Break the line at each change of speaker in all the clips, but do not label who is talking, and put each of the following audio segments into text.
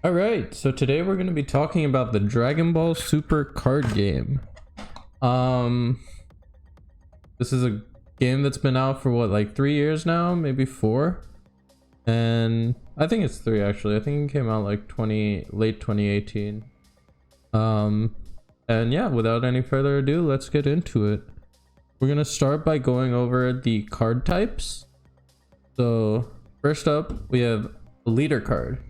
All right, so today we're going to be talking about the Dragon Ball Super card game. This is a game that's been out for what, like 3 years now, maybe 4. And I think it's 3 actually. I think it came out like late 2018. And yeah, without any further ado, let's get into it. We're going to start by going over the card types. So first up, we have a leader card.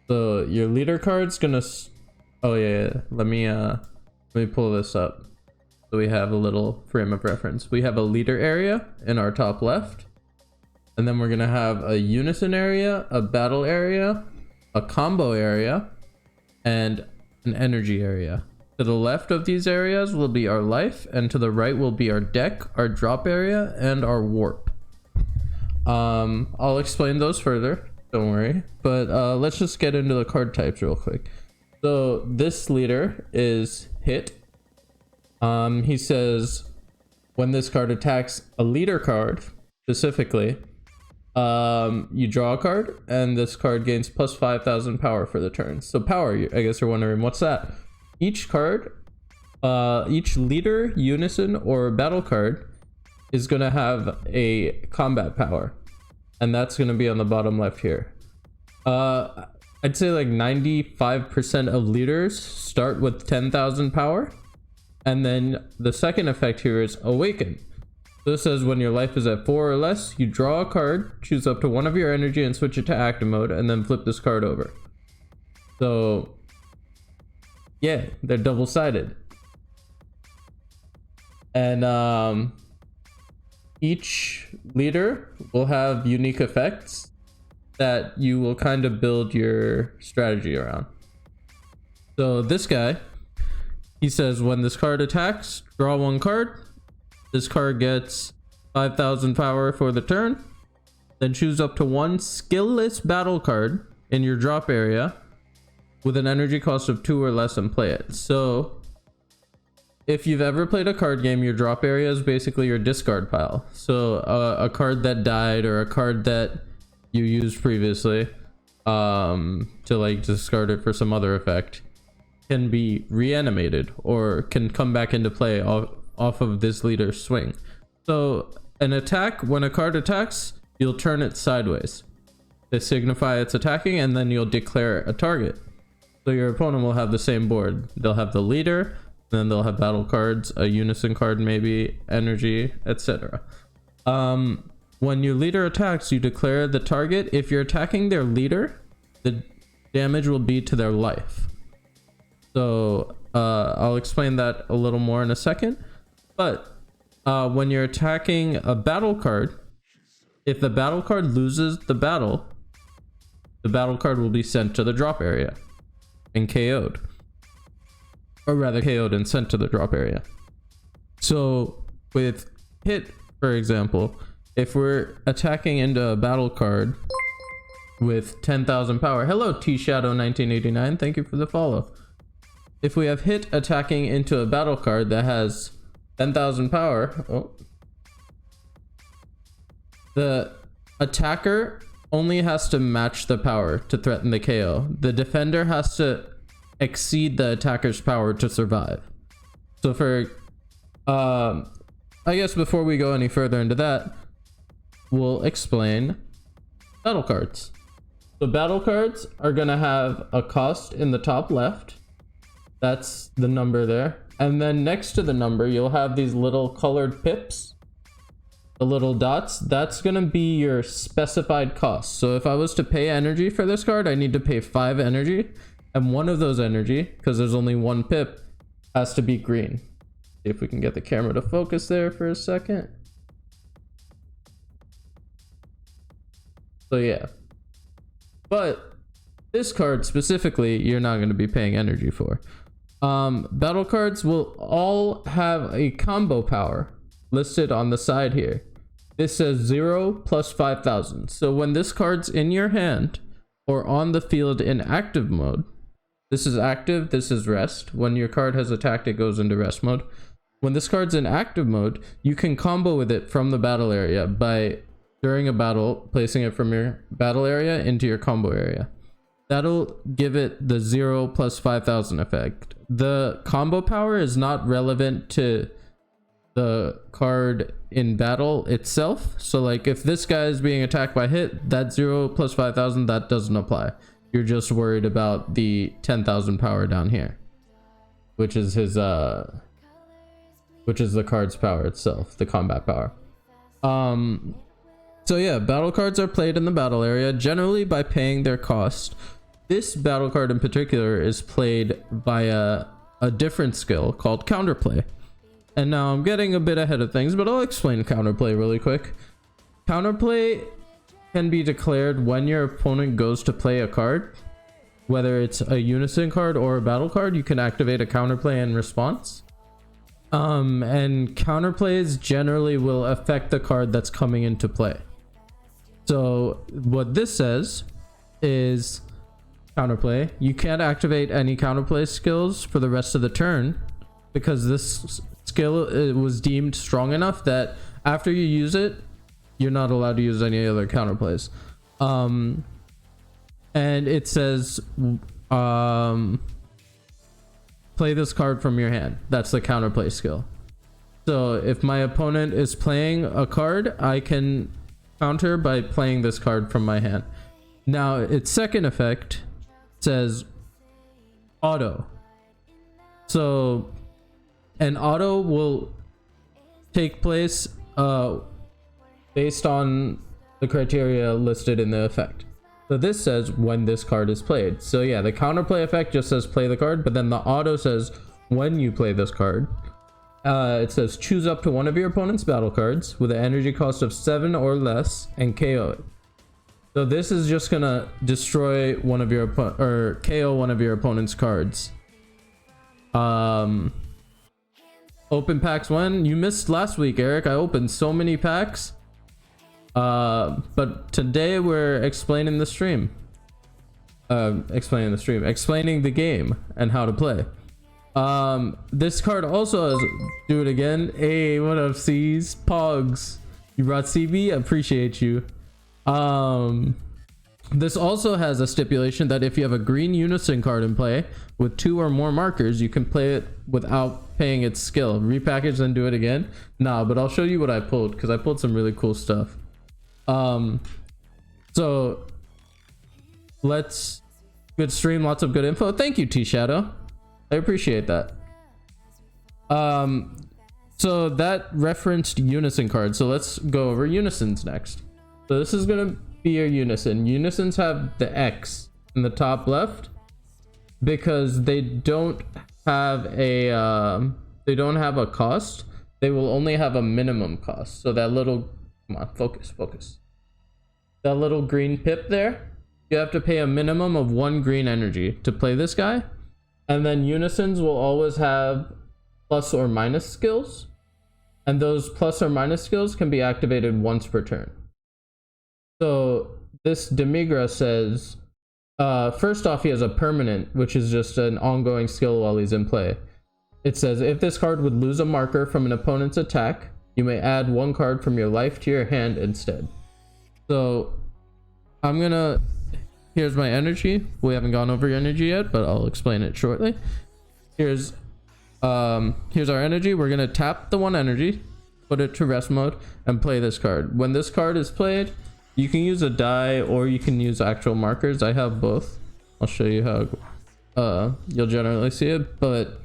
So your leader card's gonna let me pull this up so we have a little frame of reference. We have a leader area in our top left, and then we're gonna have a unison area, a battle area, a combo area, and an energy area. To the left of these areas will be our life, and to the right will be our deck, our drop area, and our warp. I'll explain those further, don't worry, but let's just get into the card types real quick. So this leader is hit. He says when this card attacks a leader card specifically, you draw a card and this card gains plus 5,000 power for the turn. So power, I guess you're wondering what's that. Each card, each leader, unison, or battle card is going to have a combat power, and that's going to be on the bottom left here. I'd say like 95% of leaders start with 10,000 power, and then the second effect here is awaken. So this says when your life is at 4 or less, you draw a card, choose up to one of your energy and switch it to active mode, and then flip this card over. So yeah, they're double-sided. And each leader will have unique effects that you will kind of build your strategy around. So this guy, he says when this card attacks, draw one card. This card gets 5,000 power for the turn. Then choose up to one skill-less battle card in your drop area with an energy cost of 2 or less and play it. So if you've ever played a card game, your drop area is basically your discard pile. So a card that died or a card that you used previously to like discard it for some other effect can be reanimated or can come back into play off of this leader's swing. So an attack, when a card attacks, you'll turn it sideways to signify it's attacking, and then you'll declare a target. So your opponent will have the same board. They'll have the leader, then they'll have battle cards, a unison card, maybe energy, etc. When your leader attacks, you declare the target. If you're attacking their leader, the damage will be to their life. So I'll explain that a little more in a second. But when you're attacking a battle card, if the battle card loses the battle card will be sent to the drop area and KO'd. Or rather KO'd and sent to the drop area. So with hit, for example, if we're attacking into a battle card with 10,000 power, hello T-Shadow1989, thank you for the follow. If we have hit attacking into a battle card that has 10,000 power, the attacker only has to match the power to threaten the KO. The defender has to exceed the attacker's power to survive. So for I guess before we go any further into that, we'll explain battle cards. So battle cards are gonna have a cost in the top left. That's the number there, and then next to the number you'll have these little colored pips, the little dots. That's gonna be your specified cost. So if I was to pay energy for this card, I need to pay 5 energy, and one of those energy, because there's only one pip, has to be green. See if we can get the camera to focus there for a second. So yeah, but this card specifically, you're not going to be paying energy for. Battle cards will all have a combo power listed on the side here. This says 0 plus 5,000. So when this card's in your hand or on the field in active mode, this is active, this is rest. When your card has attacked, it goes into rest mode. When this card's in active mode, you can combo with it from the battle area by, during a battle, placing it from your battle area into your combo area. That'll give it the 0 plus 5,000 effect. The combo power is not relevant to the card in battle itself. So like if this guy is being attacked by hit, that 0 plus 5,000, that doesn't apply. You're just worried about the 10,000 power down here, which is his which is the card's power itself, the combat power. So yeah, battle cards are played in the battle area generally by paying their cost. This battle card in particular is played by a different skill called counterplay. And now I'm getting a bit ahead of things, but I'll explain counterplay really quick. Counterplay can be declared when your opponent goes to play a card. Whether it's a unison card or a battle card, you can activate a counterplay in response. And counterplays generally will affect the card that's coming into play. So what this says is counterplay. You can't activate any counterplay skills for the rest of the turn because this skill was deemed strong enough that after you use it, you're not allowed to use any other counterplays. And it says play this card from your hand. That's the counterplay skill. So if my opponent is playing a card, I can counter by playing this card from my hand. Now its second effect says auto. So an auto will take place based on the criteria listed in the effect. So this says when this card is played. So yeah, the counterplay effect just says play the card, but then the auto says when you play this card. It says choose up to one of your opponent's battle cards with an energy cost of 7 or less and KO it. So this is just gonna destroy one of your or KO one of your opponent's cards. Open packs when? You missed last week, Eric. I opened so many packs. But today we're explaining the stream. Explaining the game and how to play. This card also has, do it again. Hey, what up, C's? Pogs. You brought CB? I appreciate you. This also has a stipulation that if you have a green unison card in play with 2 or more markers, you can play it without paying its skill. Repackage then do it again. Nah, but I'll show you what I pulled because I pulled some really cool stuff. So good stream, lots of good info. Thank you, T Shadow. I appreciate that. So that referenced unison cards. So let's go over unisons next. So this is gonna be your unison. Unisons have the X in the top left because they don't have a cost. They will only have a minimum cost. So that little, come on, focus. That little green pip there, you have to pay a minimum of 1 green energy to play this guy. And then unisons will always have plus or minus skills. And those plus or minus skills can be activated once per turn. So this Demigra says, first off, he has a permanent, which is just an ongoing skill while he's in play. It says, if this card would lose a marker from an opponent's attack, you may add 1 card from your life to your hand instead. So here's my energy. We haven't gone over your energy yet, but I'll explain it shortly. Here's our energy. We're gonna tap the 1 energy, put it to rest mode, and play this card. When this card is played, you can use a die or you can use actual markers. I have both. I'll show you how you'll generally see it, but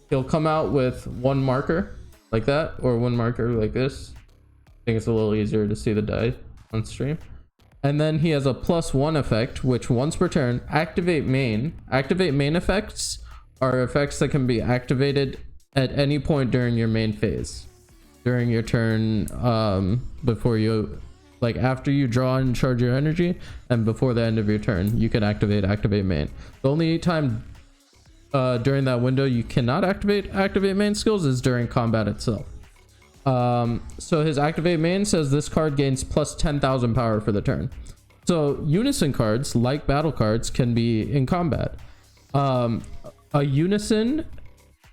he'll come out with 1 marker like that or 1 marker like this. I think it's a little easier to see the die on stream. And then he has a +1 effect, which once per turn, activate main. Activate main effects are effects that can be activated at any point during your main phase. During your turn, before you, like after you draw and charge your energy, and before the end of your turn, you can activate main. The only time during that window you cannot activate main skills is during combat itself. So his activate main says this card gains plus 10,000 power for the turn. So unison cards, like battle cards, can be in combat. A unison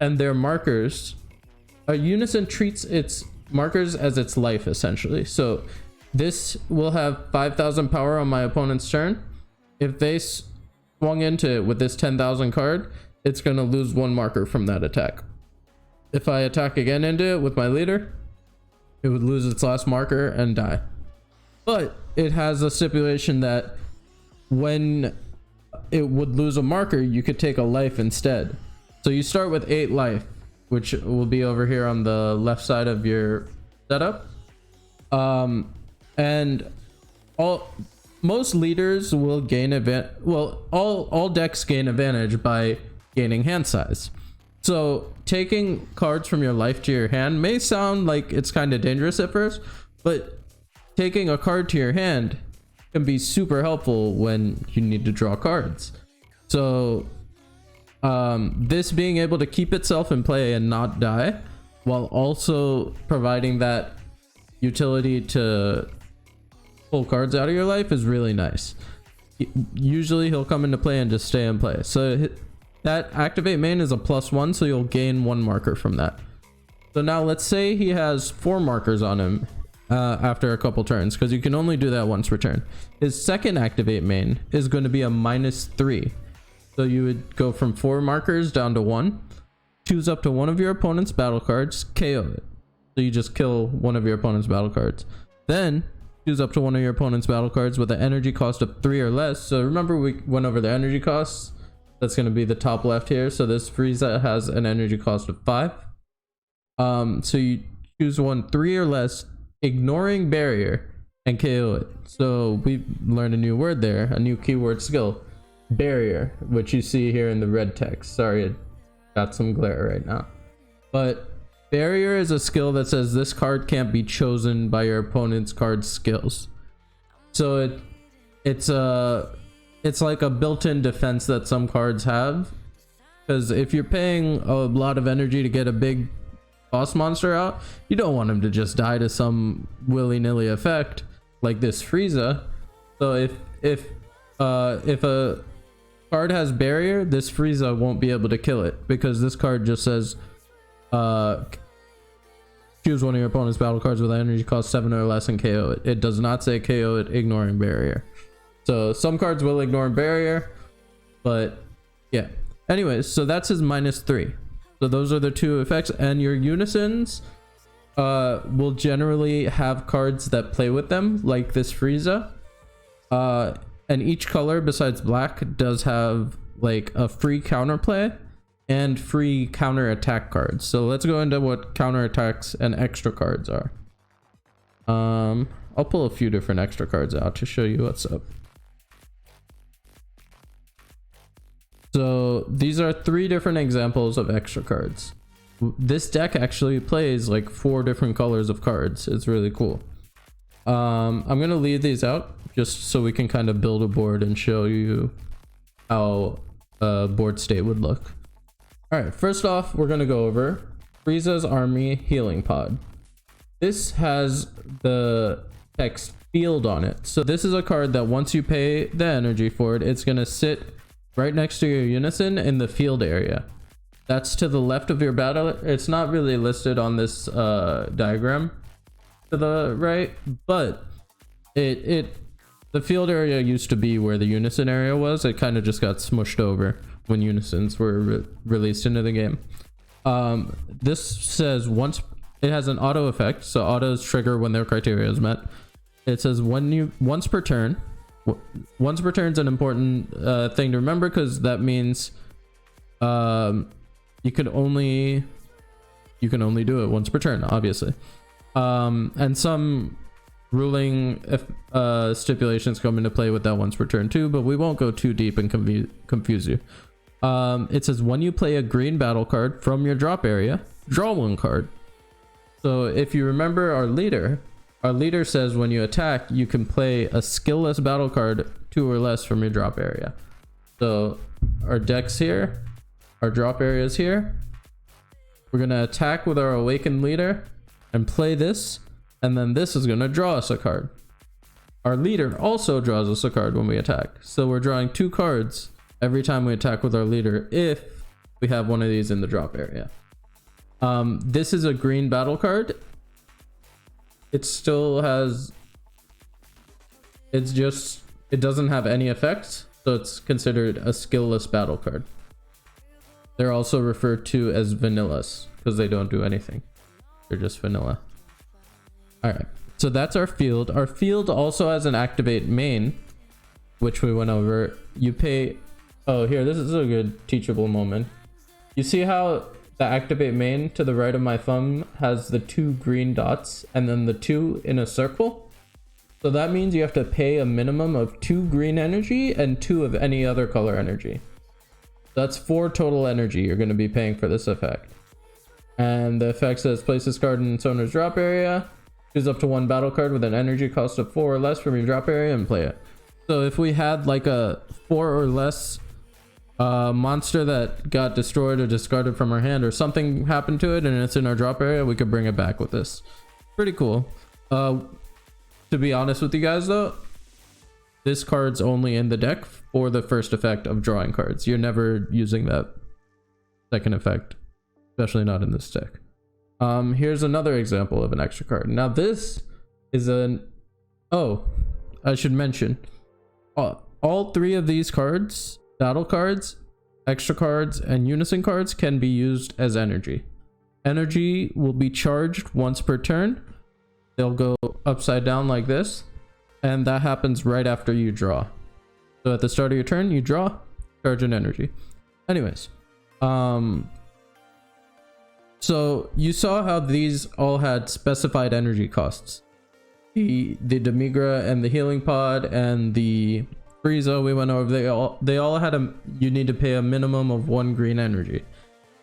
and their markers, a unison treats its markers as its life essentially. So this will have 5,000 power on my opponent's turn. If they swung into it with this 10,000 card, it's going to lose 1 marker from that attack. If I attack again into it with my leader, it would lose its last marker and die. But it has a stipulation that when it would lose a marker, you could take a life instead. So you start with 8 life, which will be over here on the left side of your setup. And most leaders will gain all decks gain advantage by gaining hand size. So taking cards from your life to your hand may sound like it's kind of dangerous at first, but taking a card to your hand can be super helpful when you need to draw cards. So this being able to keep itself in play and not die, while also providing that utility to pull cards out of your life, is really nice. Usually he'll come into play and just stay in play. So that activate main is a +1, so you'll gain 1 marker from that. So now let's say he has 4 markers on him after a couple turns, because you can only do that once per turn. His second activate main is going to be a -3. So you would go from 4 markers down to 1, choose up to one of your opponent's battle cards, KO it. So you just kill one of your opponent's battle cards. Then choose up to one of your opponent's battle cards with an energy cost of 3 or less. So remember we went over the energy costs. That's going to be the top left here. So this Frieza has an energy cost of 5. So you choose one 3 or less, ignoring barrier, and KO it. So we learned a new word there, a new keyword skill, barrier, which you see here in the red text. Sorry, it got some glare right now. But barrier is a skill that says this card can't be chosen by your opponent's card skills. So it's like a built-in defense that some cards have, because if you're paying a lot of energy to get a big boss monster out, you don't want him to just die to some willy-nilly effect like this Frieza. So if a card has barrier, this Frieza won't be able to kill it, because this card just says choose one of your opponent's battle cards with energy cost 7 or less and KO it. It does not say KO it ignoring barrier. So some cards will ignore barrier, but yeah. Anyways, so that's his -3. So those are the 2 effects, and your unisons will generally have cards that play with them, like this Frieza. And each color besides black does have like a free counterplay and free counter attack cards. So let's go into what counter attacks and extra cards are. I'll pull a few different extra cards out to show you what's up. So these are 3 different examples of extra cards. This deck actually plays like 4 different colors of cards. It's really cool. I'm gonna leave these out just so we can kind of build a board and show you how a board state would look. All right, first off, we're gonna go over Frieza's Army Healing Pod. This has the text field on it. So this is a card that once you pay the energy for it, it's gonna sit right next to your unison in the field area. That's to the left of your battle. It's not really listed on this diagram to the right, but the field area used to be where the unison area was. It kind of just got smushed over when unisons were released into the game. This says once it has an auto effect, so autos trigger when their criteria is met. It says once per turn. Once per turn is an important thing to remember, because that means you can only do it once per turn, obviously. And some ruling stipulations come into play with that once per turn too, but we won't go too deep and confuse you. It says when you play a green battle card from your drop area, draw 1 card. So if you remember our leader says when you attack, you can play a skillless battle card 2 or less from your drop area. So our deck's here, our drop area is here. We're gonna attack with our awakened leader and play this, and then this is gonna draw us a card. Our leader also draws us a card when we attack. So we're drawing 2 cards every time we attack with our leader if we have one of these in the drop area. This is a green battle card. It still has, it doesn't have any effects. So it's considered a skillless battle card. They're also referred to as vanillas because they don't do anything. They're just vanilla. All right, so that's our field. Our field also has an activate main, which we went over. You pay, oh, here, this is a good teachable moment. You see how the activate main to the right of my thumb has the 2 green dots and then the 2 in a circle? So that means you have to pay a minimum of 2 green energy and 2 of any other color energy. That's 4 total energy you're going to be paying for this effect. And the effect says place this card in its owner's drop area. Choose up to 1 battle card with an energy cost of 4 or less from your drop area and play it. So if we had like a 4 or less monster that got destroyed or discarded from our hand, or something happened to it and it's in our drop area, we could bring it back with this. Pretty cool. To be honest with you guys though, this card's only in the deck for the first effect of drawing cards. You're never using that second effect, especially not in this deck. Here's another example of an extra card. Now this is an, oh, I should mention, all 3 of these cards, battle cards, extra cards, and unison cards, can be used as energy. Energy will be charged once per turn. They'll go upside down like this, and that happens right after you draw. So at the start of your turn, you draw, charge an energy. Anyways, so you saw how these all had specified energy costs. The Demigra and the healing pod and the Frieza we went over, they all had you need to pay a minimum of 1 green energy.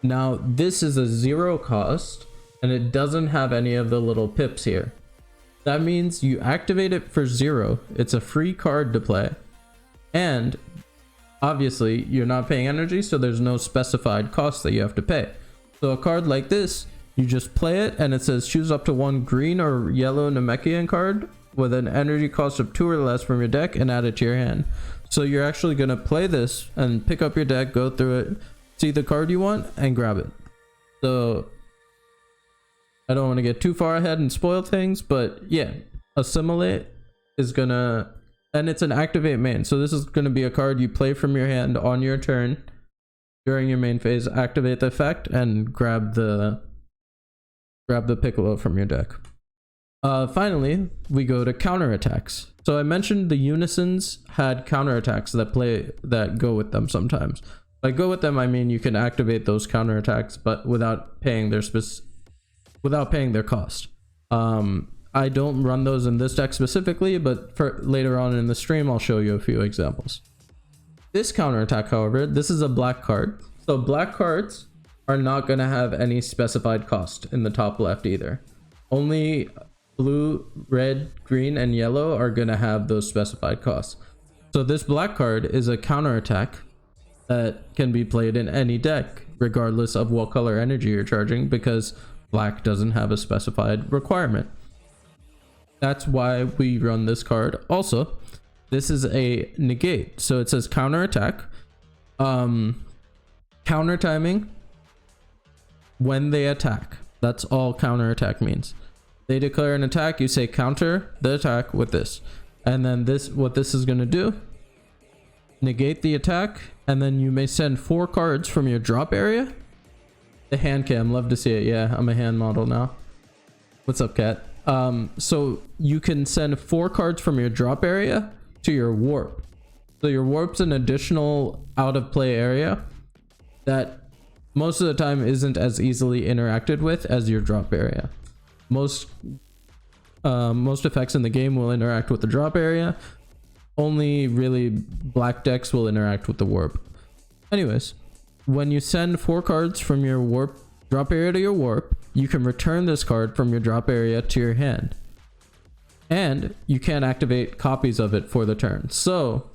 Now this is a 0 cost and it doesn't have any of the little pips here. That means you activate it for 0. It's a free card to play, and obviously you're not paying energy, so there's no specified cost that you have to pay. So a card like this, you just play it and it says choose up to 1 green or yellow Namekian card with an energy cost of 2 or less from your deck and add it to your hand. So you're actually going to play this and pick up your deck, go through it, see the card you want, and grab it. So I don't want to get too far ahead and spoil things, but yeah, Assimilate is gonna, and it's an activate main. So this is going to be a card you play from your hand on your turn during your main phase, activate the effect, and grab the Piccolo from your deck. Finally, we go to counterattacks. So I mentioned the unisons had counterattacks that go with them sometimes. By go with them, I mean you can activate those counterattacks, but without paying their cost. I don't run those in this deck specifically, but for later on in the stream, I'll show you a few examples. This counterattack, however, this is a black card. So black cards are not going to have any specified cost in the top left either. Only blue, red, green, and yellow are going to have those specified costs. So this black card is a counterattack that can be played in any deck, regardless of what color energy you're charging, because black doesn't have a specified requirement. That's why we run this card. Also, this is a negate. So it says counterattack. Counter timing when they attack. That's all counterattack means. They declare an attack, you say counter the attack with this. And then what this is going to do, negate the attack, and then you may send 4 cards from your drop area. The hand cam, love to see it. Yeah, I'm a hand model now. What's up, cat? So you can send 4 cards from your drop area to your warp. So your warp's an additional out of play area that most of the time isn't as easily interacted with as your drop area. Most effects in the game will interact with the drop area. Only really black decks will interact with the warp. Anyways, when you send 4 cards from your warp drop area to your warp, you can return this card from your drop area to your hand. And you can activate copies of it for the turn. So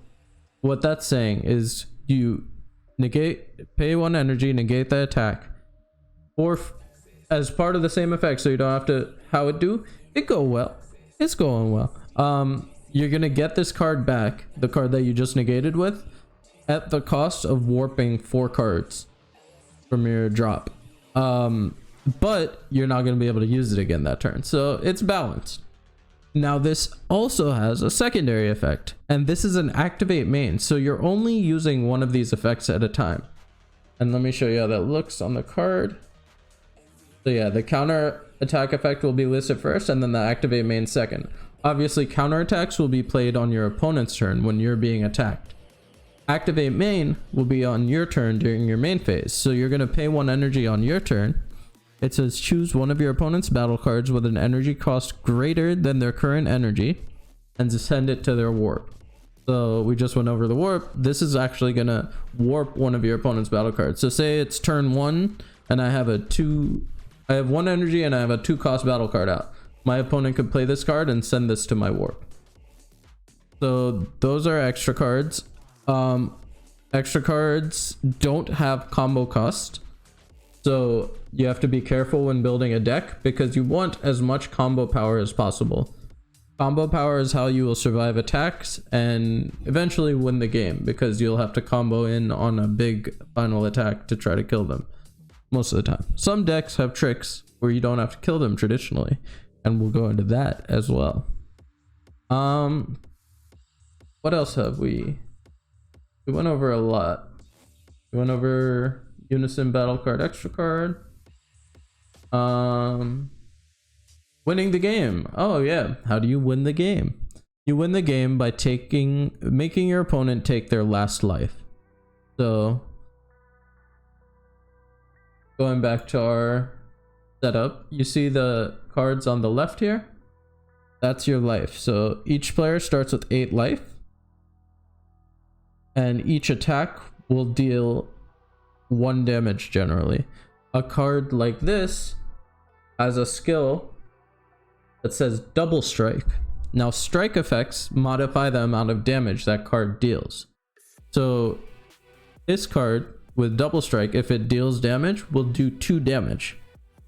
what that's saying is you pay 1 energy, negate the attack, or as part of the same effect, so you don't have to, how it do? It go well. It's going well. You're going to get this card back, the card that you just negated with, at the cost of warping 4 cards from your drop. But you're not going to be able to use it again that turn. So it's balanced. Now this also has a secondary effect, and this is an activate main, so you're only using one of these effects at a time. And let me show you how that looks on the card. So yeah, the counter attack effect will be listed first, and then the activate main second. Obviously, counter attacks will be played on your opponent's turn when you're being attacked. Activate main will be on your turn during your main phase, so you're going to pay 1 energy on your turn. It says choose one of your opponent's battle cards with an energy cost greater than their current energy and send it to their warp. So we just went over the warp. This is actually going to warp one of your opponent's battle cards. So say it's turn 1 and I have 1 energy and I have a 2 cost battle card out. My opponent could play this card and send this to my warp. So those are extra cards. Extra cards don't have combo cost. So you have to be careful when building a deck because you want as much combo power as possible. Combo power is how you will survive attacks and eventually win the game because you'll have to combo in on a big final attack to try to kill them most of the time. Some decks have tricks where you don't have to kill them traditionally, and we'll go into that as well. What else have we went over a lot. We went over Unison battle card, extra card. Winning the game. Oh yeah, how do you win the game? You win the game by making your opponent take their last life. So going back to our setup, you see the cards on the left here? That's your life. So each player starts with 8 life, and each attack will deal 1 damage generally. A card like this has a skill that says double strike. Now strike effects modify the amount of damage that card deals. So this card with double strike, if it deals damage, will do 2 damage.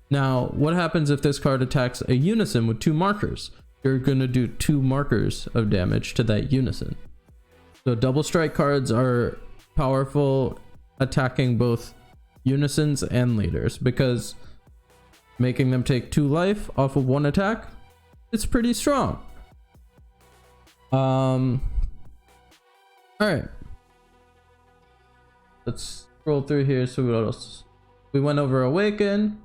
Now what happens if this card attacks a unison with 2 markers? You're gonna do 2 markers of damage to that unison. So double strike cards are powerful attacking both unisons and leaders because making them take 2 life off of 1 attack, it's pretty strong. All right, let's scroll through here. So what else? We went over awaken.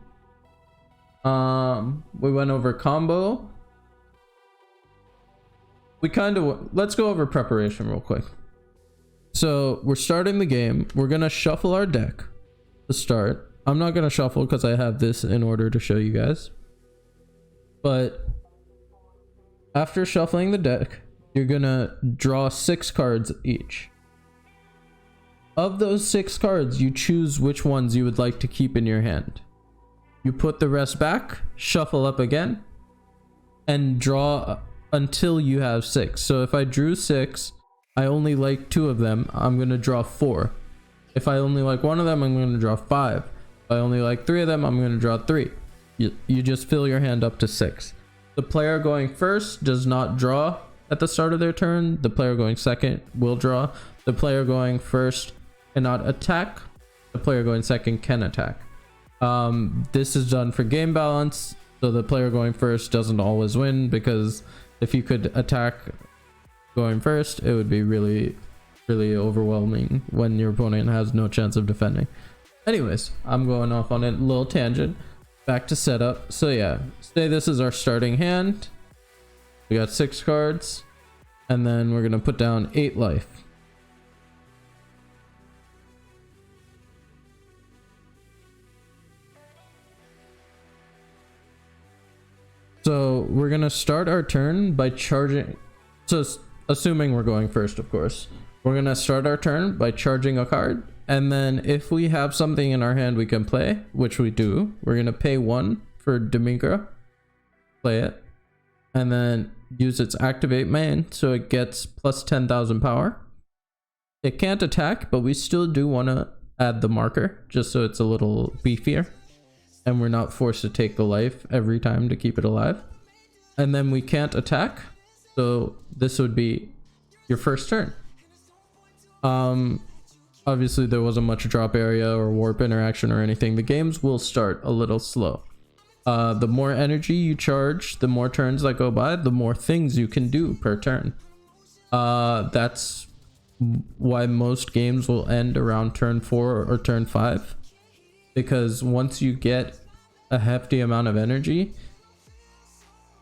We went over combo. Let's go over preparation real quick. So we're starting the game. We're gonna shuffle our deck to start. I'm not gonna shuffle because I have this in order to show you guys. But after shuffling the deck, you're gonna draw 6 cards each. Of those 6 cards, you choose which ones you would like to keep in your hand. You put the rest back, shuffle up again, and draw until you have 6. So if I drew 6, I only like 2 of them, I'm going to draw 4. If I only like 1 of them, I'm going to draw 5. If I only like 3 of them, I'm going to draw 3. You just fill your hand up to 6. The player going first does not draw at the start of their turn. The player going second will draw. The player going first cannot attack. The player going second can attack. This is done for game balance, so the player going first doesn't always win, because if you could attack going first, it would be really overwhelming when your opponent has no chance of defending. Anyways, I'm going off on a little tangent. Back to setup. So yeah, say this is our starting hand. We got 6 cards, and then we're gonna put down 8 life. So we're gonna start our turn by charging. So assuming we're going first, of course, we're gonna start our turn by charging a card, and then if we have something in our hand we can play, which we do, we're gonna pay 1 for Domingra, play it, and then use its activate main, so it gets plus 10,000 power. It can't attack, but we still do want to add the marker just so it's a little beefier, and we're not forced to take the life every time to keep it alive. And then we can't attack, so this would be your first turn. Obviously there wasn't much drop area or warp interaction or anything. The games will start a little slow. The more energy you charge, the more turns that go by, the more things you can do per turn. That's why most games will end around turn 4 or turn 5, because once you get a hefty amount of energy,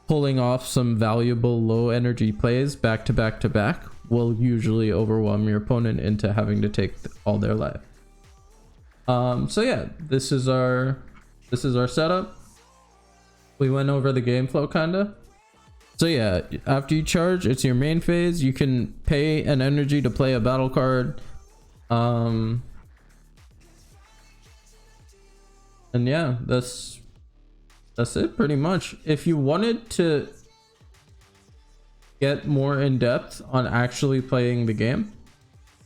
pulling off some valuable low energy plays back to back to back will usually overwhelm your opponent into having to take all their life. So yeah, this is our setup. We went over the game flow kinda. So yeah, after you charge, it's your main phase. You can pay an energy to play a battle card. And yeah, that's it pretty much. If you wanted to get more in depth on actually playing the game,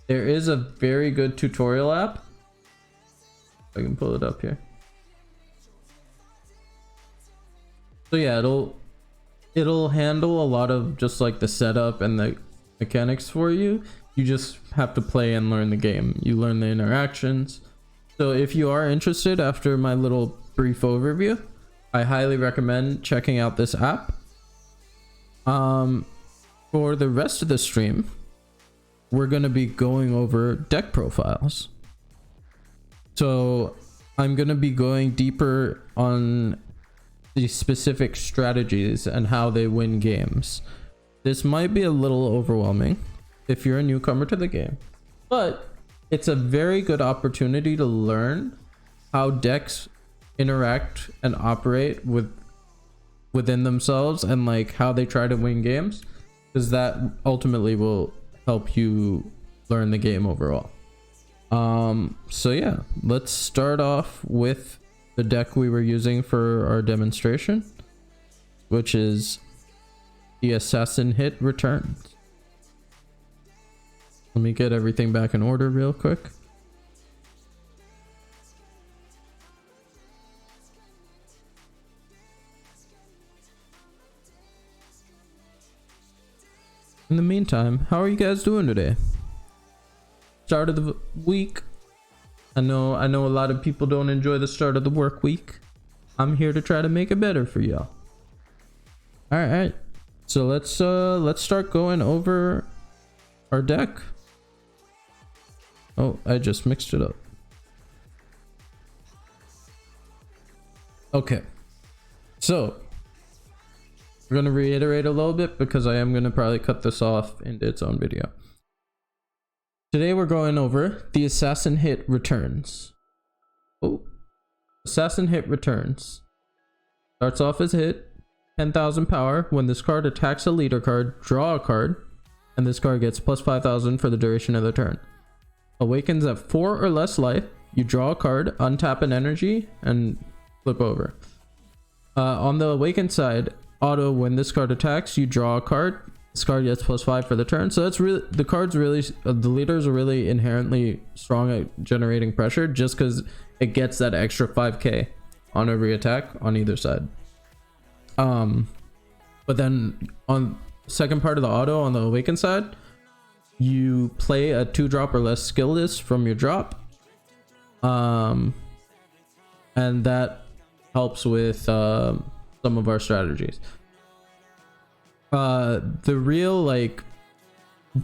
there is a very good tutorial app. I can pull it up here. So yeah, it'll handle a lot of just like the setup and the mechanics for you. You just have to play and learn the game. You learn the interactions. So if you are interested, after my little brief overview, I highly recommend checking out this app. For the rest of the stream, we're going to be going over deck profiles. So I'm going to be going deeper on the specific strategies and how they win games. This might be a little overwhelming if you're a newcomer to the game, but it's a very good opportunity to learn how decks interact and operate within themselves, and like how they try to win games, because that ultimately will help you learn the game overall. So yeah, let's start off with the deck we were using for our demonstration, which is the Assassin Hit Returns. Let me get everything back in order real quick. In the meantime, how are you guys doing today? Start of the week. I know a lot of people don't enjoy the start of the work week. I'm here to try to make it better for y'all. All right. So let's start going over our deck. Oh, I just mixed it up. Okay. So we're going to reiterate a little bit because I am going to probably cut this off into its own video. Today we're going over the Assassin Hit Returns. Oh, Assassin Hit Returns. Starts off as hit, 10,000 power. When this card attacks a leader card, draw a card, and this card gets plus 5,000 for the duration of the turn. Awakens at 4 or less life. You draw a card, untap an energy, and flip over. On the awakened side, auto, when this card attacks, you draw a card. This card gets plus 5 for the turn. So that's really, the cards really, the leaders are really inherently strong at generating pressure, just because it gets that extra 5k on every attack on either side. But then on the second part of the auto, on the awakened side, you play a 2-drop or less skill list from your drop. And that helps with some of our strategies. The real, like,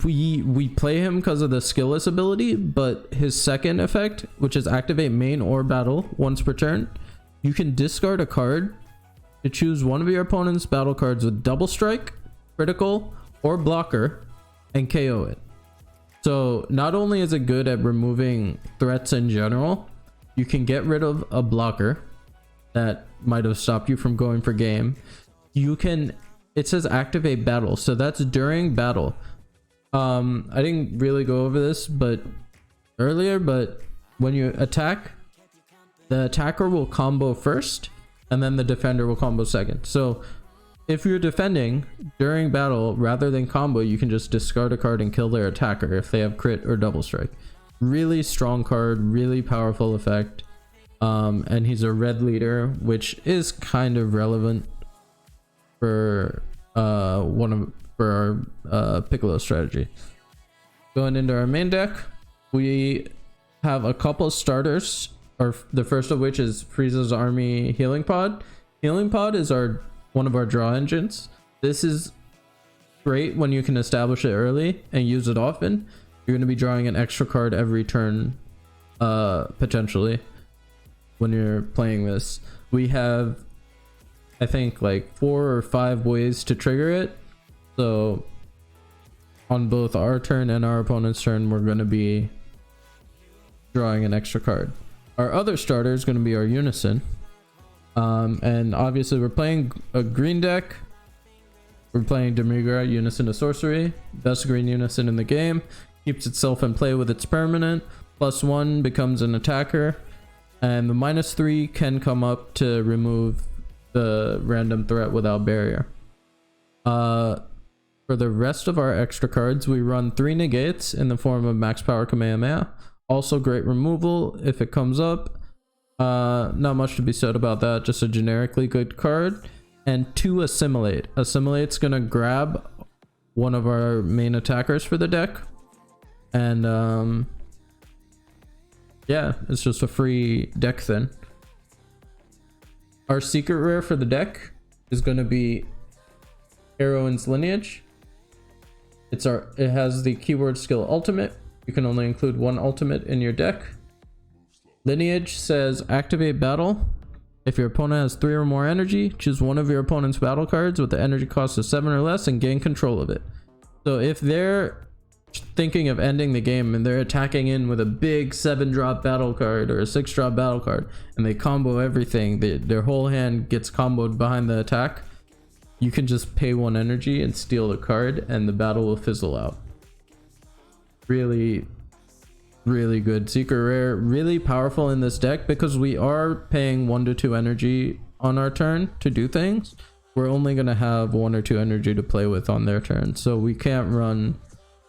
we play him because of the skillless ability, but his second effect, which is activate main or battle once per turn, you can discard a card to choose one of your opponent's battle cards with double strike, critical, or blocker, and KO it. So not only is it good at removing threats in general, you can get rid of a blocker that might have stopped you from going for game. You can, it says activate battle, so that's during battle. I didn't really go over this earlier, but when you attack, the attacker will combo first and then the defender will combo second. So if you're defending during battle, rather than combo, you can just discard a card and kill their attacker if they have crit or double strike. Really strong card, really powerful effect. And he's a red leader, which is kind of relevant for our Piccolo strategy. Going into our main deck, we have a couple starters, or the first of which is Frieza's Army Healing Pod. Healing Pod is one of our draw engines. This is great when you can establish it early and use it often. You're going to be drawing an extra card every turn, potentially, when you're playing this. We have, I think, like 4 or 5 ways to trigger it. So on both our turn and our opponent's turn, we're going to be drawing an extra card. Our other starter is going to be our Unison. And obviously we're playing a green deck. We're playing Demigra, Unison to Sorcery. Best green Unison in the game. Keeps itself in play with its permanent. +1 becomes an attacker. And the -3 can come up to remove the random threat without barrier. For the rest of our extra cards, we run 3 negates in the form of max power Kamehameha. Also great removal if it comes up. Not much to be said about that, just a generically good card. And 2 assimilate. Assimilate's gonna grab one of our main attackers for the deck. And yeah, it's just a free deck thin. Our secret rare for the deck is gonna be Heroine's Lineage. It has the keyword skill ultimate. You can only include 1 ultimate in your deck. Lineage says activate battle. If your opponent has 3 or more energy, choose one of your opponent's battle cards with the energy cost of 7 or less and gain control of it. So if they're thinking of ending the game and they're attacking in with a big 7-drop battle card or a 6-drop battle card and they combo everything, their whole hand gets comboed behind the attack, you can just pay 1 energy and steal the card and the battle will fizzle out. Really good secret rare, really powerful in this deck because we are paying 1 to 2 energy on our turn to do things. We're only going to have 1 or 2 energy to play with on their turn, so we can't run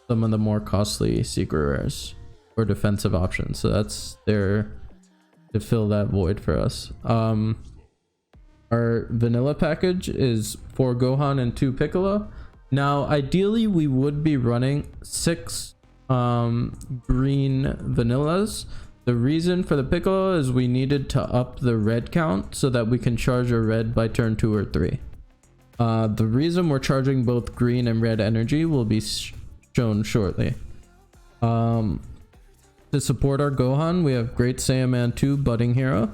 some of the more costly secret rares or defensive options. So that's there to fill that void for us. Our vanilla package is 4 Gohan and 2 Piccolo. Now ideally we would be running 6 green vanillas. The reason for the Piccolo is we needed to up the red count so that we can charge a red by turn 2 or 3. The reason we're charging both green and red energy will be shown shortly. To support our Gohan, we have Great Saiyan Man 2 Budding Hero.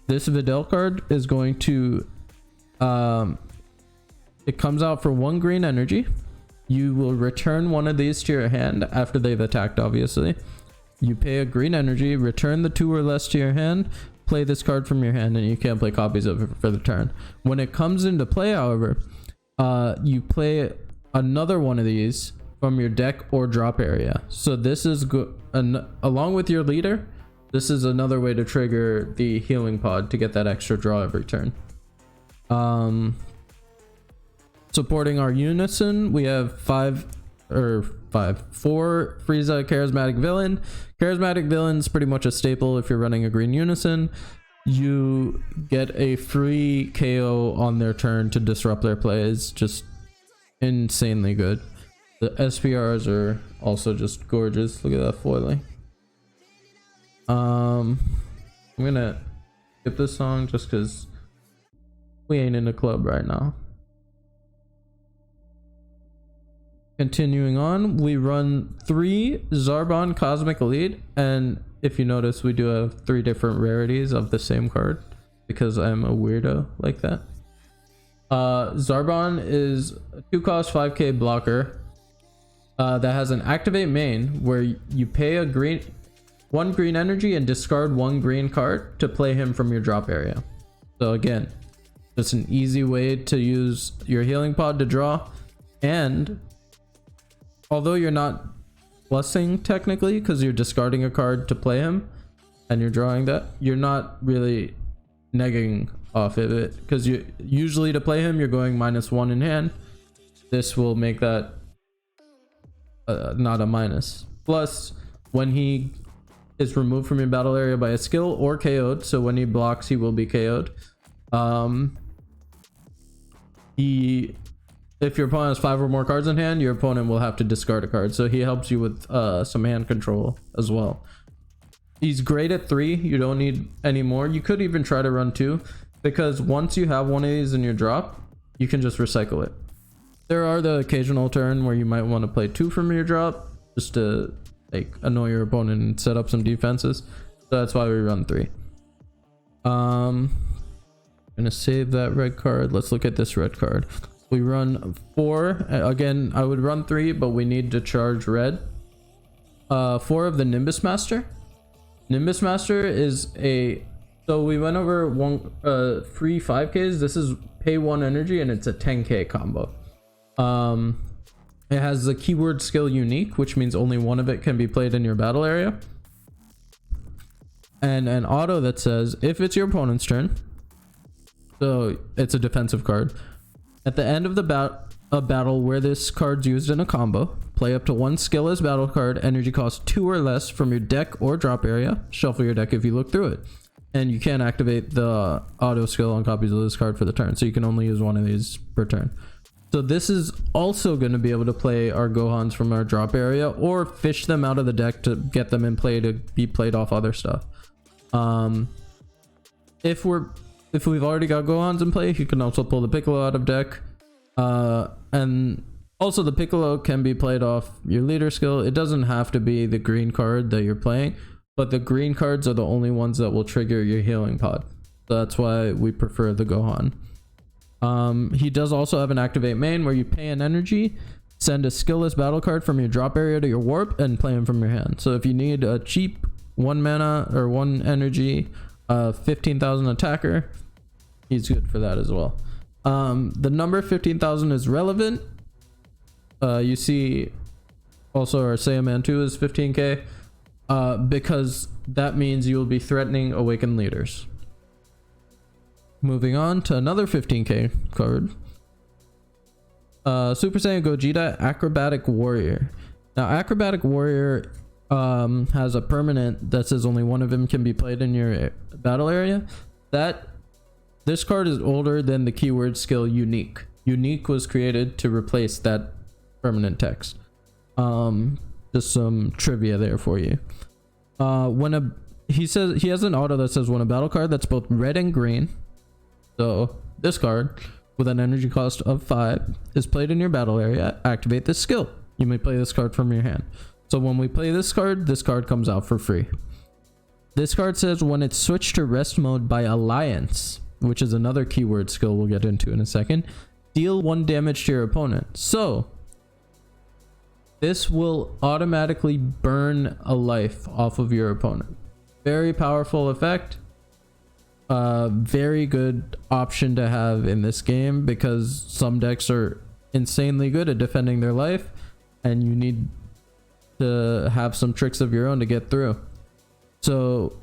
This Videl card is going to it comes out for 1 green energy. You will return one of these to your hand after they've attacked, obviously. You pay a green energy, return the 2 or less to your hand, play this card from your hand, and you can't play copies of it for the turn. When it comes into play, however, you play another one of these from your deck or drop area. So this is good. Along with your leader, this is another way to trigger the healing pod to get that extra draw every turn. Supporting our Unison, we have 4 Frieza Charismatic Villain. Charismatic Villain is pretty much a staple if you're running a green Unison. You get a free KO on their turn to disrupt their plays. Just insanely good. The SPRs are also just gorgeous. Look at that foiling. I'm gonna skip this song just because we ain't in the club right now. Continuing on, we run 3 Zarbon Cosmic Elite, and if you notice, we do have 3 different rarities of the same card because I'm a weirdo like that. Zarbon is a 2-cost 5k blocker that has an activate main where you pay a 1 green energy and discard 1 green card to play him from your drop area. So again, just an easy way to use your healing pod to draw, and although you're not blessing technically because you're discarding a card to play him and you're drawing that, you're not really negging off of it because you usually to play him you're going -1 in hand. This will make that not a minus. Plus, when he is removed from your battle area by a skill or KO'd, so when he blocks he will be KO'd. If your opponent has 5 or more cards in hand, your opponent will have to discard a card. So he helps you with some hand control as well. He's great at 3. You don't need any more. You could even try to run 2. because once you have one of these in your drop, you can just recycle it. There are the occasional turn where you might want to play 2 from your drop just to like annoy your opponent and set up some defenses. So that's why we run 3. I'm gonna save that red card. Let's look at this red card. We run 4. Again, I would run 3, but we need to charge red. 4 of the Nimbus Master. Nimbus Master is a, so we went over free 5Ks. This is pay 1 energy and it's a 10K combo. It has the keyword skill unique, which means only one of it can be played in your battle area, and an auto that says if it's your opponent's turn, so it's a defensive card, at the end of the battle where this card's used in a combo, play up to 1 skill as battle card, energy cost 2 or less from your deck or drop area, shuffle your deck if you look through it, and you can't activate the auto skill on copies of this card for the turn, so you can only use one of these per turn. So this is also going to be able to play our Gohans from our drop area or fish them out of the deck to get them in play to be played off other stuff. If we've already got Gohans in play, you can also pull the Piccolo out of deck. And also the Piccolo can be played off your leader skill. It doesn't have to be the green card that you're playing, but the green cards are the only ones that will trigger your healing pod. So that's why we prefer the Gohan. He does also have an activate main where you pay an energy, send a skillless battle card from your drop area to your warp, and play him from your hand. So if you need a cheap 1 mana or 1 energy, 15,000 attacker, he's good for that as well. The number 15,000 is relevant. You see also our Saiyan 2 is 15k, because that means you will be threatening awakened leaders. Moving on to another 15k card. Super Saiyan Gogeta Acrobatic Warrior. Now Acrobatic Warrior has a permanent that says only one of him can be played in your battle area. This card is older than the keyword skill unique. Unique was created to replace that permanent text. Just some trivia there for you. He says he has an auto that says when a battle card that's both red and green, so this card with an energy cost of 5 is played in your battle area, activate this skill. You may play this card from your hand. So when we play this card comes out for free. This card says when it's switched to rest mode by alliance, which is another keyword skill we'll get into in a second, deal 1 damage to your opponent. So this will automatically burn a life off of your opponent. Very powerful effect. Very good option to have in this game because some decks are insanely good at defending their life and you need to have some tricks of your own to get through. So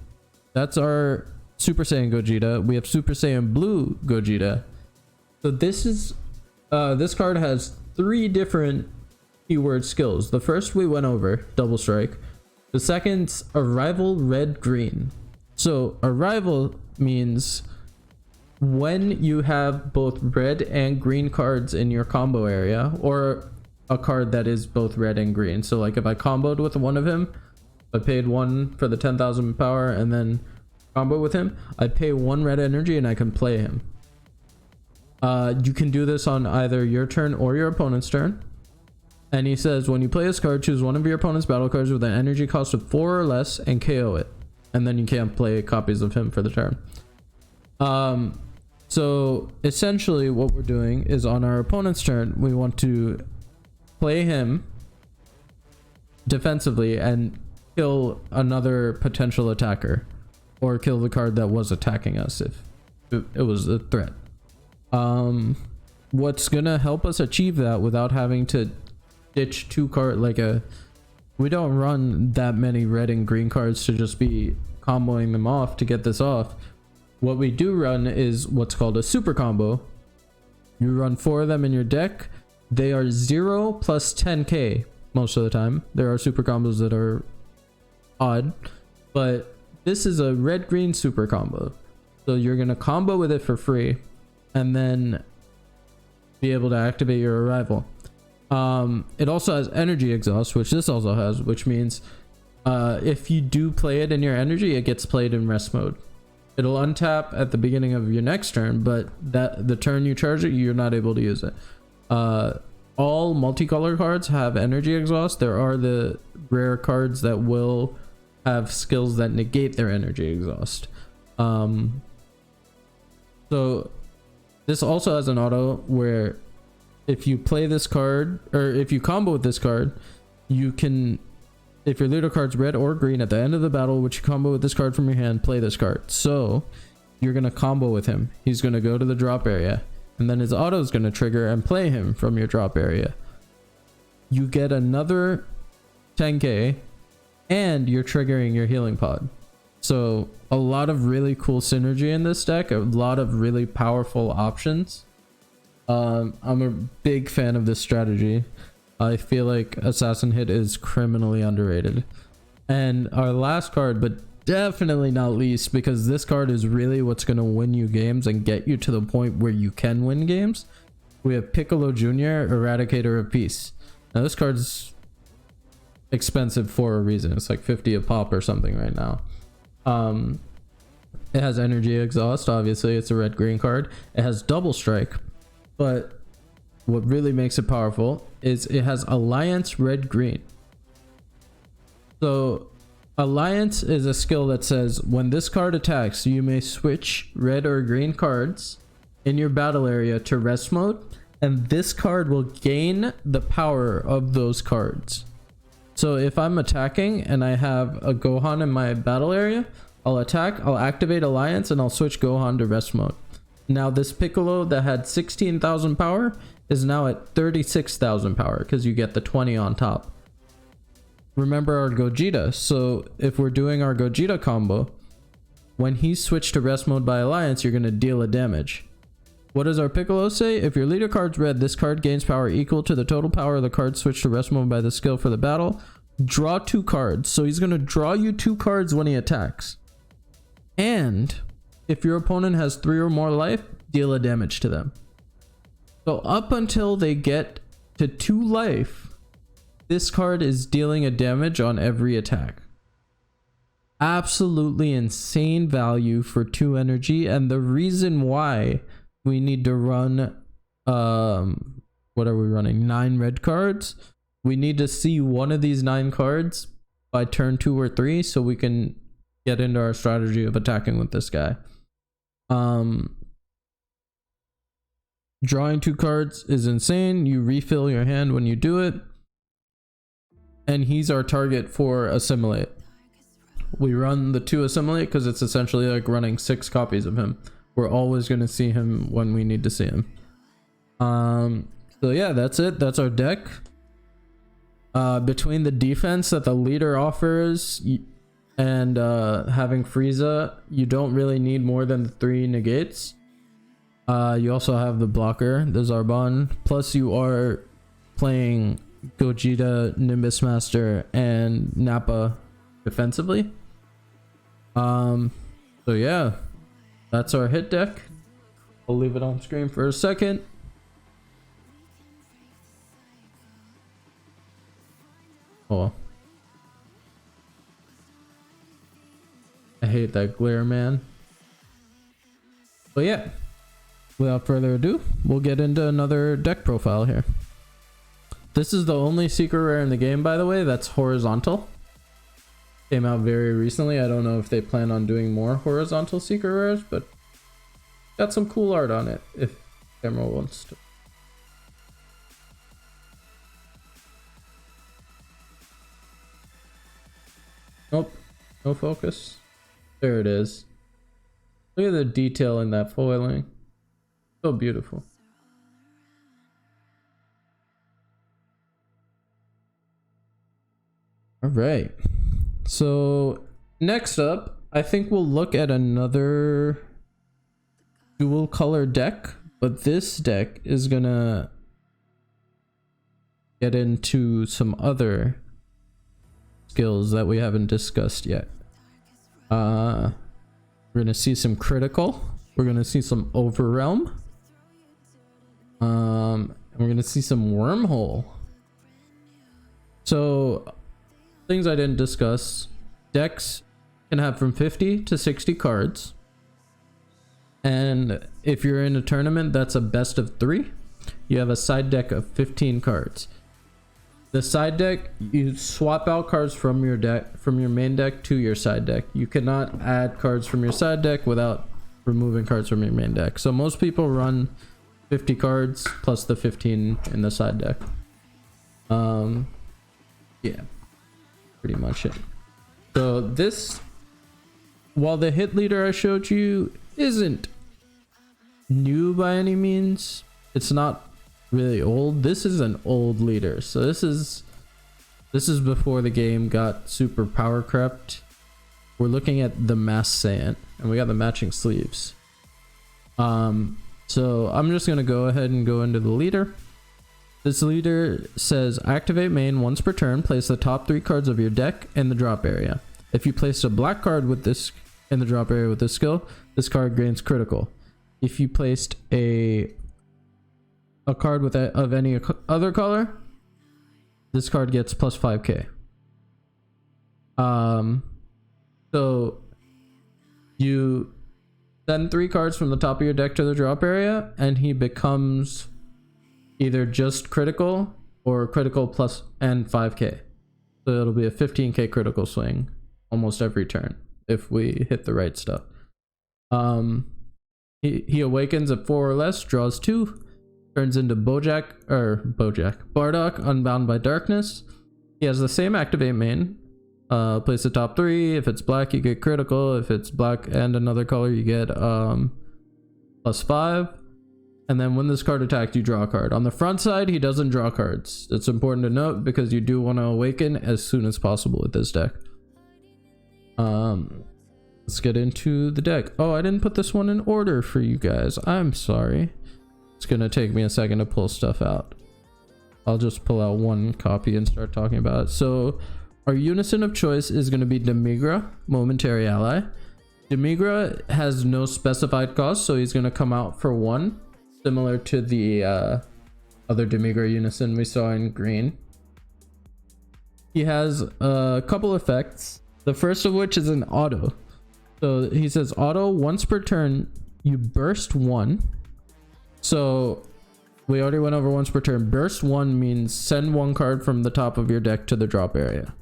that's our Super Saiyan Gogeta. We have Super Saiyan Blue Gogeta. So this card has 3 different keyword skills. The first we went over, Double Strike. The second's Arrival Red Green. So Arrival means when you have both red and green cards in your combo area, or a card that is both red and green. So like if I comboed with one of him, I paid 1 for the 10,000 power and then combo with him, I pay 1 red energy and I can play him. You can do this on either your turn or your opponent's turn. And he says when you play this card, choose one of your opponent's battle cards with an energy cost of 4 or less and KO it. And then you can't play copies of him for the turn. So essentially what we're doing is on our opponent's turn, we want to play him defensively and kill another potential attacker, or kill the card that was attacking us if it was a threat. What's gonna help us achieve that without having to ditch 2 cards, we don't run that many red and green cards to just be comboing them off to get this off. What we do run is what's called a super combo. You run 4 of them in your deck. They are 0 plus 10k most of the time. There are super combos that are odd, but this is a red green super combo. So you're gonna combo with it for free and then be able to activate your arrival. It also has energy exhaust, which this also has, which means if you do play it in your energy, it gets played in rest mode. It'll untap at the beginning of your next turn, but that the turn you charge it, you're not able to use it. All multicolor cards have energy exhaust. There are the rare cards that will have skills that negate their energy exhaust. So this also has an auto where if you play this card, or if you combo with this card, you can, if your leader card's red or green at the end of the battle, which you combo with this card from your hand, play this card. So you're going to combo with him. He's going to go to the drop area, and then his auto is going to trigger and play him from your drop area. You get another 10k, and you're triggering your healing pod. So a lot of really cool synergy in this deck, a lot of really powerful options. I'm a big fan of this strategy. I feel like Assassin Hit is criminally underrated. And our last card, but definitely not least, because this card is really what's going to win you games and get you to the point where you can win games. We have Piccolo Jr., Eradicator of Peace. Now this card's expensive for a reason. It's like 50 a pop or something right now. It has energy exhaust. Obviously it's a red green card. It has double strike, but what really makes it powerful is it has Alliance red green. So Alliance is a skill that says when this card attacks, you may switch red or green cards in your battle area to rest mode, and this card will gain the power of those cards. So if I'm attacking and I have a Gohan in my battle area, I'll attack, I'll activate Alliance, and I'll switch Gohan to rest mode. Now this Piccolo that had 16,000 power is now at 36,000 power because you get the 20 on top. Remember our Gogeta. So if we're doing our Gogeta combo, when he's switched to rest mode by Alliance, you're going to deal a damage. What does our Piccolo say? If your leader card's red, this card gains power equal to the total power of the card switched to rest mode by the skill for the battle. Draw 2 cards. So he's going to draw you 2 cards when he attacks. And if your opponent has 3 or more life, deal a damage to them. So up until they get to 2 life, this card is dealing a damage on every attack. Absolutely insane value for 2 energy, and the reason why we need to run what are we running, 9 red cards. We need to see one of these 9 cards by turn 2 or 3 so we can get into our strategy of attacking with this guy. Drawing 2 cards is insane. You refill your hand when you do it, and he's our target for Assimilate. We run the 2 Assimilate because it's essentially like running 6 copies of him. We're always going to see him when we need to see him. So yeah, that's it. That's our deck. Between the defense that the leader offers and having Frieza, you don't really need more than the 3 negates. You also have the blocker, the Zarbon, plus you are playing Gogeta, Nimbus Master, and Nappa defensively. So yeah, that's our hit deck. I'll leave it on screen for a second. Oh, I hate that glare, man. But yeah, without further ado, we'll get into another deck profile here. This is the only secret rare in the game, by the way, that's horizontal. Came out very recently. I don't know if they plan on doing more horizontal secret rares, but got some cool art on it if camera wants to. Nope, no focus. There it is. Look at the detail in that foiling. So beautiful. All right. So next up, I think we'll look at another dual color deck, but this deck is gonna get into some other skills that we haven't discussed yet. We're gonna see some critical. We're gonna see some overrealm. And we're gonna see some wormhole. So things I didn't discuss. Decks can have from 50 to 60 cards. And if you're in a tournament that's a best of 3, you have a side deck of 15 cards. The side deck, you swap out cards from your deck, from your main deck to your side deck. You cannot add cards from your side deck without removing cards from your main deck. So most people run 50 cards plus the 15 in the side deck. Yeah, pretty much it. So this, while the hit leader I showed you isn't new by any means, it's not really old. This is an old leader. So this is before the game got super power crept. We're looking at the Mass Saiyan, and we got the matching sleeves. So I'm just gonna go ahead and go into the leader. This leader says activate main once per turn. Place the top 3 cards of your deck in the drop area. If you placed a black card with this in the drop area with this skill, this card gains critical. If you placed a card with of any other color, this card gets plus 5k. So you send 3 cards from the top of your deck to the drop area, and he becomes either just critical or critical plus and 5k. So it'll be a 15k critical swing almost every turn if we hit the right stuff. He awakens at 4 or less, draws 2, turns into Bardock Unbound by Darkness. He has the same activate main. Place the top 3. If it's black, you get critical. If it's black and another color, you get plus 5. And then when this card attacks, you draw a card. On the front side, he doesn't draw cards. It's important to note because you do want to awaken as soon as possible with this deck. Let's get into the deck. Oh, I didn't put this one in order for you guys. I'm sorry. It's gonna take me a second to pull stuff out. I'll just pull out one copy and start talking about it. So our unison of choice is going to be Demigra, Momentary Ally. Demigra has no specified cost, so he's going to come out for 1, similar to the other Demigra unison we saw in green. He has a couple effects, the first of which is an auto. So he says auto, once per turn you burst 1. So we already went over once per turn. Burst 1 means send 1 card from the top of your deck to the drop area.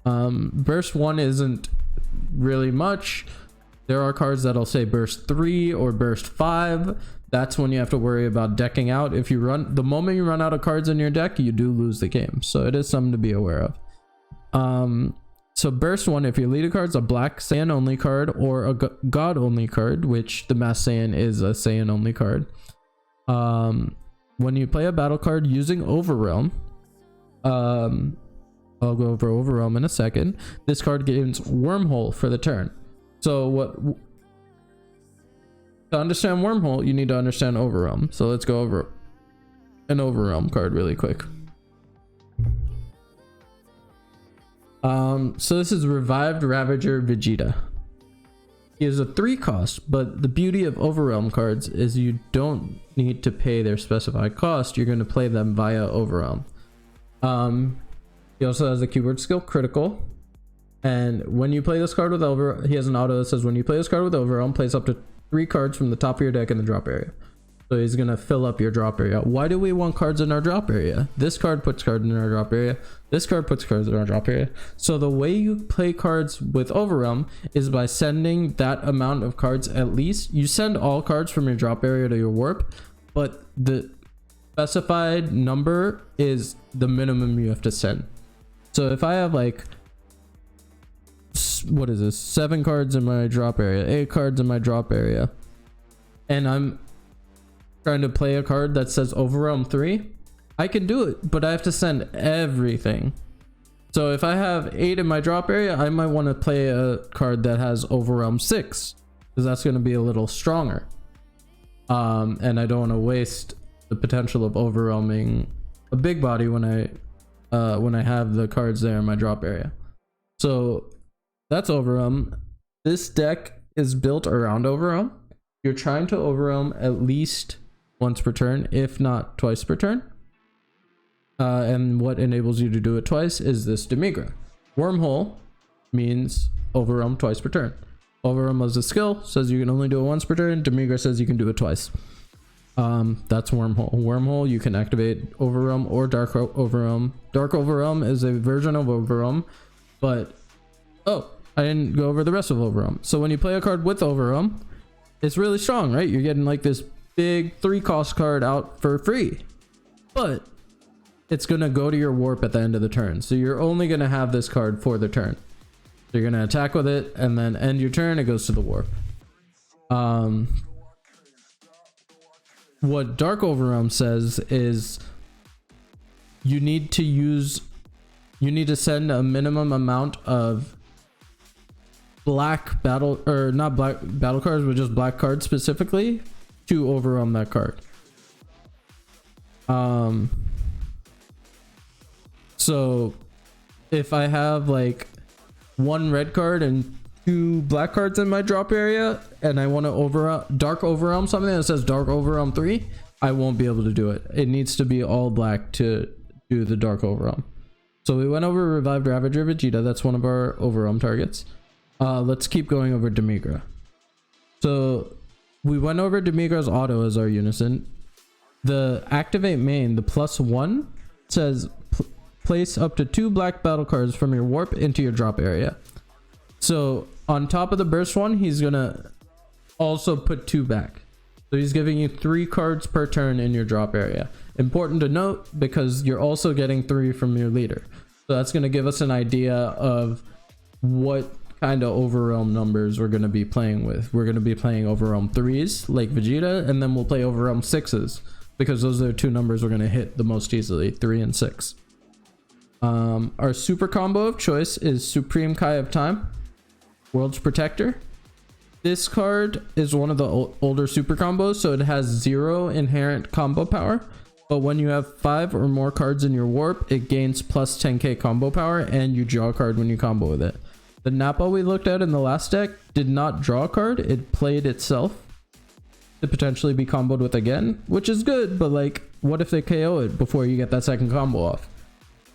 Burst 1 isn't really much. There are cards that'll say burst 3 or burst 5. That's when you have to worry about decking out. If you run, the moment you run out of cards in your deck, you do lose the game. So it is something to be aware of. So burst 1, if your leader card's a black Saiyan only card or a god only card, which the Mass Saiyan is a Saiyan only card. When you play a battle card using Overrealm, I'll go over Overrealm in a second. This card gains Wormhole for the turn. So to understand Wormhole, you need to understand Overrealm. So let's go over an Overrealm card really quick. So this is Revived Ravager Vegeta. He is a 3 cost, but the beauty of Overrealm cards is you don't need to pay their specified cost. You're going to play them via Overrealm. He also has a keyword skill, critical. And when you play this card with he has an auto that says when you play this card with Overrealm, place up to 3 cards from the top of your deck in the drop area. So he's going to fill up your drop area. Why do we want cards in our drop area? This card puts cards in our drop area. This card puts cards in our drop area. So the way you play cards with Overrealm is by sending that amount of cards at least. You send all cards from your drop area to your warp, but the specified number is the minimum you have to send. So if I have like, what is this, 7 cards in my drop area, 8 cards in my drop area, and I'm trying to play a card that says Overrealm 3, I can do it, but I have to send everything. So if I have 8 in my drop area, I might want to play a card that has Overrealm 6, because that's going to be a little stronger. And I don't want to waste the potential of overwhelming a big body when I have the cards there in my drop area. So that's Overwhelm. This deck is built around Overwhelm. You're trying to Overwhelm at least once per turn, if not twice per turn. And what enables you to do it twice is this Demigra. Wormhole means Overwhelm twice per turn. Overwhelm as a skill says you can only do it once per turn. Demigra says you can do it twice. That's Wormhole. Wormhole, you can activate Overwhelm or Dark Overwhelm. Dark Overwhelm is a version of Overwhelm, but oh, I didn't go over the rest of Overwhelm. So when you play a card with Overwhelm, it's really strong, right? You're getting like this big 3-cost card out for free, but it's gonna go to your warp at the end of the turn. So you're only gonna have this card for the turn. So you're gonna attack with it and then end your turn, it goes to the warp. What Dark Overwhelm says is you need to send a minimum amount of black battle, or not black battle cards, but just black cards specifically to overwhelm that card. So if I have like 1 red card and 2 black cards in my drop area and I want to dark overwhelm something that says Dark Overwhelm 3, I won't be able to do it. It needs to be all black to do the Dark Overwhelm. So we went over Revived Ravager Vegeta. That's one of our overwhelm targets. Let's keep going over Demigra. So we went over Demigra's auto as our unison. The activate main, the +1, says place up to 2 black battle cards from your warp into your drop area. So on top of the burst one, he's gonna also put 2 back. So he's giving you 3 cards per turn in your drop area. Important to note because you're also getting 3 from your leader. So that's gonna give us an idea of what kind of overwhelm numbers we're gonna be playing with. We're gonna be playing overwhelm 3s like Vegeta, and then we'll play overwhelm 6s because those are the 2 numbers we're gonna hit the most easily, 3 and 6. Our super combo of choice is Supreme Kai of Time, World's Protector. This card is one of the older super combos, so it has 0 inherent combo power, but when you have 5 or more cards in your warp, it gains plus 10k combo power and you draw a card when you combo with it. The Nappa we looked at in the last deck did not draw a card, it played itself to potentially be comboed with again, which is good, but like, what if they KO it before you get that second combo off?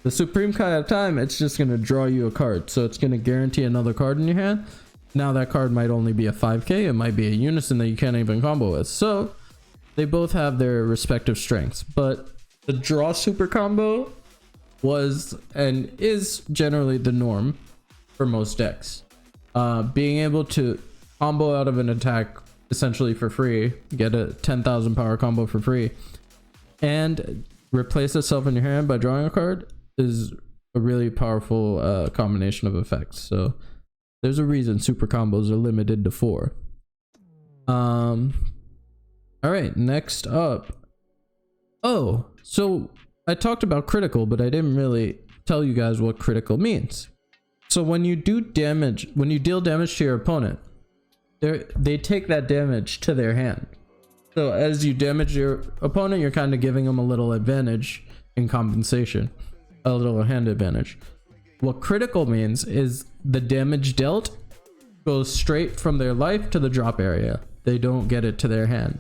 The Supreme Kai of Time, it's just going to draw you a card, so it's going to guarantee another card in your hand. Now that card might only be a 5k, it might be a unison that you can't even combo with. So they both have their respective strengths, but the draw super combo was and is generally the norm for most decks. Being able to combo out of an attack essentially for free, get a 10,000 power combo for free, and replace itself in your hand by drawing a card is a really powerful combination of effects. So there's a reason super combos are limited to 4. All right, next up. Oh, so I talked about critical, but I didn't really tell you guys what critical means. So when you do damage, when you deal damage to your opponent, they take that damage to their hand. So as you damage your opponent, you're kind of giving them a little advantage in compensation, a little hand advantage. What critical means is the damage dealt goes straight from their life to the drop area. They don't get it to their hand.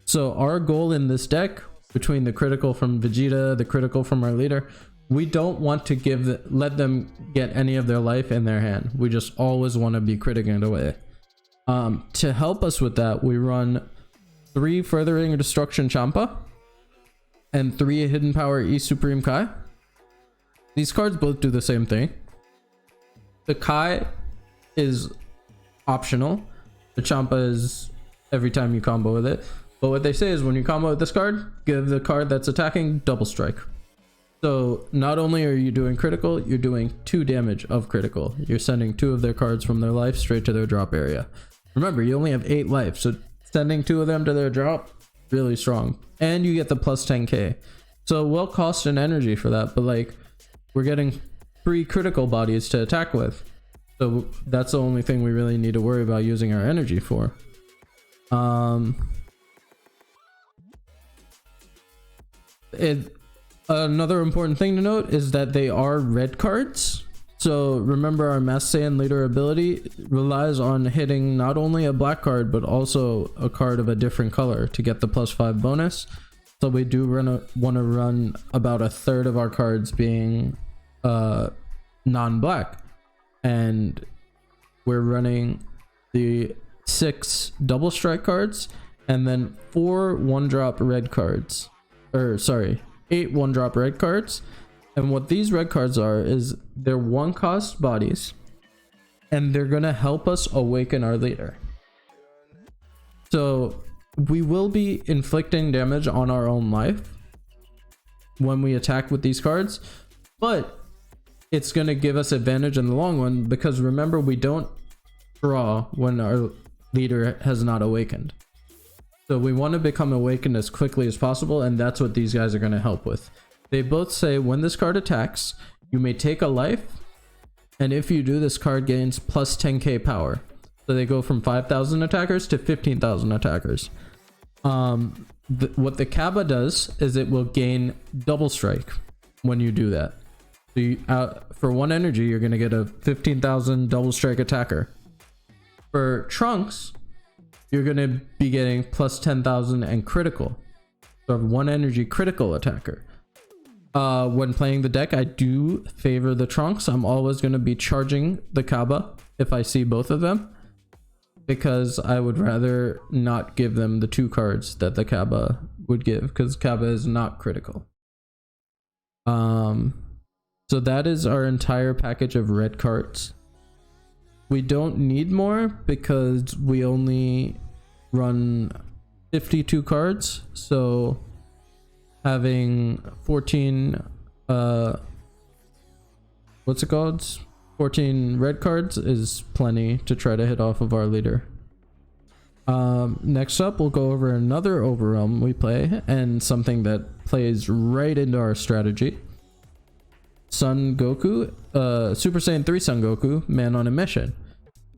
So our goal in this deck, between the critical from Vegeta, the critical from our leader, we don't want to let them get any of their life in their hand. We just always want to be criticking it away. To help us with that, we run 3 Furthering Destruction Champa and 3 Hidden Power E Supreme Kai. These cards both do the same thing. The Kai is optional. The Champa is every time you combo with it. But what they say is when you combo with this card, give the card that's attacking double strike. So not only are you doing critical, you're doing 2 damage of critical. You're sending 2 of their cards from their life straight to their drop area. Remember, you only have 8 life, so sending 2 of them to their drop, really strong. And you get the plus 10k. So well cost and energy for that, but like, we're getting 3 critical bodies to attack with. So that's the only thing we really need to worry about using our energy for. Another important thing to note is that they are red cards. So remember, our Masked Saiyan leader ability relies on hitting not only a black card, but also a card of a different color to get the +5 bonus. So we do want to run about 1/3 of our cards being non-black, and we're running the 6 double strike cards, and then 4 1-drop red cards. Or sorry, 8 1-drop red cards. And what these red cards are is they're 1-cost bodies, and they're gonna help us awaken our leader. So we will be inflicting damage on our own life when we attack with these cards, but it's going to give us advantage in the long run, because remember, we don't draw when our leader has not awakened. So we want to become awakened as quickly as possible, and that's what these guys are going to help with. They both say when this card attacks, you may take a life, and if you do, this card gains plus 10k power. So they go from 5,000 attackers to 15,000 attackers. What the Kaba does is it will gain double strike when you do that. So you, for 1 energy, you're going to get a 15,000 double strike attacker. For Trunks, you're going to be getting plus 10,000 and critical. So 1 energy critical attacker. When playing the deck, I do favor the Trunks. I'm always going to be charging the Kaba if I see both of them, because I would rather not give them the 2 cards that the Kaba would give, because Kaba is not critical. So that is our entire package of red cards. We don't need more because we only run 52 cards, so having 14 what's it called, 14 red cards is plenty to try to hit off of our leader. Next up, we'll go over another overrealm we play, and something that plays right into our strategy. Son Goku, Super Saiyan 3 Son Goku, Man on a Mission.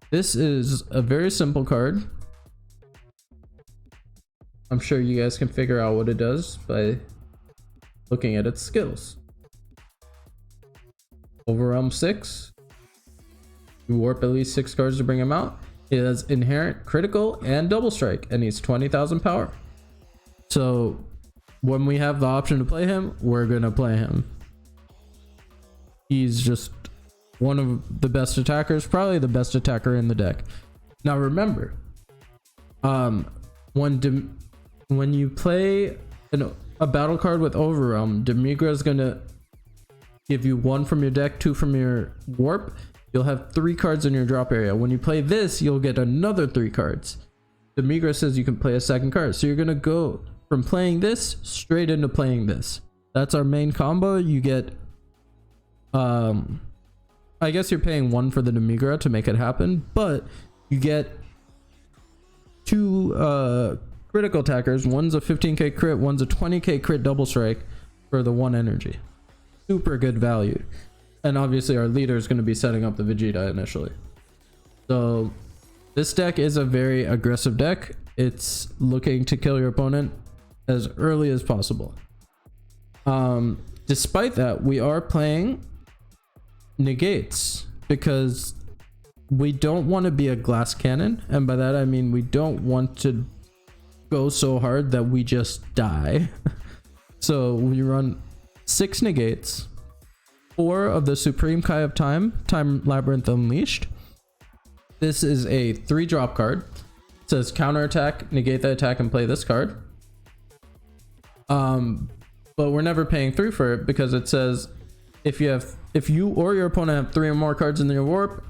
This is a very simple card. I'm sure you guys can figure out what it does by looking at its skills. Overrealm 6. You warp at least 6 cards to bring him out. It has inherent, critical, and double strike, and he's 20,000 power. So when we have the option to play him, we're gonna play him. He's just one of the best attackers, probably the best attacker in the deck. Now remember, when you play a battle card with Overrealm, Demigra is gonna give you 1 from your deck, 2 from your warp. You'll have 3 cards in your drop area. When you play this, you'll get another 3 cards. Demigra says you can play a second card, so you're gonna go from playing this straight into playing this. That's our main combo. You get I guess you're paying 1 for the Demigra to make it happen, but you get 2 critical attackers. One's a 15k crit, one's a 20k crit double strike for the 1 energy. Super good value. And obviously our leader is going to be setting up the Vegeta initially. So this deck is a very aggressive deck. It's looking to kill your opponent as early as possible. Despite that, we are playing negates because we don't want to be a glass cannon, and by that I mean we don't want to go so hard that we just die. So we run 6 negates, 4 of the Supreme Kai of Time Labyrinth Unleashed. This is a 3-drop card. It says counterattack, negate the attack, and play this card. But we're never paying 3 for it because it says if you or your opponent have 3 or more cards in your warp,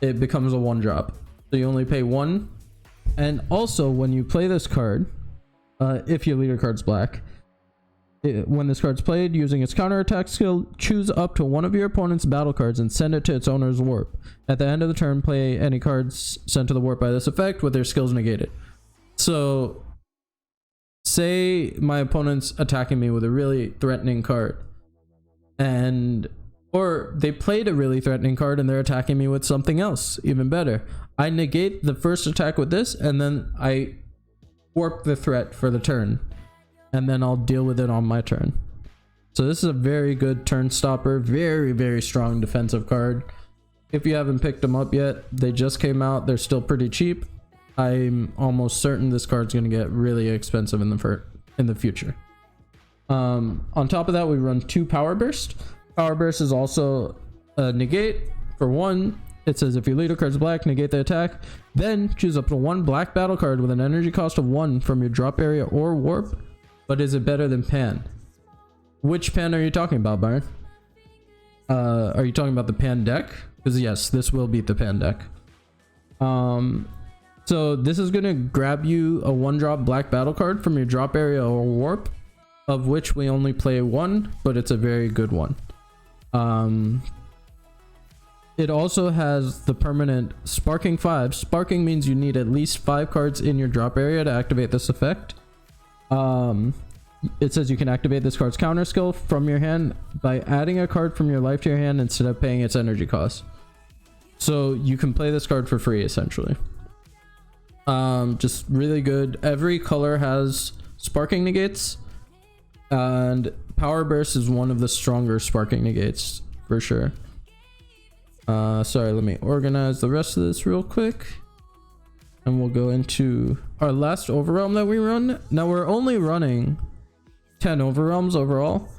it becomes a 1-drop. So you only pay 1. And also when you play this card, if your leader card's black, when this card's played using its counterattack skill, choose up to 1 of your opponent's battle cards and send it to its owner's warp. At the end of the turn, play any cards sent to the warp by this effect with their skills negated. So say my opponent's attacking me with a really threatening card, or they played a really threatening card and they're attacking me with something else even better. I negate the first attack with this, and then I warp the threat for the turn, and then I'll deal with it on my turn. So this is a very good turn stopper, very, very strong defensive card. If you haven't picked them up yet, they just came out. They're still pretty cheap. I'm almost certain this card's going to get really expensive in the future. On top of that, we run 2 Power Burst. Power Burst is also a negate. For 1, it says if your leader card's black, negate the attack. Then choose up to one black battle card with an energy cost of 1 from your drop area or warp. But is it better than Pan? Which Pan are you talking about, Byron? Are you talking about the Pan deck? Because yes, this will beat the Pan deck. So this is gonna grab you a 1-drop black battle card from your drop area or warp, of which we only play 1, but it's a very good one. It also has the permanent Sparking 5. Sparking means you need at least 5 cards in your drop area to activate this effect. It says you can activate this card's counter skill from your hand by adding a card from your life to your hand instead of paying its energy cost. So you can play this card for free essentially. Just really good. Every color has sparking negates, and power burst is one of the stronger sparking negates for sure. Sorry, let me organize the rest of this real quick, and we'll go into our last overwhelm that we run. Now we're only running 10 overwhelms overall,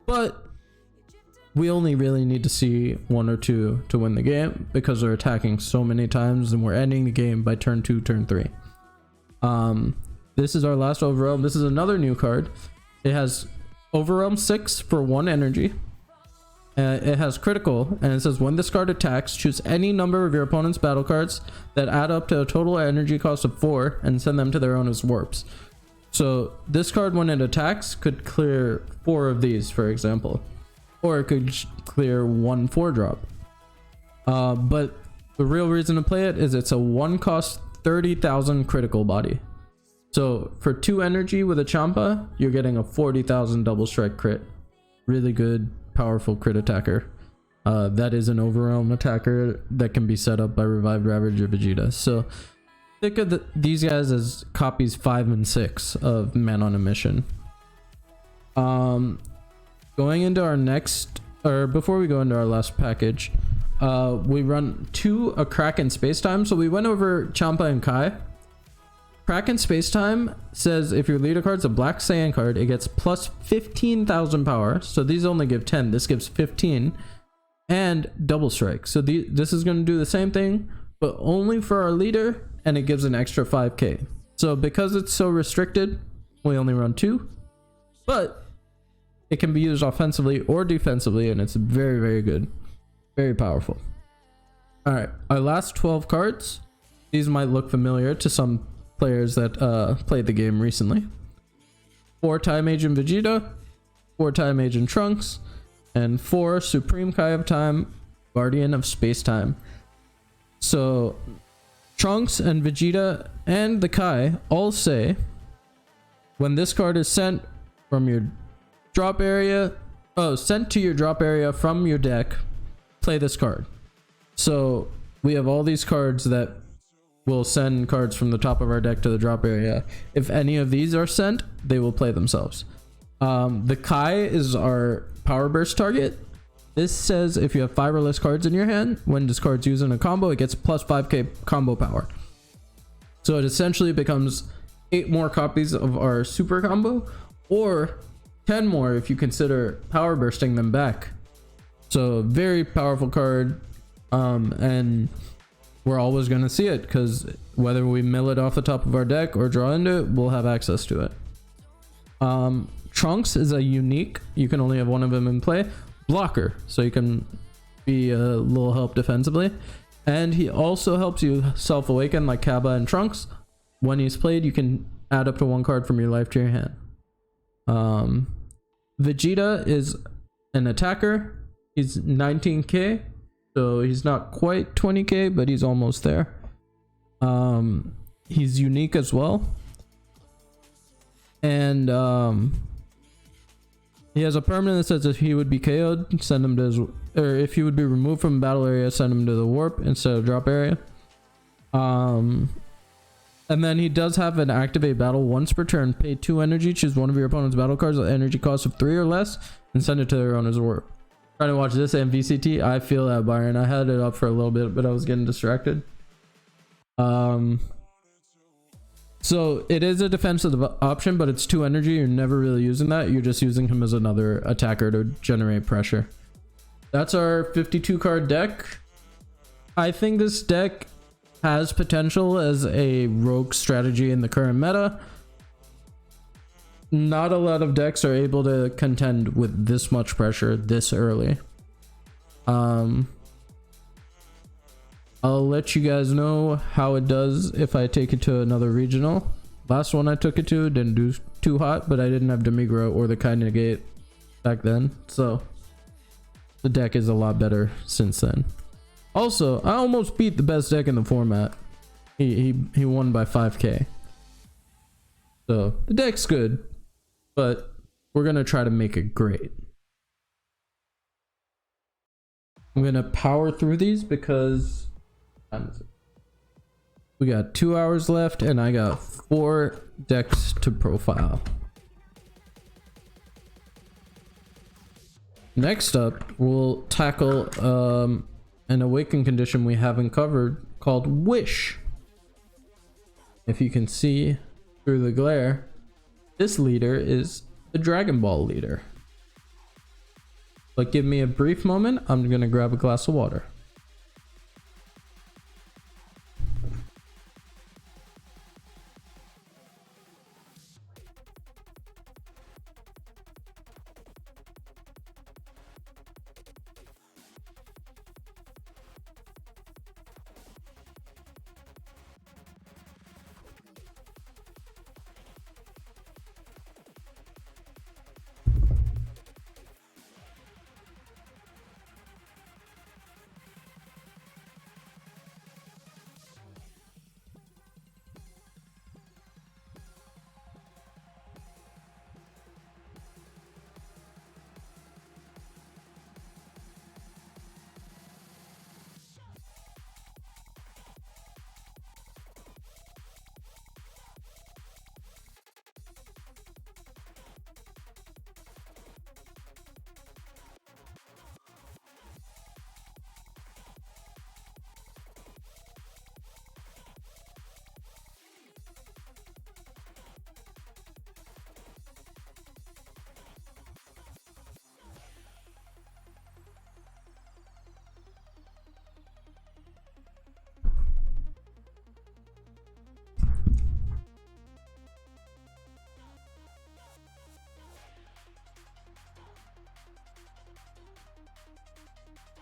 but we only really need to see 1 or 2 to win the game because they're attacking so many times and we're ending the game by turn 2, turn 3. This is our last overwhelm. This is another new card. It has overwhelm 6 for 1 energy. It has critical, and it says when this card attacks, choose any number of your opponent's battle cards that add up to a total energy cost of 4 and send them to their own as warps. So this card, when it attacks, could clear 4 of these, for example, or it could clear 1 4-drop. But the real reason to play it is it's a 1 cost 30,000 critical body. So for 2 energy with a Champa, you're getting a 40,000 double strike crit. Really good, powerful crit attacker. That is an overwhelm attacker that can be set up by Revived Ravage or Vegeta. So think of these guys as copies 5 and 6 of Man on a Mission. Going into our next, or before we go into our last package, we run a Kraken Spacetime. So we went over Champa and Kai. Kraken Spacetime says if your leader card's a black Saiyan card, it gets plus 15,000 power. So these only give 10. This gives 15 and double strike. So this is going to do the same thing, but only for our leader, and it gives an extra 5k. So because it's so restricted, we only run 2, but it can be used offensively or defensively, and it's very, very good. Very powerful. All right, our last 12 cards. These might look familiar to some players that played the game recently. 4 Time Agent Vegeta, 4 Time Agent Trunks, and 4 Supreme Kai of Time, Guardian of Space-Time. So Trunks and Vegeta and the Kai all say when this card is sent from your drop area, sent to your drop area from your deck, play this card. So we have all these cards that will send cards from the top of our deck to the drop area. If any of these are sent, they will play themselves. The Kai is our power burst target. This says if you have 5 or less cards in your hand, when this card's used in a combo, it gets plus 5k combo power. So it essentially becomes 8 more copies of our super combo, or 10 more if you consider power bursting them back. So very powerful card, and we're always going to see it because whether we mill it off the top of our deck or draw into it, we'll have access to it. Trunks is a unique, you can only have 1 of them in play, blocker, so you can be a little help defensively, and he also helps you self-awaken like Kaba and Trunks. When he's played, you can add up to 1 card from your life to your hand. Vegeta is an attacker. He's 19k, so he's not quite 20k, but he's almost there. He's unique as well, and he has a permanent that says if he would be KO'd, send him to his, or if he would be removed from battle area, send him to the warp instead of drop area. And then he does have an activate battle once per turn. Pay 2 energy, choose one of your opponent's battle cards with energy cost of 3 or less, and send it to their owner's warp. Trying to watch this and VCT. I feel that, Byron. I had it up for a little bit, but I was getting distracted. So it is a defensive option, but it's 2 energy. You're never really using that. You're just using him as another attacker to generate pressure. That's our 52 card deck. I think this deck has potential as a rogue strategy in the current meta. Not a lot of decks are able to contend with this much pressure this early. I'll let you guys know how it does if I take it to another regional. Last one I took it to didn't do too hot, but I didn't have Demigra or the Kind Negate back then, so the deck is a lot better since then. Also, I almost beat the best deck in the format. He won by 5k. So the deck's good, but we're gonna try to make it great. I'm gonna power through these because we got 2 hours left and I got 4 decks to profile. Next up, we'll tackle an awakened condition we haven't covered called Wish. If you can see through the glare, this leader is the Dragon Ball leader. But give me a brief moment, I'm gonna grab a glass of water.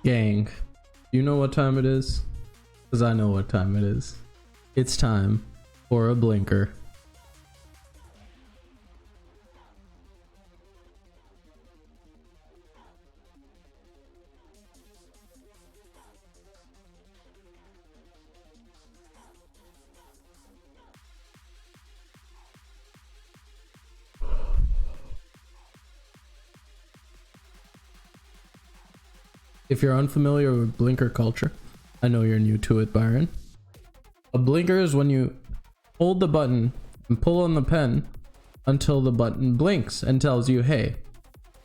Gang, you know what time it is? Because I know what time it is. It's time for a blinker. If you're unfamiliar with blinker culture, I know you're new to it, Byron. A blinker is when you hold the button and pull on the pen until the button blinks and tells you, hey,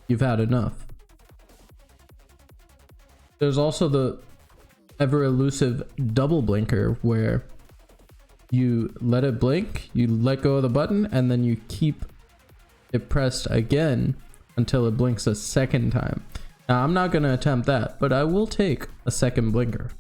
you've had enough. There's also the ever elusive double blinker where you let it blink, you let go of the button, and then you keep it pressed again until it blinks a second time. Now, I'm not going to attempt that, but I will take a second blinker.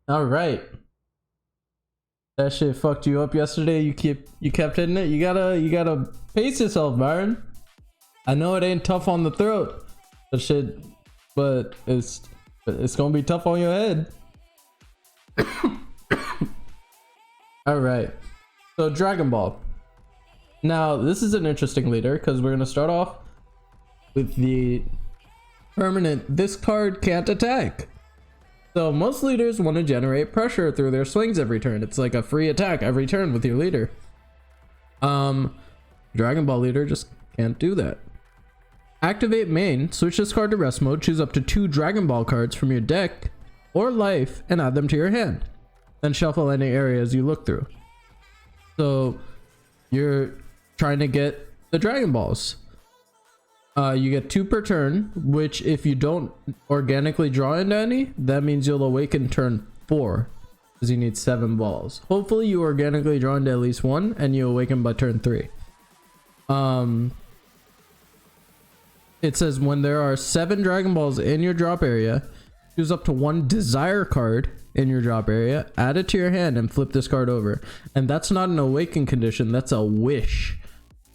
All right, that shit fucked you up yesterday. You kept hitting it. You gotta pace yourself, Byron. I know it ain't tough on the throat, but it's gonna be tough on your head. All right, so Dragon Ball. Now this is an interesting leader because we're gonna start off with the permanent. This card can't attack. So most leaders want to generate pressure through their swings every turn. It's like a free attack every turn with your leader. Dragon Ball leader just can't do that. Activate main, switch this card to rest mode, choose up to 2 Dragon Ball cards from your deck or life and add them to your hand. Then shuffle any areas you look through. So you're trying to get the Dragon Balls. You get 2 per turn, which if you don't organically draw into any, that means you'll awaken turn 4, because you need 7 balls. Hopefully you organically draw into at least 1 and you awaken by turn 3. It says when there are 7 Dragon Balls in your drop area, choose up to 1 desire card in your drop area, add it to your hand, and flip this card over. And that's not an awaken condition, that's a wish.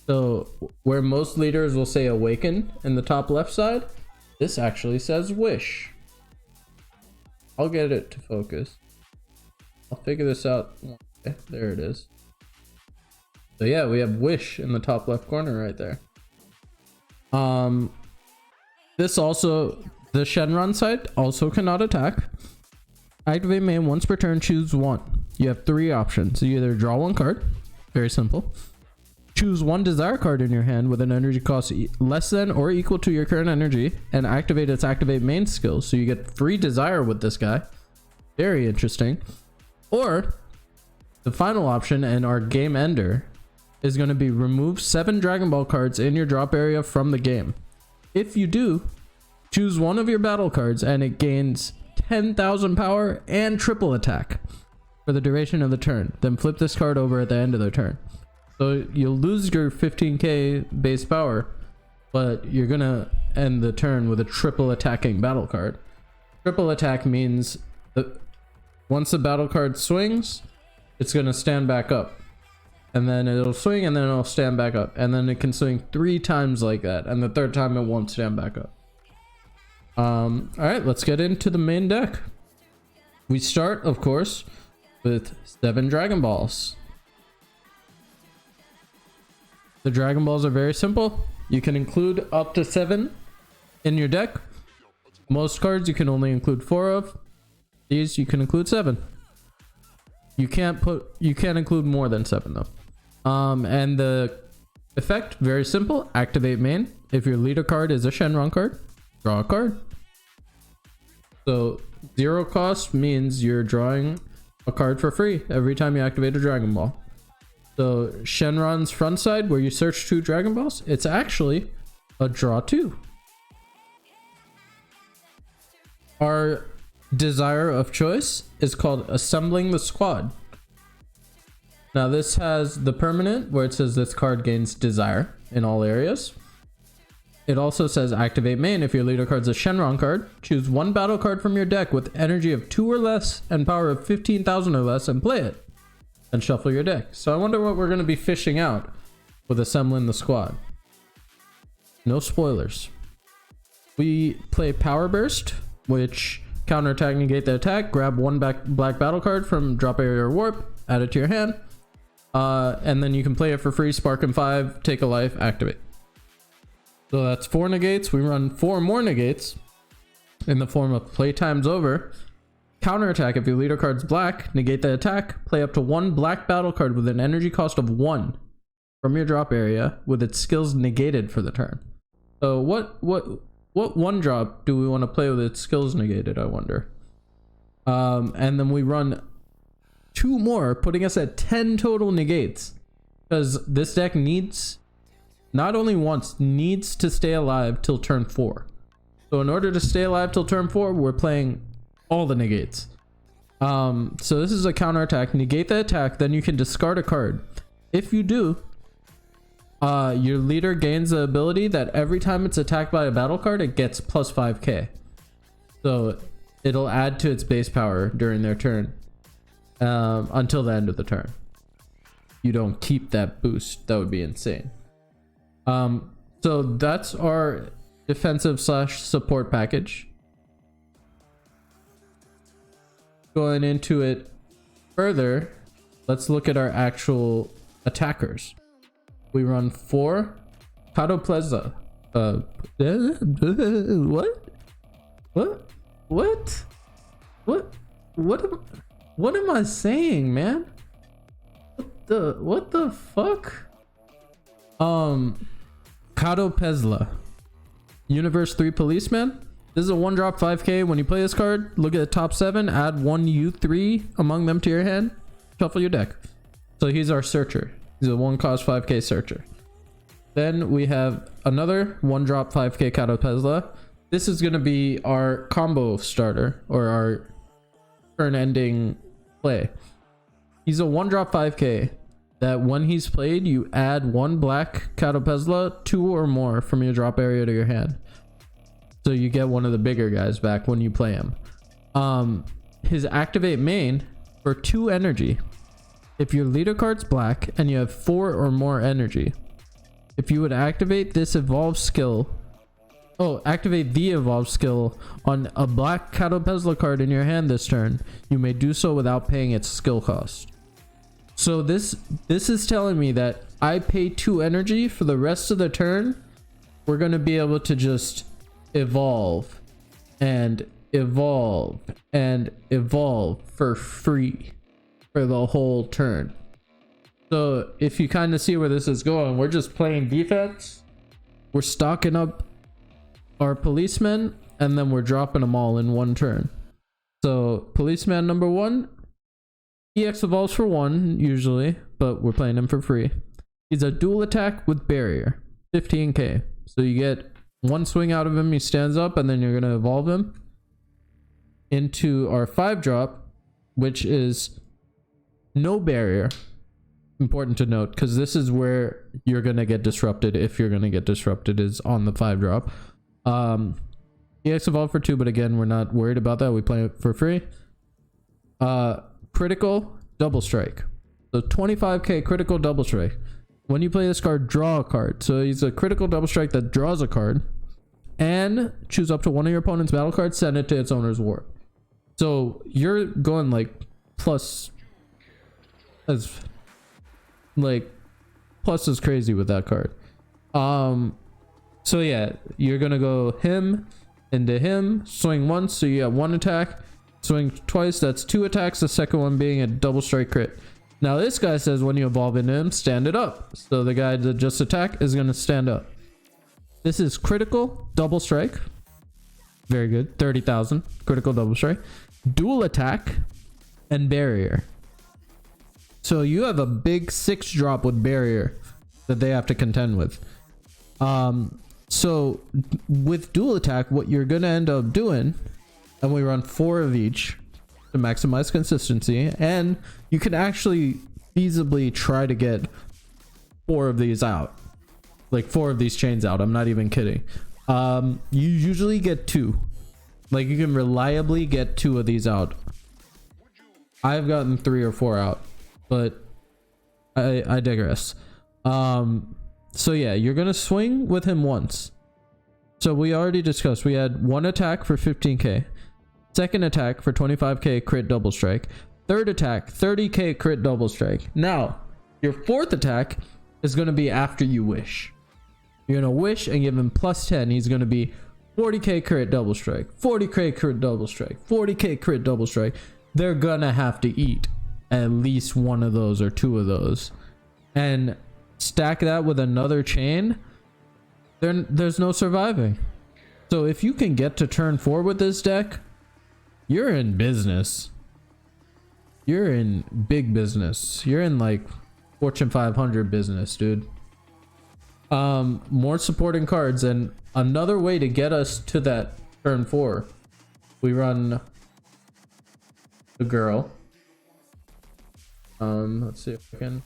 So where most leaders will say awaken in the top left side, this actually says wish. I'll get it to focus. I'll figure this out. Okay, there it is. So yeah, we have wish in the top left corner right there. This also, the Shenron side also cannot attack. Activate main once per turn, choose 1. You have 3 options. You either draw 1 card, very simple. Choose 1 desire card in your hand with an energy cost less than or equal to your current energy and activate its activate main skill. So you get free desire with this guy. Very interesting. Or the final option and our game ender is going to be remove 7 Dragon Ball cards in your drop area from the game. If you do, choose 1 of your battle cards and it gains 10,000 power and triple attack for the duration of the turn. Then flip this card over at the end of the turn. So you'll lose your 15k base power, but you're gonna end the turn with a triple attacking battle card. Triple attack means that once the battle card swings, it's gonna stand back up. And then it'll swing and then it'll stand back up. And then it can swing 3 times like that. And the 3rd time it won't stand back up. Alright, let's get into the main deck. We start, of course, with 7 Dragon Balls. The Dragon Balls are very simple. You can include up to 7 in your deck. Most cards you can only include 4 of. These you can include 7. You can't include more than 7 though. And the effect, very simple. Activate main. If your leader card is a Shenron card, draw a card. So 0 cost means you're drawing a card for free every time you activate a Dragon Ball. So Shenron's front side, where you search 2 Dragon Balls, it's actually a draw 2. Our desire of choice is called assembling the squad. Now this has the permanent where it says this card gains desire in all areas. It also says activate main. If your leader card's a Shenron card, choose 1 battle card from your deck with energy of 2 or less and power of 15,000 or less and play it. And shuffle your deck. So I wonder what we're going to be fishing out with assembling the squad. No spoilers. We play Power Burst, which counterattack, negate the attack, grab 1 black battle card from drop area or warp, add it to your hand. And then you can play it for free, spark and 5, take a life, activate. So that's 4 negates. We run 4 more negates in the form of playtime's over. Counterattack, if your leader card's black, negate the attack, play up to 1 black battle card with an energy cost of 1 from your drop area with its skills negated for the turn. So what 1 drop do we want to play with its skills negated, I wonder? And then we run 2 more, putting us at 10 total negates, because this deck needs, not only once, needs to stay alive till turn 4. So in order to stay alive till turn 4, we're playing all the negates. So this is a counterattack. Negate the attack, then you can discard a card. If you do, your leader gains the ability that every time it's attacked by a battle card, it gets plus 5k. So it'll add to its base power during their turn until the end of the turn. You don't keep that boost. That would be insane. So that's our defensive / support package. Going into it further, let's look at our actual attackers. We run 4 Catopleza. What am I saying, man? What the fuck? Catopezla. Universe 3 Policeman. This is a 1-drop 5k. When you play this card, look at the top 7, add 1 U3 among them to your hand, shuffle your deck. So he's our searcher. He's a 1-cost 5k searcher. Then we have another 1-drop 5k Catapesla. This is going to be our combo starter, or our turn ending play. He's a 1-drop 5k that when he's played, you add 1 black Catapesla, 2 or more from your drop area to your hand. So you get one of the bigger guys back when you play him. His activate main for 2 energy. If your leader card's black and you have 4 or more energy, if you would activate this evolve skill, activate the evolve skill on a black Catapesla card in your hand this turn, you may do so without paying its skill cost. So this is telling me that I pay 2 energy for the rest of the turn. We're going to be able to just evolve and evolve and evolve for free for the whole turn. So if you kind of see where this is going, we're just playing defense, we're stocking up our policemen, and then we're dropping them all in one turn. So policeman number 1, EX evolves for 1 usually, but we're playing him for free. He's a dual attack with barrier, 15k. So you get 1 swing out of him, he stands up, and then you're going to evolve him into our 5-drop, which is no barrier. Important to note, because this is where you're going to get disrupted. If you're going to get disrupted, is on the 5-drop. EX evolve for 2, but again, we're not worried about that. We play it for free. Critical double strike. So 25k critical double strike. When you play this card, draw a card. So he's a critical double strike that draws a card, and choose up to one of your opponent's battle cards, send it to its owner's war. So you're going like plus as crazy with that card. So yeah, you're gonna go him into him, swing once, so you have 1 attack, swing twice, that's 2 attacks, the second one being a double strike crit. Now this guy says when you evolve into him, stand it up. So the guy that just attacked is gonna stand up. This is critical double strike. Very good. 30,000 critical double strike. Dual attack and barrier. So you have a big 6-drop with barrier that they have to contend with. So with dual attack, what you're gonna end up doing, and we run 4 of each to maximize consistency, and you can actually feasibly try to get 4 of these out, like 4 of these chains out. I'm not even kidding. You usually get 2. Like you can reliably get 2 of these out. I've gotten 3 or 4 out, but I digress. So yeah, you're gonna swing with him once. So we already discussed, we had 1 attack for 15k, 2nd attack for 25k crit double strike, 3rd attack 30k crit double strike. Now your 4th attack is gonna be after you wish. You're gonna wish and give him plus 10. He's gonna be 40k crit double strike, 40k crit double strike, 40k crit double strike. They're gonna have to eat at least 1 of those or 2 of those, and stack that with another chain, there's no surviving. So if you can get to turn 4 with this deck, you're in business. You're in big business. You're in like Fortune 500 business, dude. More supporting cards, and another way to get us to that turn 4, we run the girl. Let's see if I can.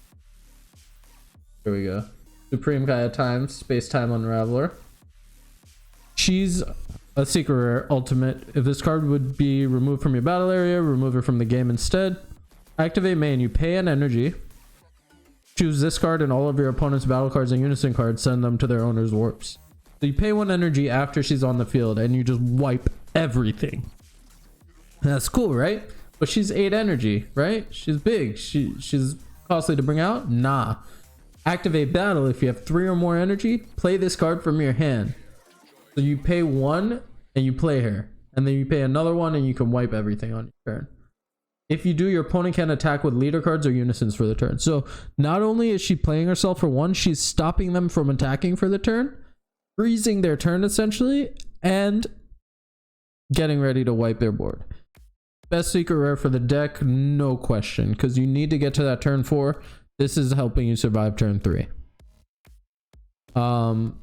Here we go. Supreme Gaia Times, Space Time Unraveler. She's a secret rare ultimate. If this card would be removed from your battle area, remove it from the game instead. Activate main, you pay an energy. Choose this card and all of your opponent's battle cards and unison cards, send them to their owner's warps. So you pay 1 energy after she's on the field and you just wipe everything. That's cool, right? But she's 8 energy, right? She's big. She's costly to bring out? Nah. Activate battle. If you have 3 or more energy, play this card from your hand. So you pay 1 and you play her, and then you pay another 1 and you can wipe everything on your turn. If you do, your opponent can attack with leader cards or unisons for the turn. So not only is she playing herself for 1, she's stopping them from attacking for the turn, freezing their turn essentially, and getting ready to wipe their board. Best secret rare for the deck, no question, because you need to get to that turn 4 This is helping you survive turn 3.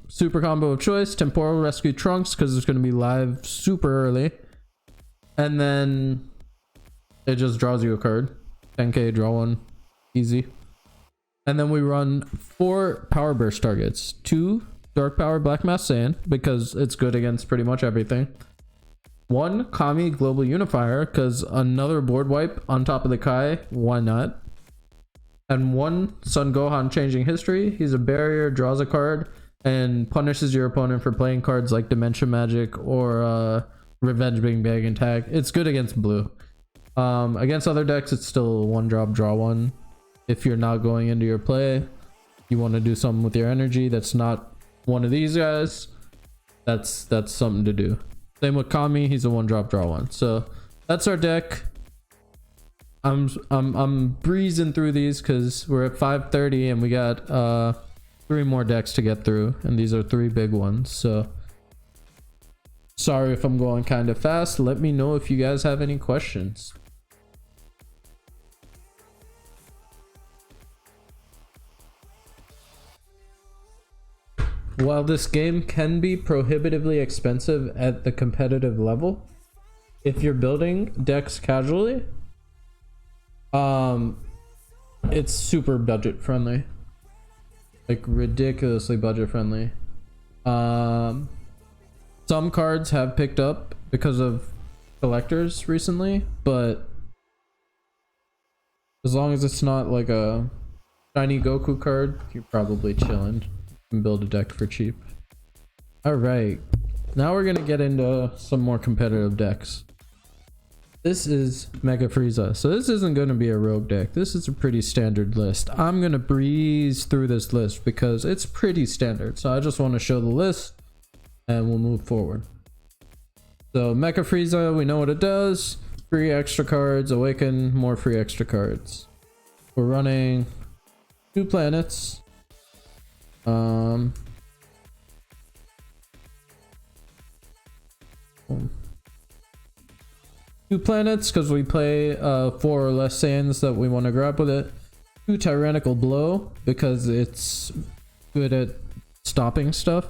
Super combo of choice, temporal rescue Trunks because it's going to be live super early, and then it just draws you a card. 10k, draw one, easy. And then we run 4 power burst targets, 2 dark power black mass Saiyan because it's good against pretty much everything, 1 Kami global unifier because another board wipe on top of the Kai, why not, and 1 Son Gohan changing history. He's a barrier, draws a card, and punishes your opponent for playing cards like Dimension Magic or Revenge Big Bang and Tag. It's good against blue. Against other decks, it's still 1 drop, draw 1. If you're not going into your play, you want to do something with your energy that's not one of these guys, that's something to do. Same with Kami, he's a 1 drop, draw 1. So that's our deck. I'm breezing through these because we're at 5:30 and we got 3 more decks to get through, and these are 3 big ones. So sorry if I'm going kind of fast. Let me know if you guys have any questions. While this game can be prohibitively expensive at the competitive level, if you're building decks casually, it's super budget friendly, like ridiculously budget friendly. Some cards have picked up because of collectors recently, but as long as it's not like a shiny Goku card, you're probably chilling and build a deck for cheap. All right, now we're gonna get into some more competitive decks. This is Mega Frieza. So this isn't going to be a rogue deck. This is a pretty standard list. I'm going to breeze through this list because it's pretty standard. So I just want to show the list and we'll move forward. So Mecha Frieza, we know what it does. Free extra cards, awaken, more free extra cards. We're running 2 planets. 2 planets because we play 4 or less Saiyans that we want to grab with it. 2 Tyrannical Blow because it's good at stopping stuff.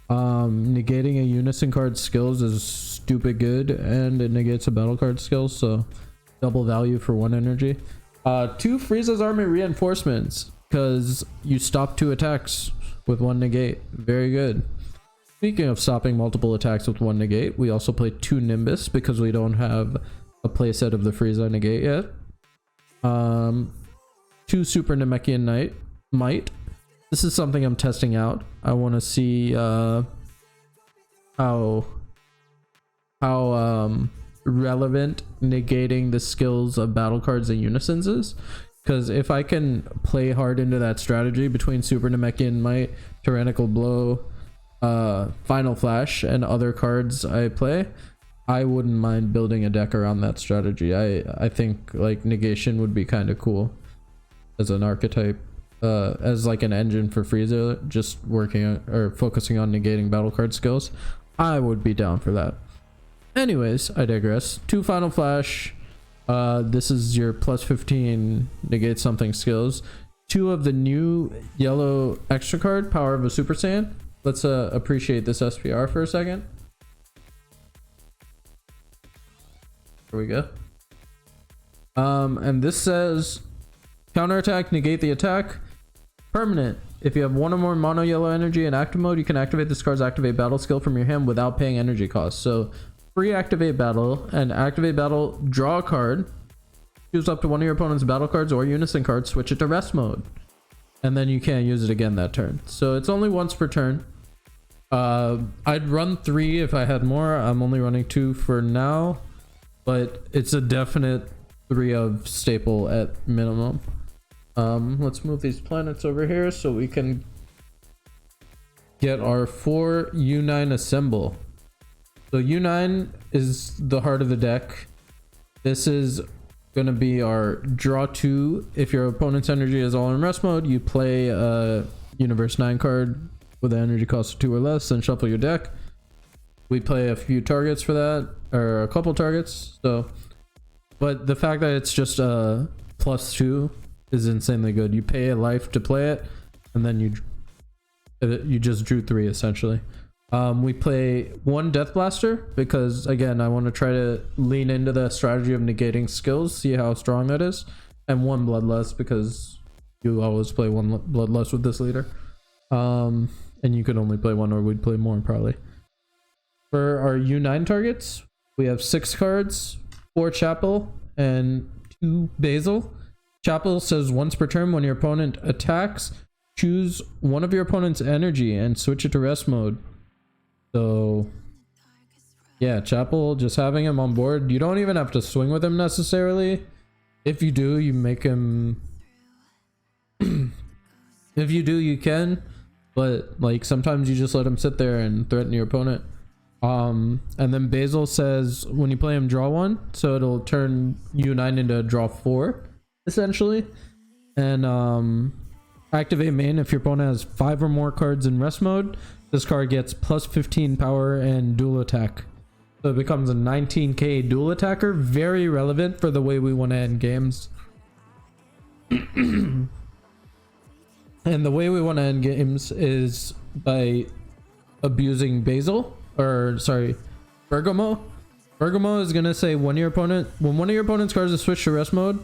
Negating a unison card skills is stupid good, and it negates a battle card skill, so double value for 1 energy. 2 Frieza's Army Reinforcements because you stop 2 attacks with 1 negate. Very good. Speaking of stopping multiple attacks with 1 negate, we also play 2 Nimbus because we don't have a playset of the Frieza negate yet. 2 Super Namekian Might. This is something I'm testing out. I want to see how relevant negating the skills of battle cards and unisons is. Because if I can play hard into that strategy between Super Namekian Might, Tyrannical Blow, Final Flash, and other cards I play, I wouldn't mind building a deck around that strategy. I think like negation would be kind of cool as an archetype, as like an engine for Frieza, just working or focusing on negating battle card skills. I would be down for that. Anyways, I digress. 2 Final Flash. This is your plus 15 negate something skills. 2 of the new yellow extra card, Power of a Super Saiyan. Let's appreciate this SPR for a second. Here we go. And this says counterattack, negate the attack. Permanent. If you have 1 or more mono yellow energy in active mode, you can activate this card's activate battle skill from your hand without paying energy costs. So free activate battle, and activate battle, draw a card, choose up to 1 of your opponent's battle cards or unison cards, switch it to rest mode, and then you can't use it again that turn. So it's only once per turn. I'd run 3 if I had more. I'm only running 2 for now, but it's a definite 3 of staple at minimum. Let's move these planets over here so we can get our 4 U9 assemble. So U9 is the heart of the deck. This is gonna be our draw 2. If your opponent's energy is all in rest mode, you play a Universe 9 card with an energy cost of 2 or less, then shuffle your deck. We play a few targets for that, or a couple targets. So, but the fact that it's just a +2 is insanely good. You pay a life to play it, and then you just drew 3 essentially. We play 1 Death Blaster because again I want to try to lean into the strategy of negating skills, see how strong that is, and 1 Bloodlust because you always play 1 Bloodlust with this leader. And you could only play 1, or we'd play more probably. For our U9 targets, we have 6 cards, 4 Chapel and 2 Basil. Chapel says once per turn when your opponent attacks, choose one of your opponent's energy and switch it to rest mode. So yeah, Chapel, just having him on board, you don't even have to swing with him necessarily. If you do, you make him if you do, you can, but like sometimes you just let him sit there and threaten your opponent. And then Basil says when you play him, draw 1, so it'll turn U9 into draw 4 essentially. And activate main if your opponent has 5 or more cards in rest mode. This card gets plus 15 power and dual attack, so it becomes a 19k dual attacker. Very relevant for the way we want to end games. And the way we want to end games is by abusing Basil, or sorry, Bergamo. Bergamo is gonna say when one of your opponent's cards is switched to rest mode,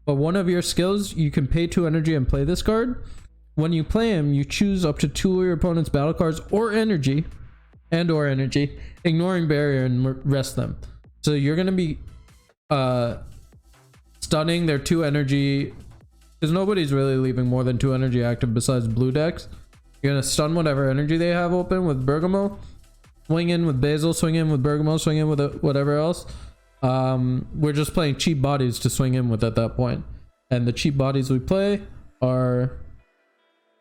but one of your skills, you can pay 2 energy and play this card. When you play him, you choose up to 2 of your opponent's battle cards or energy, ignoring barrier and rest them. So you're gonna be stunning their 2 energy, because nobody's really leaving more than 2 energy active besides blue decks. You're gonna stun whatever energy they have open with Bergamo, swing in with Basil, swing in with Bergamo, swing in with whatever else. We're just playing cheap bodies to swing in with at that point. And the cheap bodies we play are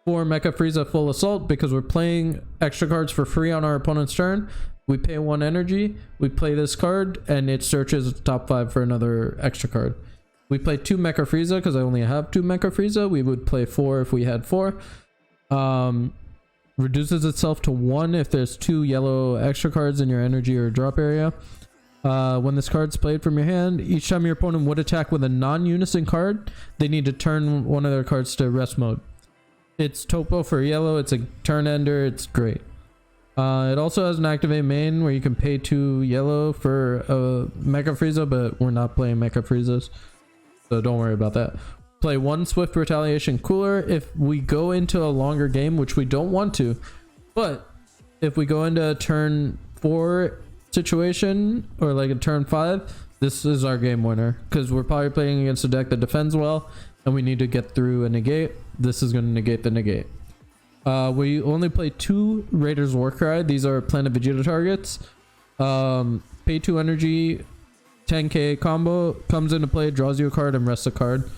4 Mecha Frieza full assault, because we're playing extra cards for free on our opponent's turn. We pay 1 energy, we play this card, and it searches top 5 for another extra card. We play 2 Mecha Frieza because I only have 2 Mecha Frieza. We would play 4 if we had 4. Reduces itself to 1 if there's 2 yellow extra cards in your energy or drop area. When this card's played from your hand, each time your opponent would attack with a non-unison card, they need to turn one of their cards to rest mode. It's topo for yellow, it's a turn ender, it's great. It also has an activate main where you can pay 2 yellow for a Mecha Frieza, but we're not playing Mecha Friezas, so don't worry about that. Play 1 Swift Retaliation Cooler if we go into a longer game, which we don't want to, but if we go into a turn 4 situation or like a turn 5, this is our game winner, because we're probably playing against a deck that defends well and we need to get through a negate. This is going to negate the negate. We only play 2 Raiders Warcry. These are Planet Vegeta targets. Pay 2 energy, 10k combo comes into play, draws you a card and rests a card.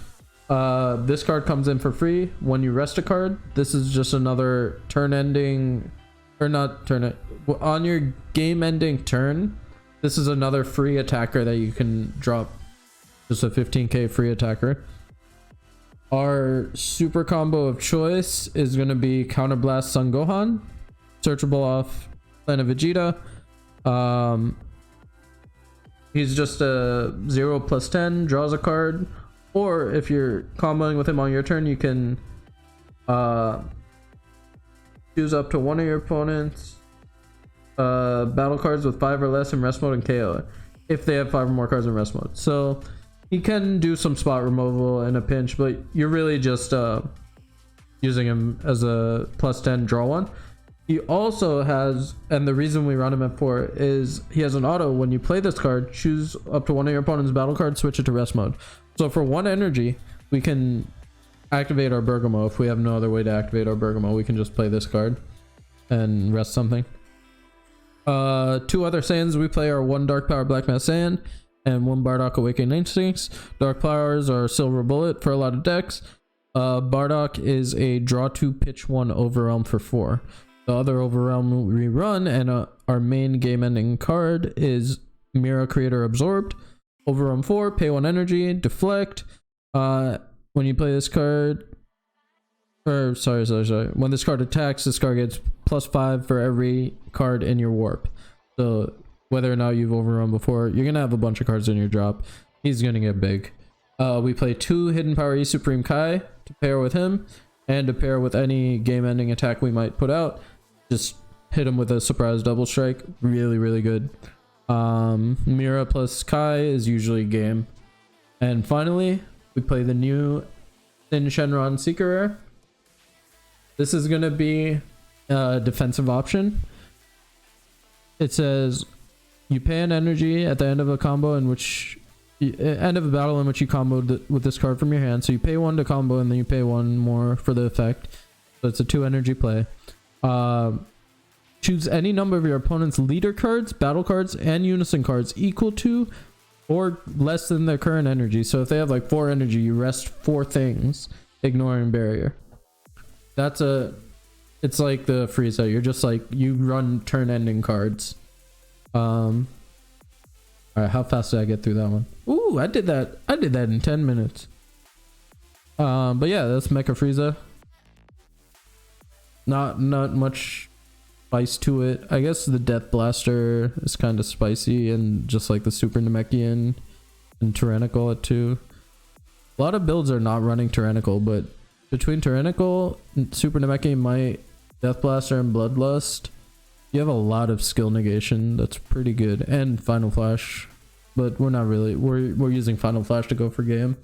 This card comes in for free when you rest a card. This is just another turn ending, or not turn it, on your game ending turn. This is another free attacker that you can drop, just a 15k free attacker. Our super combo of choice is going to be Counterblast Sun Gohan, searchable off Planet Vegeta. He's just a 0+10, draws a card, or if you're comboing with him on your turn, you can choose up to one of your opponent's battle cards with 5 or less in rest mode and KO if they have 5 or more cards in rest mode. So he can do some spot removal in a pinch, but you're really just using him as a +10 draw 1. He also has, and the reason we run him at 4 is he has an auto. When you play this card, choose up to one of your opponent's battle cards, switch it to rest mode. So for 1 energy, we can activate our Bergamo. If we have no other way to activate our Bergamo, we can just play this card and rest something. 2 other Saiyans we play are 1 Dark Power Black Mass Saiyan and 1 Bardock Awakening Instincts. Dark powers are Silver Bullet for a lot of decks. Bardock is a draw 2 pitch 1 Overwhelm for 4. The other Overwhelm we run, and our main game ending card is Mira Creator Absorbed. Overwhelm 4, pay 1 energy, deflect. When you play this card, or sorry, when this card attacks, this card gets +5 for every card in your warp. So whether or not you've overrun before, you're gonna have a bunch of cards in your drop. He's gonna get big. We play 2 Hidden Power E Supreme Kai to pair with him, and to pair with any game-ending attack we might put out. Just hit him with a surprise double strike. Really, really good. Mira plus Kai is usually game. And finally, we play the new Sin Shenron Seeker Rare. This is going to be a defensive option. It says you pay an energy at the end of a combo in which end of a battle in which you comboed with this card from your hand. So you pay 1 to combo and then you pay 1 more for the effect. So it's a 2 energy play. Choose any number of your opponent's leader cards, battle cards, and unison cards equal to or less than their current energy. So if they have like 4 energy, you rest 4 things, ignoring barrier. It's like the Frieza. You're just like, you run turn ending cards. Alright, how fast did I get through that one? Ooh, I did that in 10 minutes. But yeah, that's Mecha Frieza. Not much spice to it. I guess the Death Blaster is kind of spicy, and just like the Super Namekian and Tyrannical at 2. A lot of builds are not running Tyrannical, but between Tyrannical, Super Namekian Might, Death Blaster, and Bloodlust, you have a lot of skill negation. That's pretty good. And Final Flash, but we're not really, we're using Final Flash to go for game.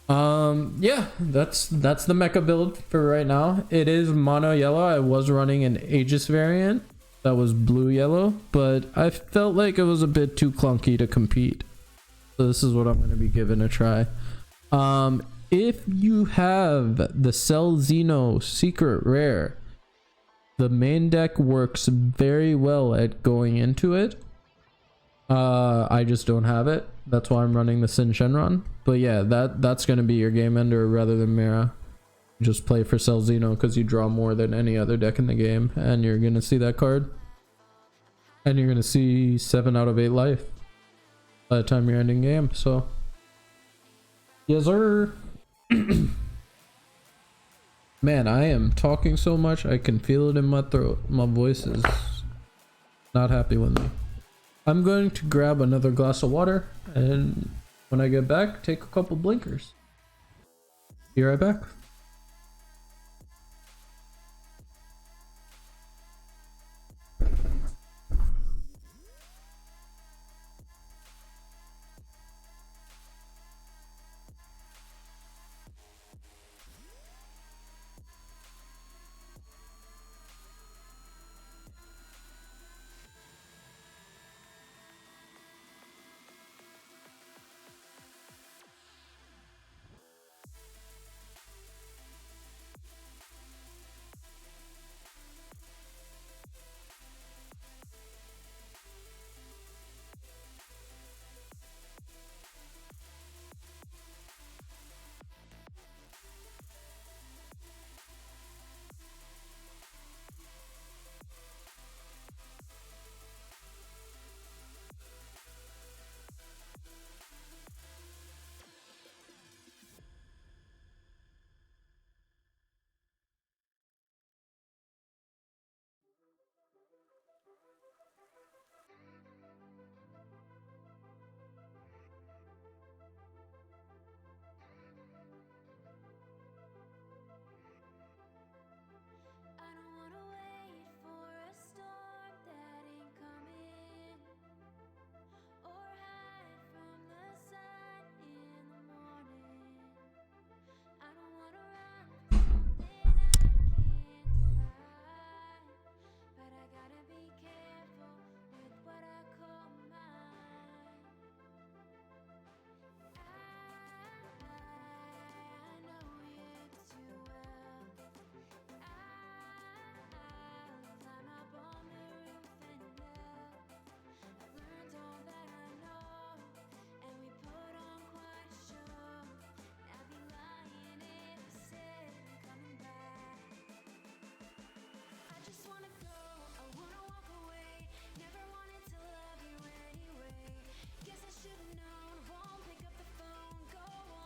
Yeah, that's the mecha build for right now. It is mono yellow. I was running an Aegis variant that was blue yellow, but I felt like it was a bit too clunky to compete. So this is what I'm going to be giving a try. If you have the Cell Xeno Secret Rare, the main deck works very well at going into it. I just don't have it. That's why I'm running the Sin Shenron. But yeah, that's going to be your game ender rather than Mira. Just play for Cell Xeno because you draw more than any other deck in the game, and you're going to see that card. And you're going to see 7 out of 8 life by the time you're ending game. So yes sir. Man, I am talking so much, I can feel it in my throat. My voice is not happy with me. I'm going to grab another glass of water, and when I get back, take a couple blinkers. Be right back.